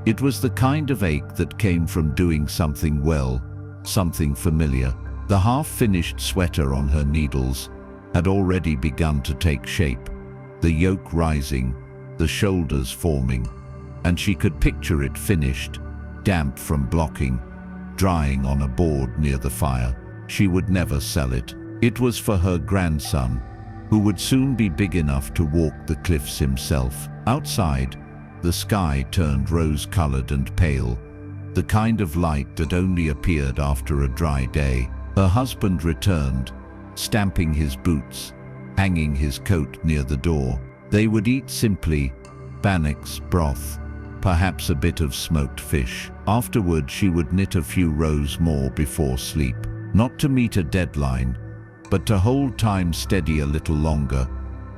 It was the kind of ache that came from doing something well, something familiar. The half-finished sweater on her needles had already begun to take shape, the yoke rising, the shoulders forming, and she could picture it finished, damp from blocking, drying on a board near the fire. She would never sell it. It was for her grandson, who would soon be big enough to walk the cliffs himself. Outside, the sky turned rose-colored and pale, the kind of light that only appeared after a dry day. Her husband returned, stamping his boots, hanging his coat near the door. They would eat simply, bannocks, broth, perhaps a bit of smoked fish. Afterward, she would knit a few rows more before sleep, not to meet a deadline, but to hold time steady a little longer,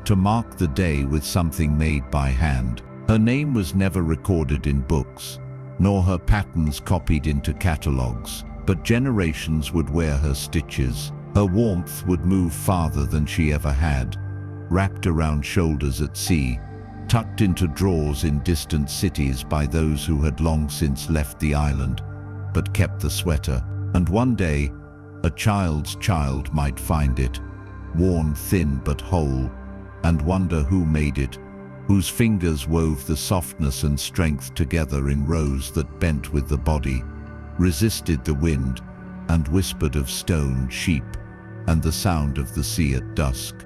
to mark the day with something made by hand. Her name was never recorded in books, nor her patterns copied into catalogues, but generations would wear her stitches. Her warmth would move farther than she ever had, wrapped around shoulders at sea, tucked into drawers in distant cities by those who had long since left the island, but kept the sweater. And one day, a child's child might find it, worn thin but whole, and wonder who made it, whose fingers wove the softness and strength together in rows that bent with the body, resisted the wind, and whispered of stone, sheep, and the sound of the sea at dusk.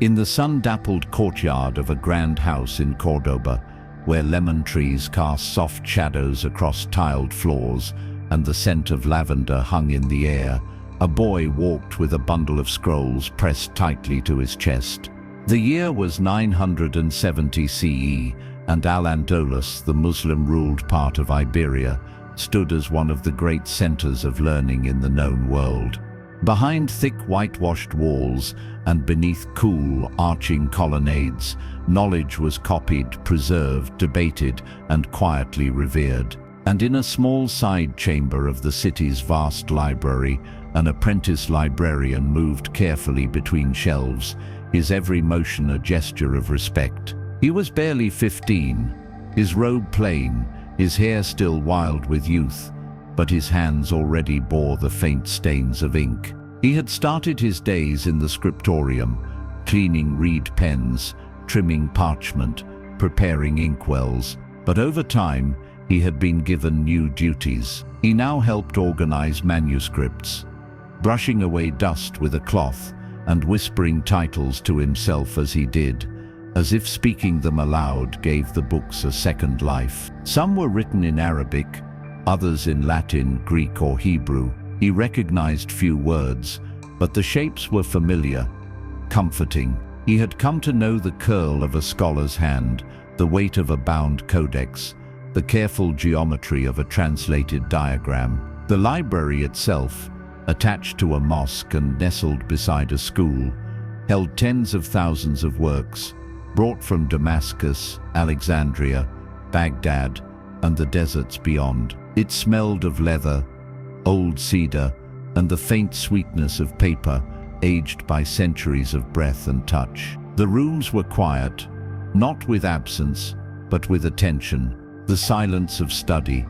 In the sun-dappled courtyard of a grand house in Cordoba, where lemon trees cast soft shadows across tiled floors and the scent of lavender hung in the air, a boy walked with a bundle of scrolls pressed tightly to his chest. The year was 970 CE, and Al-Andalus, the Muslim-ruled part of Iberia, stood as one of the great centers of learning in the known world. Behind thick whitewashed walls and beneath cool, arching colonnades, knowledge was copied, preserved, debated, and quietly revered. And in a small side chamber of the city's vast library, an apprentice librarian moved carefully between shelves, his every motion a gesture of respect. He was barely 15, his robe plain, his hair still wild with youth, but his hands already bore the faint stains of ink. He had started his days in the scriptorium, cleaning reed pens, trimming parchment, preparing inkwells, but over time he had been given new duties. He now helped organize manuscripts, brushing away dust with a cloth and whispering titles to himself as he did, as if speaking them aloud gave the books a second life. Some were written in Arabic, others in Latin, Greek, or Hebrew. He recognized few words, but the shapes were familiar, comforting. He had come to know the curl of a scholar's hand, the weight of a bound codex, the careful geometry of a translated diagram. The library itself, attached to a mosque and nestled beside a school, held tens of thousands of works, brought from Damascus, Alexandria, Baghdad, and the deserts beyond. It smelled of leather, old cedar, and the faint sweetness of paper, aged by centuries of breath and touch. The rooms were quiet, not with absence, but with attention. The silence of study,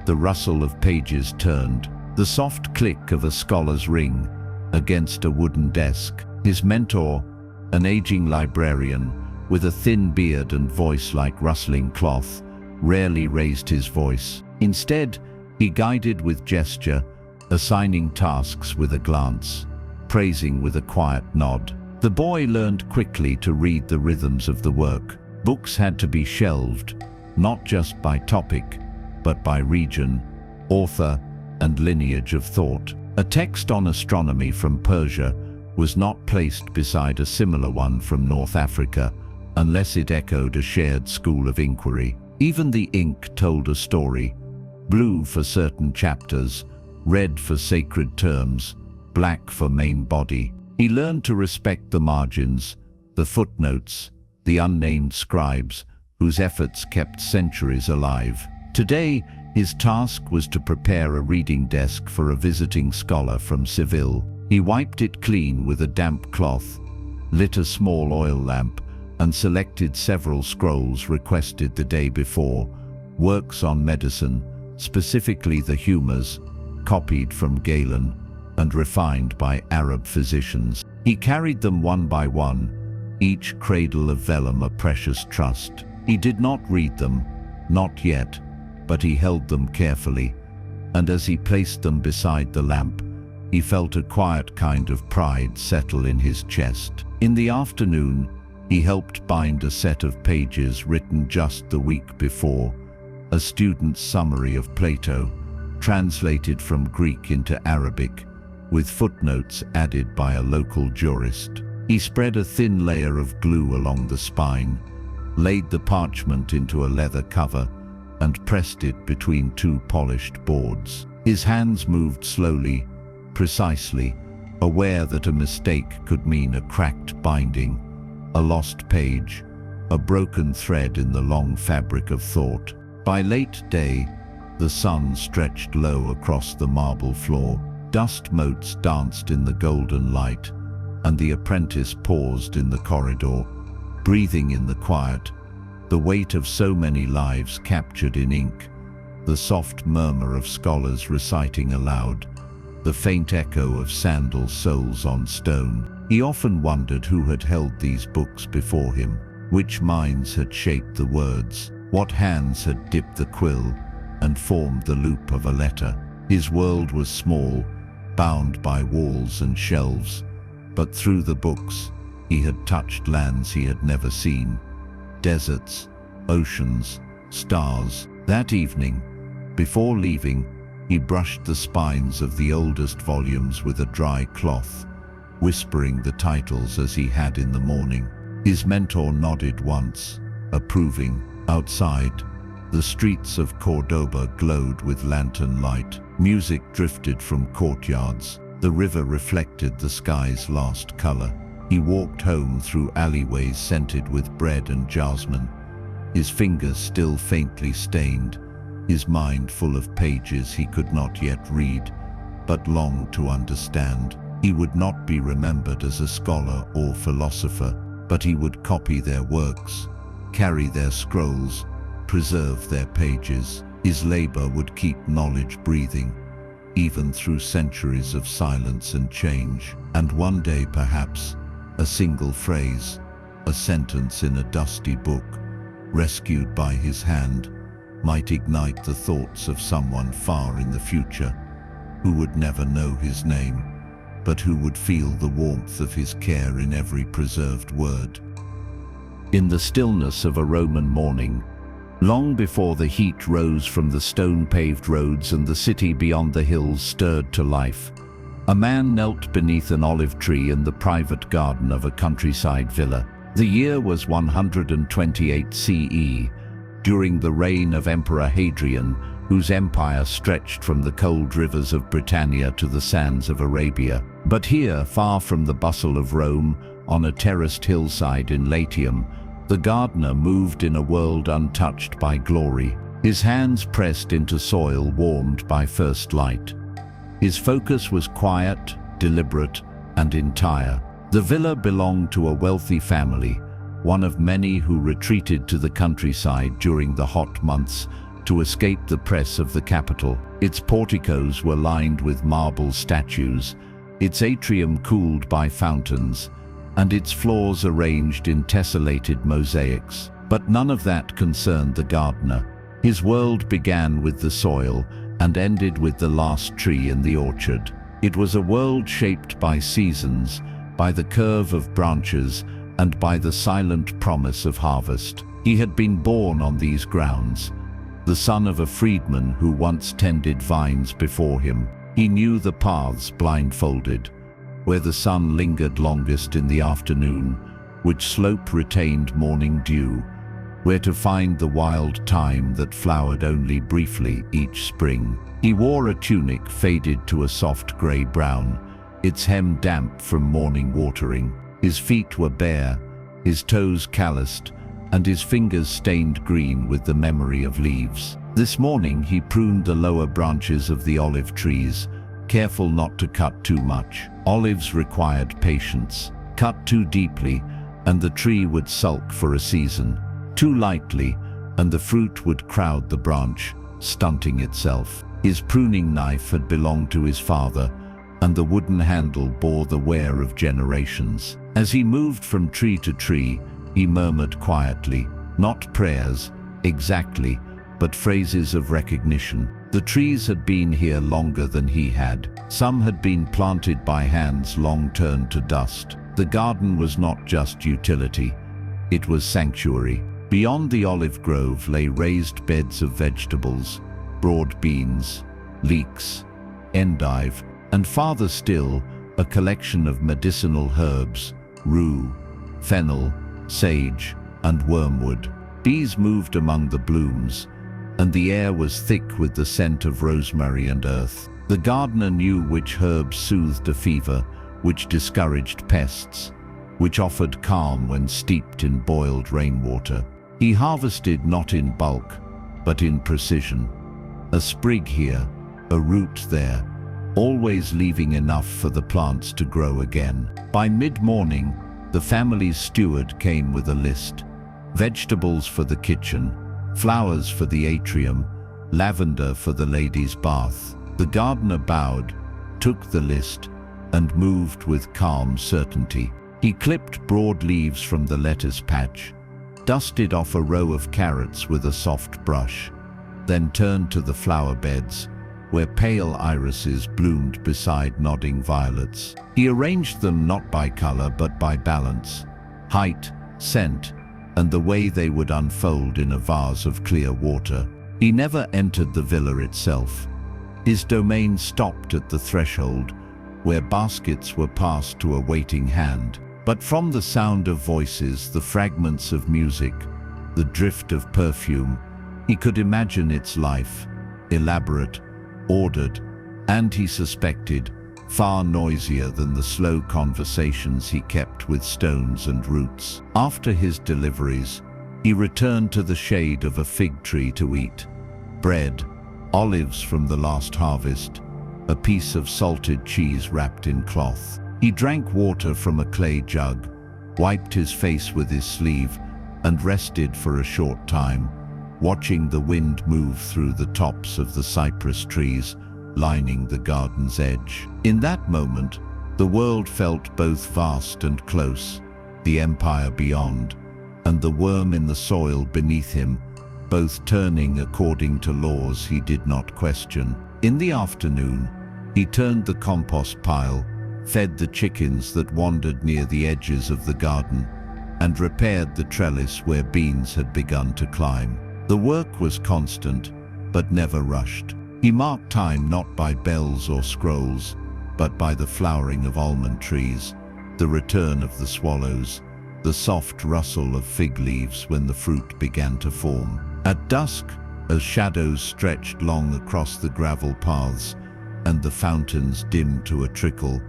the rustle of pages turned, the soft click of a scholar's ring against a wooden desk. His mentor, an aging librarian, with a thin beard and voice like rustling cloth, rarely raised his voice. Instead, he guided with gesture, assigning tasks with a glance, praising with a quiet nod. The boy learned quickly to read the rhythms of the work. Books had to be shelved, not just by topic, but by region, author, and lineage of thought. A text on astronomy from Persia was not placed beside a similar one from North Africa, unless it echoed a shared school of inquiry. Even the ink told a story, blue for certain chapters, red for sacred terms, black for main body. He learned to respect the margins, the footnotes, the unnamed scribes, whose efforts kept centuries alive. Today, his task was to prepare a reading desk for a visiting scholar from Seville. He wiped it clean with a damp cloth, lit a small oil lamp, and selected several scrolls requested the day before, works on medicine, specifically the humors, copied from Galen, and refined by Arab physicians. He carried them one by one, each cradle of vellum a precious trust. He did not read them, not yet, but he held them carefully, and as he placed them beside the lamp, he felt a quiet kind of pride settle in his chest. In the afternoon, he helped bind a set of pages written just the week before, a student's summary of Plato, translated from Greek into Arabic, with footnotes added by a local jurist. He spread a thin layer of glue along the spine, laid the parchment into a leather cover, and pressed it between two polished boards. His hands moved slowly, precisely, aware that a mistake could mean a cracked binding, a lost page, a broken thread in the long fabric of thought. By late day, the sun stretched low across the marble floor. Dust motes danced in the golden light, and the apprentice paused in the corridor, breathing in the quiet, the weight of so many lives captured in ink, the soft murmur of scholars reciting aloud, the faint echo of sandal soles on stone. He often wondered who had held these books before him, which minds had shaped the words, what hands had dipped the quill and formed the loop of a letter. His world was small, bound by walls and shelves, but through the books he had touched lands he had never seen, deserts, oceans, stars. That evening, before leaving, he brushed the spines of the oldest volumes with a dry cloth, whispering the titles as he had in the morning. His mentor nodded once, approving. Outside, the streets of Cordoba glowed with lantern light. Music drifted from courtyards. The river reflected the sky's last color. He walked home through alleyways scented with bread and jasmine, his fingers still faintly stained, his mind full of pages he could not yet read, but longed to understand. He would not be remembered as a scholar or philosopher, but he would copy their works, carry their scrolls, preserve their pages. His labor would keep knowledge breathing, even through centuries of silence and change. And one day, perhaps, a single phrase, a sentence in a dusty book, rescued by his hand, might ignite the thoughts of someone far in the future, who would never know his name, but who would feel the warmth of his care in every preserved word. In the stillness of a Roman morning, long before the heat rose from the stone-paved roads and the city beyond the hills stirred to life, a man knelt beneath an olive tree in the private garden of a countryside villa. The year was 128 CE, during the reign of Emperor Hadrian, whose empire stretched from the cold rivers of Britannia to the sands of Arabia. But here, far from the bustle of Rome, on a terraced hillside in Latium, the gardener moved in a world untouched by glory, his hands pressed into soil warmed by first light. His focus was quiet, deliberate, and entire. The villa belonged to a wealthy family, one of many who retreated to the countryside during the hot months to escape the press of the capital. Its porticos were lined with marble statues, its atrium cooled by fountains, and its floors arranged in tessellated mosaics. But none of that concerned the gardener. His world began with the soil and ended with the last tree in the orchard. It was a world shaped by seasons, by the curve of branches, and by the silent promise of harvest. He had been born on these grounds, the son of a freedman who once tended vines before him. He knew the paths blindfolded, where the sun lingered longest in the afternoon, which slope retained morning dew, where to find the wild thyme that flowered only briefly each spring. He wore a tunic faded to a soft grey-brown, its hem damp from morning watering. His feet were bare, his toes calloused, and his fingers stained green with the memory of leaves. This morning he pruned the lower branches of the olive trees, careful not to cut too much. Olives required patience. Cut too deeply, and the tree would sulk for a season. Too lightly, and the fruit would crowd the branch, stunting itself. His pruning knife had belonged to his father, and the wooden handle bore the wear of generations. As he moved from tree to tree, he murmured quietly, not prayers, exactly, but phrases of recognition. The trees had been here longer than he had. Some had been planted by hands long turned to dust. The garden was not just utility, it was sanctuary. Beyond the olive grove lay raised beds of vegetables, broad beans, leeks, endive, and farther still, a collection of medicinal herbs, rue, fennel, sage, and wormwood. Bees moved among the blooms, and the air was thick with the scent of rosemary and earth. The gardener knew which herbs soothed a fever, which discouraged pests, which offered calm when steeped in boiled rainwater. He harvested not in bulk, but in precision. A sprig here, a root there, always leaving enough for the plants to grow again. By mid-morning, the family's steward came with a list. Vegetables for the kitchen, flowers for the atrium, lavender for the ladies' bath. The gardener bowed, took the list, and moved with calm certainty. He clipped broad leaves from the lettuce patch, dusted off a row of carrots with a soft brush, then turned to the flower beds, where pale irises bloomed beside nodding violets. He arranged them not by color but by balance, height, scent, and the way they would unfold in a vase of clear water. He never entered the villa itself. His domain stopped at the threshold, where baskets were passed to a waiting hand. But from the sound of voices, the fragments of music, the drift of perfume, he could imagine its life, elaborate, ordered, and he suspected, far noisier than the slow conversations he kept with stones and roots. After his deliveries, he returned to the shade of a fig tree to eat. Bread, olives from the last harvest, a piece of salted cheese wrapped in cloth. He drank water from a clay jug, wiped his face with his sleeve, and rested for a short time, watching the wind move through the tops of the cypress trees lining the garden's edge. In that moment, the world felt both vast and close, the empire beyond, and the worm in the soil beneath him, both turning according to laws he did not question. In the afternoon, he turned the compost pile, fed the chickens that wandered near the edges of the garden, and repaired the trellis where beans had begun to climb. The work was constant, but never rushed. He marked time not by bells or scrolls, but by the flowering of almond trees, the return of the swallows, the soft rustle of fig leaves when the fruit began to form. At dusk, as shadows stretched long across the gravel paths, and the fountains dimmed to a trickle,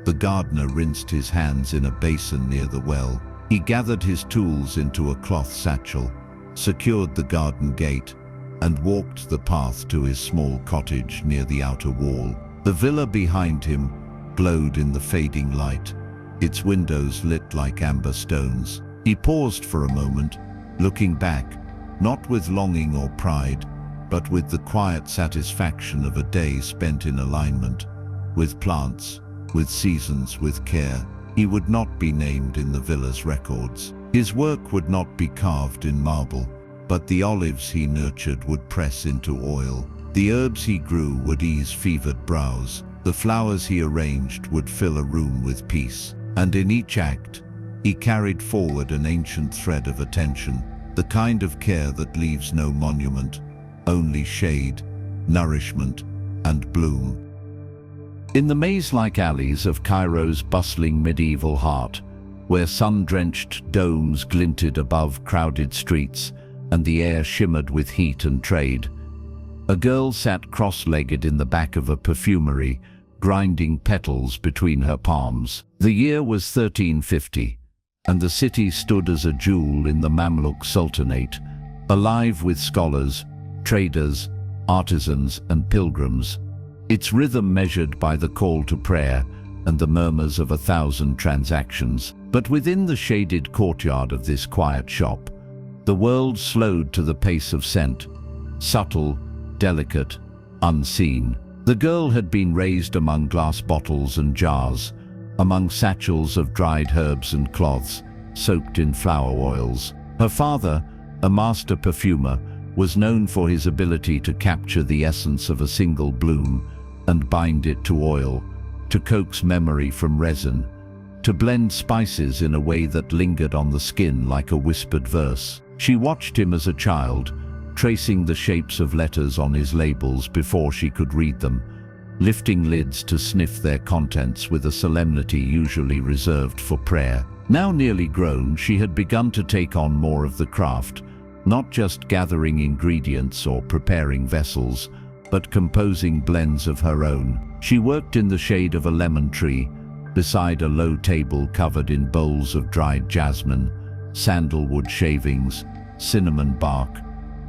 the gardener rinsed his hands in a basin near the well. He gathered his tools into a cloth satchel, secured the garden gate, and walked the path to his small cottage near the outer wall. The villa behind him glowed in the fading light, its windows lit like amber stones. He paused for a moment, looking back, not with longing or pride, but with the quiet satisfaction of a day spent in alignment, with plants, with seasons, with care. He would not be named in the villa's records. His work would not be carved in marble, but the olives he nurtured would press into oil. The herbs he grew would ease fevered brows. The flowers he arranged would fill a room with peace. And in each act, he carried forward an ancient thread of attention, the kind of care that leaves no monument, only shade, nourishment, and bloom. In the maze-like alleys of Cairo's bustling medieval heart, where sun-drenched domes glinted above crowded streets and the air shimmered with heat and trade, a girl sat cross-legged in the back of a perfumery, grinding petals between her palms. The year was 1350, and the city stood as a jewel in the Mamluk Sultanate, alive with scholars, traders, artisans, and pilgrims, its rhythm measured by the call to prayer and the murmurs of 1,000 transactions. But within the shaded courtyard of this quiet shop, the world slowed to the pace of scent, subtle, delicate, unseen. The girl had been raised among glass bottles and jars, among satchels of dried herbs and cloths, soaked in flower oils. Her father, a master perfumer, was known for his ability to capture the essence of a single bloom and bind it to oil, to coax memory from resin, to blend spices in a way that lingered on the skin like a whispered verse. She watched him as a child, tracing the shapes of letters on his labels before she could read them, lifting lids to sniff their contents with a solemnity usually reserved for prayer. Now nearly grown, she had begun to take on more of the craft, not just gathering ingredients or preparing vessels, but composing blends of her own. She worked in the shade of a lemon tree, beside a low table covered in bowls of dried jasmine, sandalwood shavings, cinnamon bark,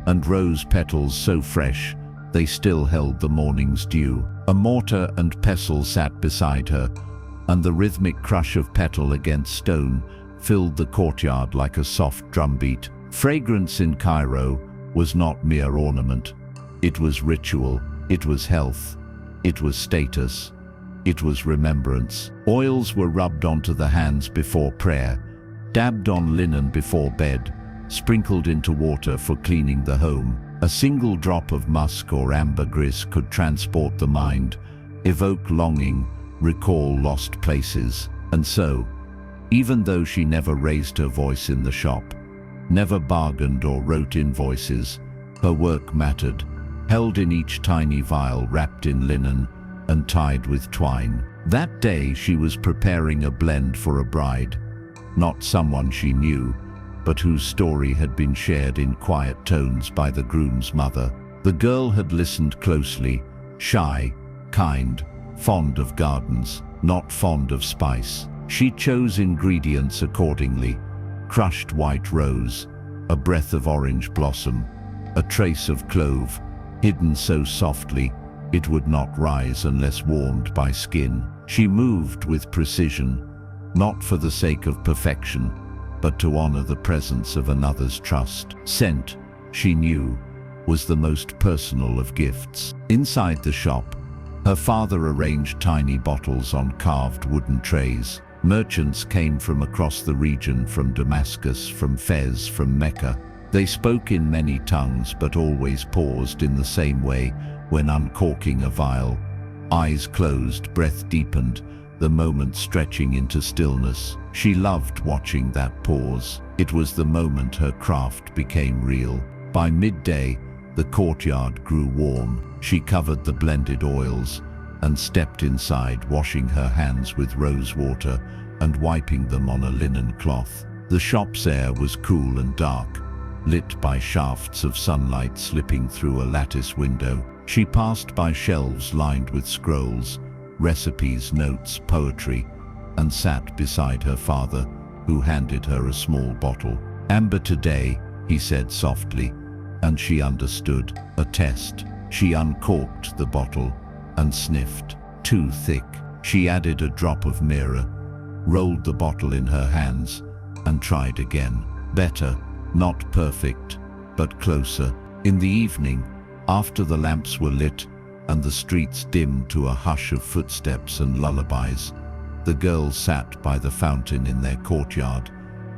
and rose petals so fresh they still held the morning's dew. A mortar and pestle sat beside her, and the rhythmic crush of petal against stone filled the courtyard like a soft drumbeat. Fragrance in Cairo was not mere ornament. It was ritual, it was health, it was status, it was remembrance. Oils were rubbed onto the hands before prayer, dabbed on linen before bed, sprinkled into water for cleaning the home. A single drop of musk or ambergris could transport the mind, evoke longing, recall lost places. And so, even though she never raised her voice in the shop, never bargained or wrote invoices, her work mattered, held in each tiny vial wrapped in linen and tied with twine. That day she was preparing a blend for a bride, not someone she knew, but whose story had been shared in quiet tones by the groom's mother. The girl had listened closely, shy, kind, fond of gardens, not fond of spice. She chose ingredients accordingly: crushed white rose, a breath of orange blossom, a trace of clove, hidden so softly it would not rise unless warmed by skin. She moved with precision, not for the sake of perfection, but to honor the presence of another's trust. Scent, she knew, was the most personal of gifts. Inside the shop, her father arranged tiny bottles on carved wooden trays. Merchants came from across the region, from Damascus, from Fez, from Mecca. They spoke in many tongues, but always paused in the same way when uncorking a vial. Eyes closed, breath deepened, the moment stretching into stillness. She loved watching that pause. It was the moment her craft became real. By midday, the courtyard grew warm. She covered the blended oils and stepped inside, washing her hands with rose water and wiping them on a linen cloth. The shop's air was cool and dark, lit by shafts of sunlight slipping through a lattice window. She passed by shelves lined with scrolls, recipes, notes, poetry, and sat beside her father, who handed her a small bottle. "Amber today," he said softly, and she understood. A test. She uncorked the bottle and sniffed. Too thick. She added a drop of myrrh, rolled the bottle in her hands, and tried again. Better. Not perfect, but closer. In the evening, after the lamps were lit and the streets dimmed to a hush of footsteps and lullabies, the girl sat by the fountain in their courtyard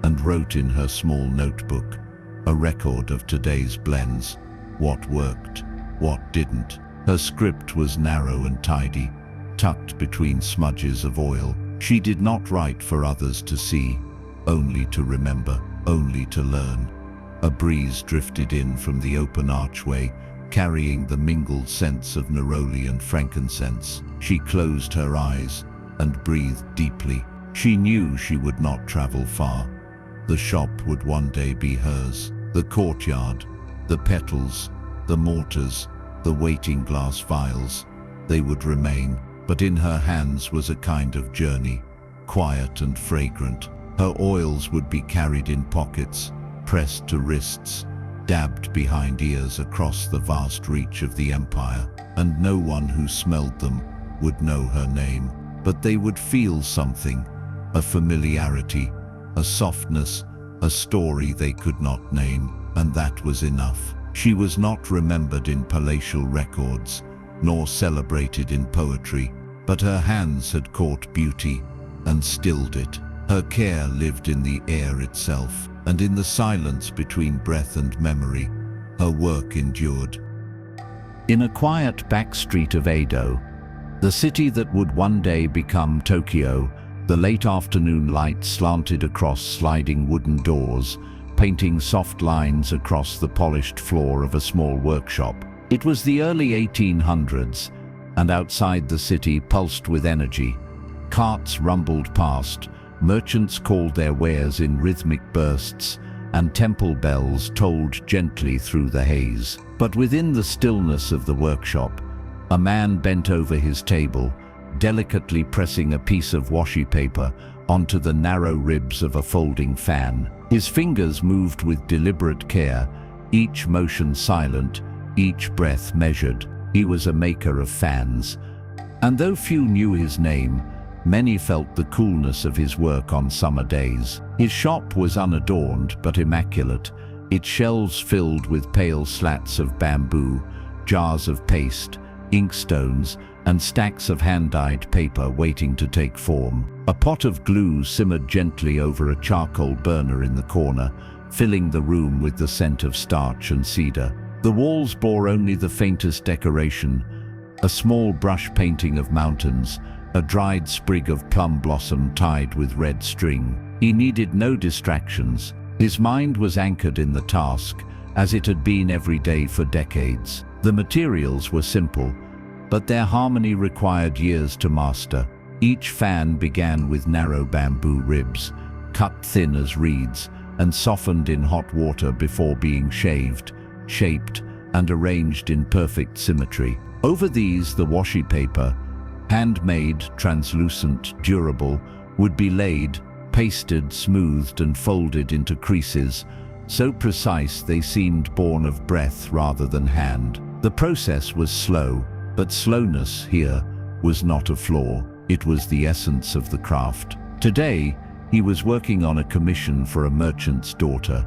and wrote in her small notebook a record of today's blends, what worked, what didn't. Her script was narrow and tidy, tucked between smudges of oil. She did not write for others to see, only to remember, only to learn. A breeze drifted in from the open archway, carrying the mingled scents of neroli and frankincense. She closed her eyes and breathed deeply. She knew she would not travel far. The shop would one day be hers. The courtyard, the petals, the mortars, the waiting glass vials, they would remain, but in her hands was a kind of journey, quiet and fragrant. Her oils would be carried in pockets, pressed to wrists, dabbed behind ears across the vast reach of the empire, and no one who smelled them would know her name. But they would feel something, a familiarity, a softness, a story they could not name, and that was enough. She was not remembered in palatial records, nor celebrated in poetry, but her hands had caught beauty and stilled it. Her care lived in the air itself, and in the silence between breath and memory, her work endured. In a quiet back street of Edo, the city that would one day become Tokyo, the late afternoon light slanted across sliding wooden doors, painting soft lines across the polished floor of a small workshop. It was the early 1800s, and outside the city pulsed with energy. Carts rumbled past, merchants called their wares in rhythmic bursts, and temple bells tolled gently through the haze. But within the stillness of the workshop, a man bent over his table, delicately pressing a piece of washi paper onto the narrow ribs of a folding fan. His fingers moved with deliberate care, each motion silent, each breath measured. He was a maker of fans, and though few knew his name, many felt the coolness of his work on summer days. His shop was unadorned but immaculate, its shelves filled with pale slats of bamboo, jars of paste, inkstones, and stacks of hand-dyed paper waiting to take form. A pot of glue simmered gently over a charcoal burner in the corner, filling the room with the scent of starch and cedar. The walls bore only the faintest decoration, a small brush painting of mountains, a dried sprig of plum blossom tied with red string. He needed no distractions. His mind was anchored in the task, as it had been every day for decades. The materials were simple, but their harmony required years to master. Each fan began with narrow bamboo ribs, cut thin as reeds, and softened in hot water before being shaved, shaped, and arranged in perfect symmetry. Over these, the washi paper, handmade, translucent, durable, would be laid, pasted, smoothed, and folded into creases, so precise they seemed born of breath rather than hand. The process was slow, but slowness here was not a flaw. It was the essence of the craft. Today, he was working on a commission for a merchant's daughter,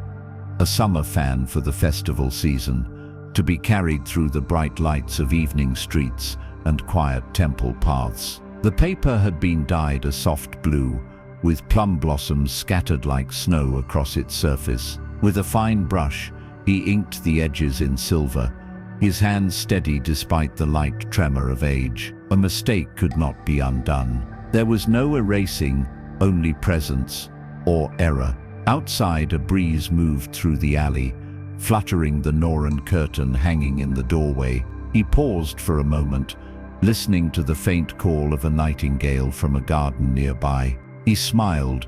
a summer fan for the festival season, to be carried through the bright lights of evening streets and quiet temple paths. The paper had been dyed a soft blue, with plum blossoms scattered like snow across its surface. With a fine brush, he inked the edges in silver, his hands steady despite the light tremor of age. A mistake could not be undone. There was no erasing, only presence or error. Outside, a breeze moved through the alley, fluttering the Norran curtain hanging in the doorway. He paused for a moment, listening to the faint call of a nightingale from a garden nearby. He smiled,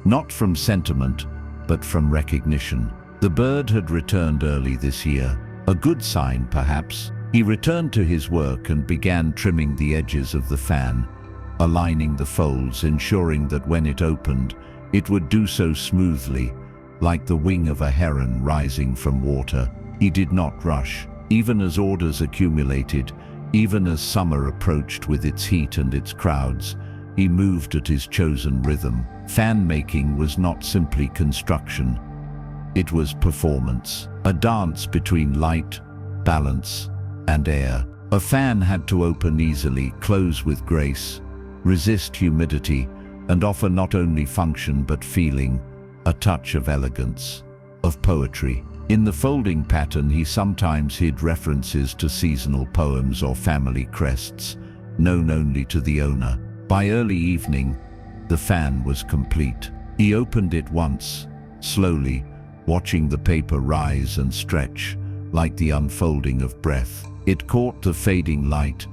not from sentiment, but from recognition. The bird had returned early this year, a good sign perhaps. He returned to his work and began trimming the edges of the fan, aligning the folds, ensuring that when it opened, it would do so smoothly, like the wing of a heron rising from water. He did not rush, even as orders accumulated, even as summer approached with its heat and its crowds. He moved at his chosen rhythm. Fan making was not simply construction. It was performance, a dance between light, balance, and air. A fan had to open easily, close with grace, resist humidity, and offer not only function but feeling, a touch of elegance, of poetry. In the folding pattern, he sometimes hid references to seasonal poems or family crests, known only to the owner. By early evening, the fan was complete. He opened it once, slowly, watching the paper rise and stretch, like the unfolding of breath. It caught the fading light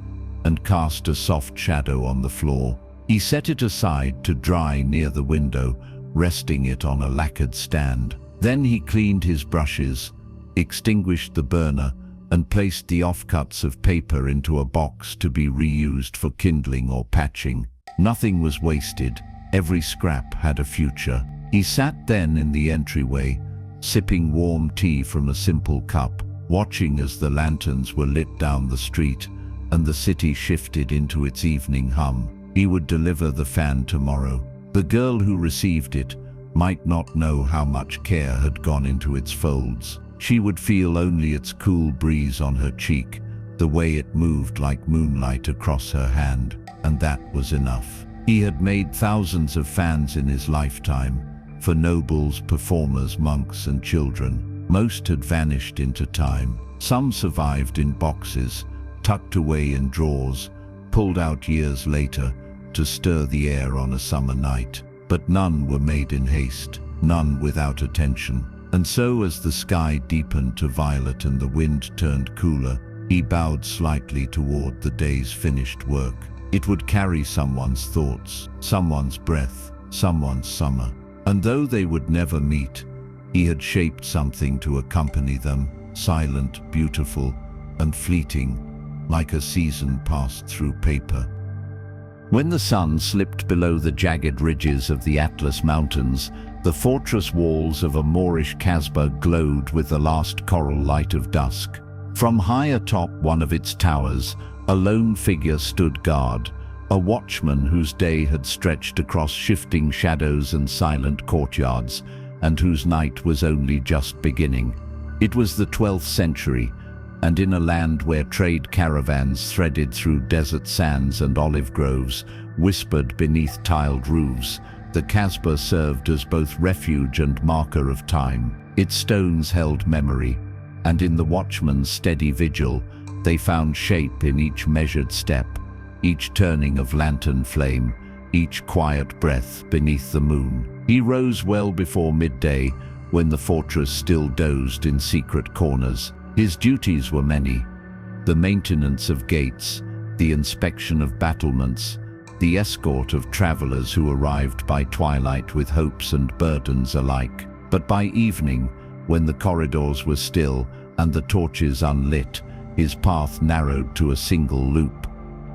and cast a soft shadow on the floor. He set it aside to dry near the window, resting it on a lacquered stand. Then he cleaned his brushes, extinguished the burner, and placed the offcuts of paper into a box to be reused for kindling or patching. Nothing was wasted. Every scrap had a future. He sat then in the entryway, sipping warm tea from a simple cup, watching as the lanterns were lit down the street and the city shifted into its evening hum. He would deliver the fan tomorrow. The girl who received it might not know how much care had gone into its folds. She would feel only its cool breeze on her cheek, the way it moved like moonlight across her hand, and that was enough. He had made thousands of fans in his lifetime, for nobles, performers, monks and children. Most had vanished into time. Some survived in boxes, tucked away in drawers, pulled out years later to stir the air on a summer night. But none were made in haste, none without attention. And so as the sky deepened to violet and the wind turned cooler, he bowed slightly toward the day's finished work. It would carry someone's thoughts, someone's breath, someone's summer. And though they would never meet, he had shaped something to accompany them, silent, beautiful, and fleeting, like a season passed through paper. When the sun slipped below the jagged ridges of the Atlas Mountains, the fortress walls of a Moorish Casbah glowed with the last coral light of dusk. From high atop one of its towers, a lone figure stood guard, a watchman whose day had stretched across shifting shadows and silent courtyards, and whose night was only just beginning. It was the 12th century, and in a land where trade caravans threaded through desert sands and olive groves, whispered beneath tiled roofs, the Casbah served as both refuge and marker of time. Its stones held memory, and in the watchman's steady vigil, they found shape in each measured step, each turning of lantern flame, each quiet breath beneath the moon. He rose well before midday, when the fortress still dozed in secret corners. His duties were many: the maintenance of gates, the inspection of battlements, the escort of travelers who arrived by twilight with hopes and burdens alike. But by evening, when the corridors were still and the torches unlit, his path narrowed to a single loop: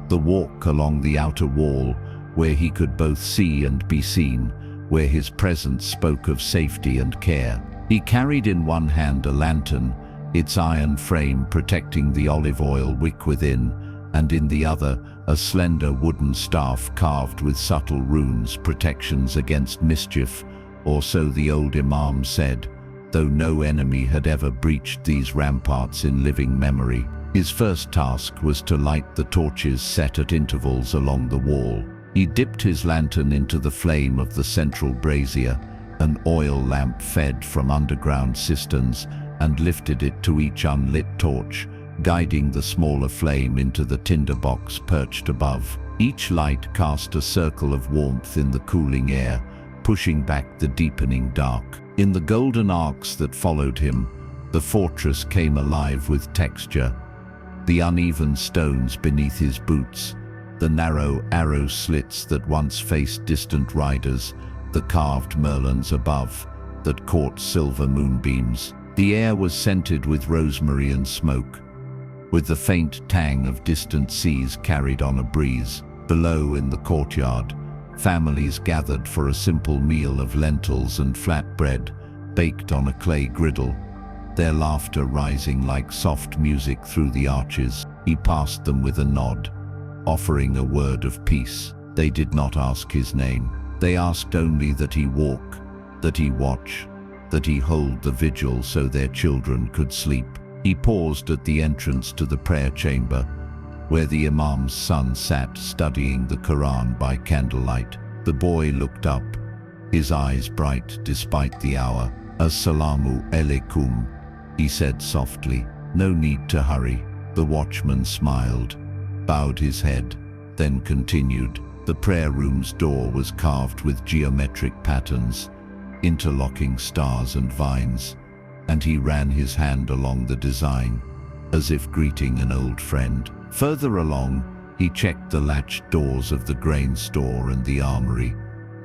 the walk along the outer wall, where he could both see and be seen, where his presence spoke of safety and care. He carried in one hand a lantern, its iron frame protecting the olive oil wick within, and in the other a slender wooden staff carved with subtle runes, protections against mischief, or so the old Imam said, though no enemy had ever breached these ramparts in living memory. His first task was to light the torches set at intervals along the wall. He dipped his lantern into the flame of the central brazier, an oil lamp fed from underground cisterns, and lifted it to each unlit torch, guiding the smaller flame into the tinderbox perched above. Each light cast a circle of warmth in the cooling air, pushing back the deepening dark. In the golden arcs that followed him, the fortress came alive with texture. The uneven stones beneath his boots, the narrow arrow slits that once faced distant riders, the carved merlons above that caught silver moonbeams. The air was scented with rosemary and smoke, with the faint tang of distant seas carried on a breeze. Below in the courtyard, families gathered for a simple meal of lentils and flatbread baked on a clay griddle, their laughter rising like soft music through the arches. He passed them with a nod, offering a word of peace. They did not ask his name. They asked only that he walk, that he watch, that he hold the vigil so their children could sleep. He paused at the entrance to the prayer chamber, where the Imam's son sat studying the Quran by candlelight. The boy looked up, his eyes bright despite the hour. "Assalamu alaikum," he said softly. "No need to hurry." The watchman smiled, bowed his head, then continued. The prayer room's door was carved with geometric patterns, interlocking stars and vines, and he ran his hand along the design, as if greeting an old friend. Further along, he checked the latched doors of the grain store and the armory,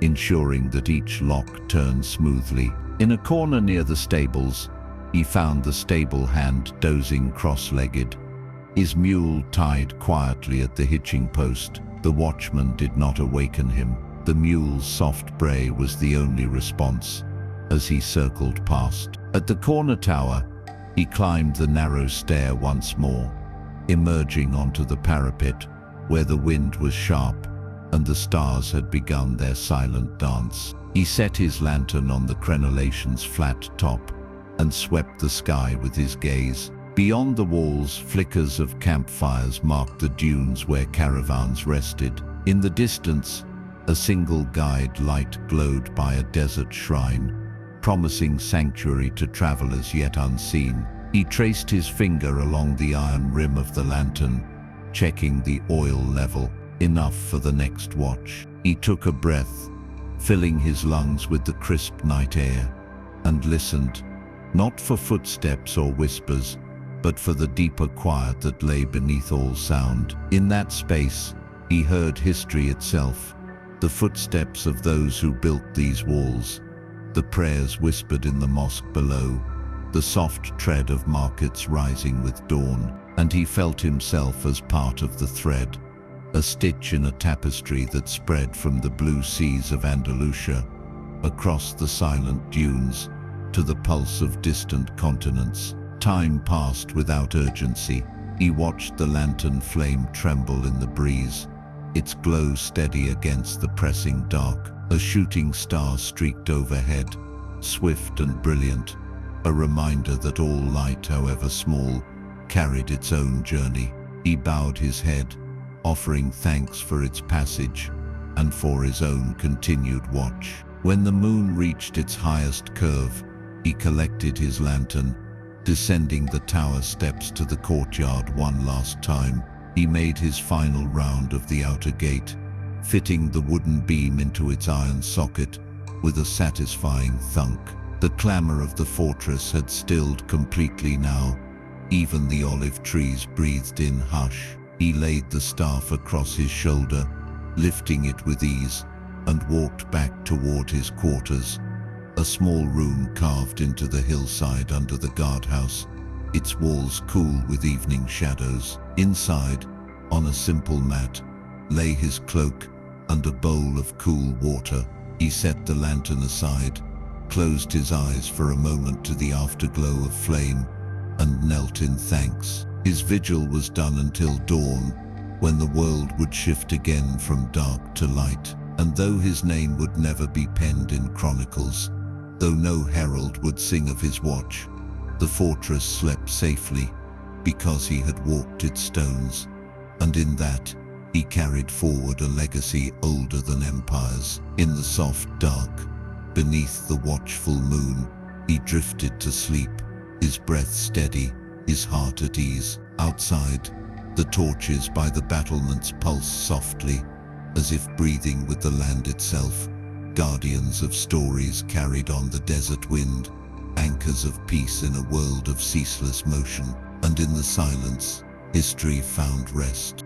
ensuring that each lock turned smoothly. In a corner near the stables, he found the stable hand dozing cross-legged, his mule tied quietly at the hitching post. The watchman did not awaken him. The mule's soft bray was the only response as he circled past. At the corner tower, he climbed the narrow stair once more, emerging onto the parapet where the wind was sharp and the stars had begun their silent dance. He set his lantern on the crenellation's flat top and swept the sky with his gaze. Beyond the walls, flickers of campfires marked the dunes where caravans rested. In the distance, a single guide light glowed by a desert shrine, promising sanctuary to travelers yet unseen. He traced his finger along the iron rim of the lantern, checking the oil level, enough for the next watch. He took a breath, filling his lungs with the crisp night air, and listened, not for footsteps or whispers, but for the deeper quiet that lay beneath all sound. In that space, he heard history itself, the footsteps of those who built these walls, the prayers whispered in the mosque below, the soft tread of markets rising with dawn, and he felt himself as part of the thread, a stitch in a tapestry that spread from the blue seas of Andalusia, across the silent dunes, to the pulse of distant continents. Time passed without urgency. He watched the lantern flame tremble in the breeze, its glow steady against the pressing dark. A shooting star streaked overhead, swift and brilliant, a reminder that all light, however small, carried its own journey. He bowed his head, offering thanks for its passage and for his own continued watch. When the moon reached its highest curve, he collected his lantern, descending the tower steps to the courtyard one last time. He made his final round of the outer gate, fitting the wooden beam into its iron socket with a satisfying thunk. The clamor of the fortress had stilled completely now. Even the olive trees breathed in hush. He laid the staff across his shoulder, lifting it with ease, and walked back toward his quarters, a small room carved into the hillside under the guardhouse, its walls cool with evening shadows. Inside, on a simple mat, lay his cloak and a bowl of cool water. He set the lantern aside, closed his eyes for a moment to the afterglow of flame, and knelt in thanks. His vigil was done until dawn, when the world would shift again from dark to light. And though his name would never be penned in chronicles, though no herald would sing of his watch, the fortress slept safely because he had walked its stones, and in that he carried forward a legacy older than empires. In the soft dark, beneath the watchful moon, he drifted to sleep, his breath steady, his heart at ease. Outside, the torches by the battlements pulsed softly, as if breathing with the land itself. Guardians of stories carried on the desert wind, anchors of peace in a world of ceaseless motion. And in the silence, history found rest.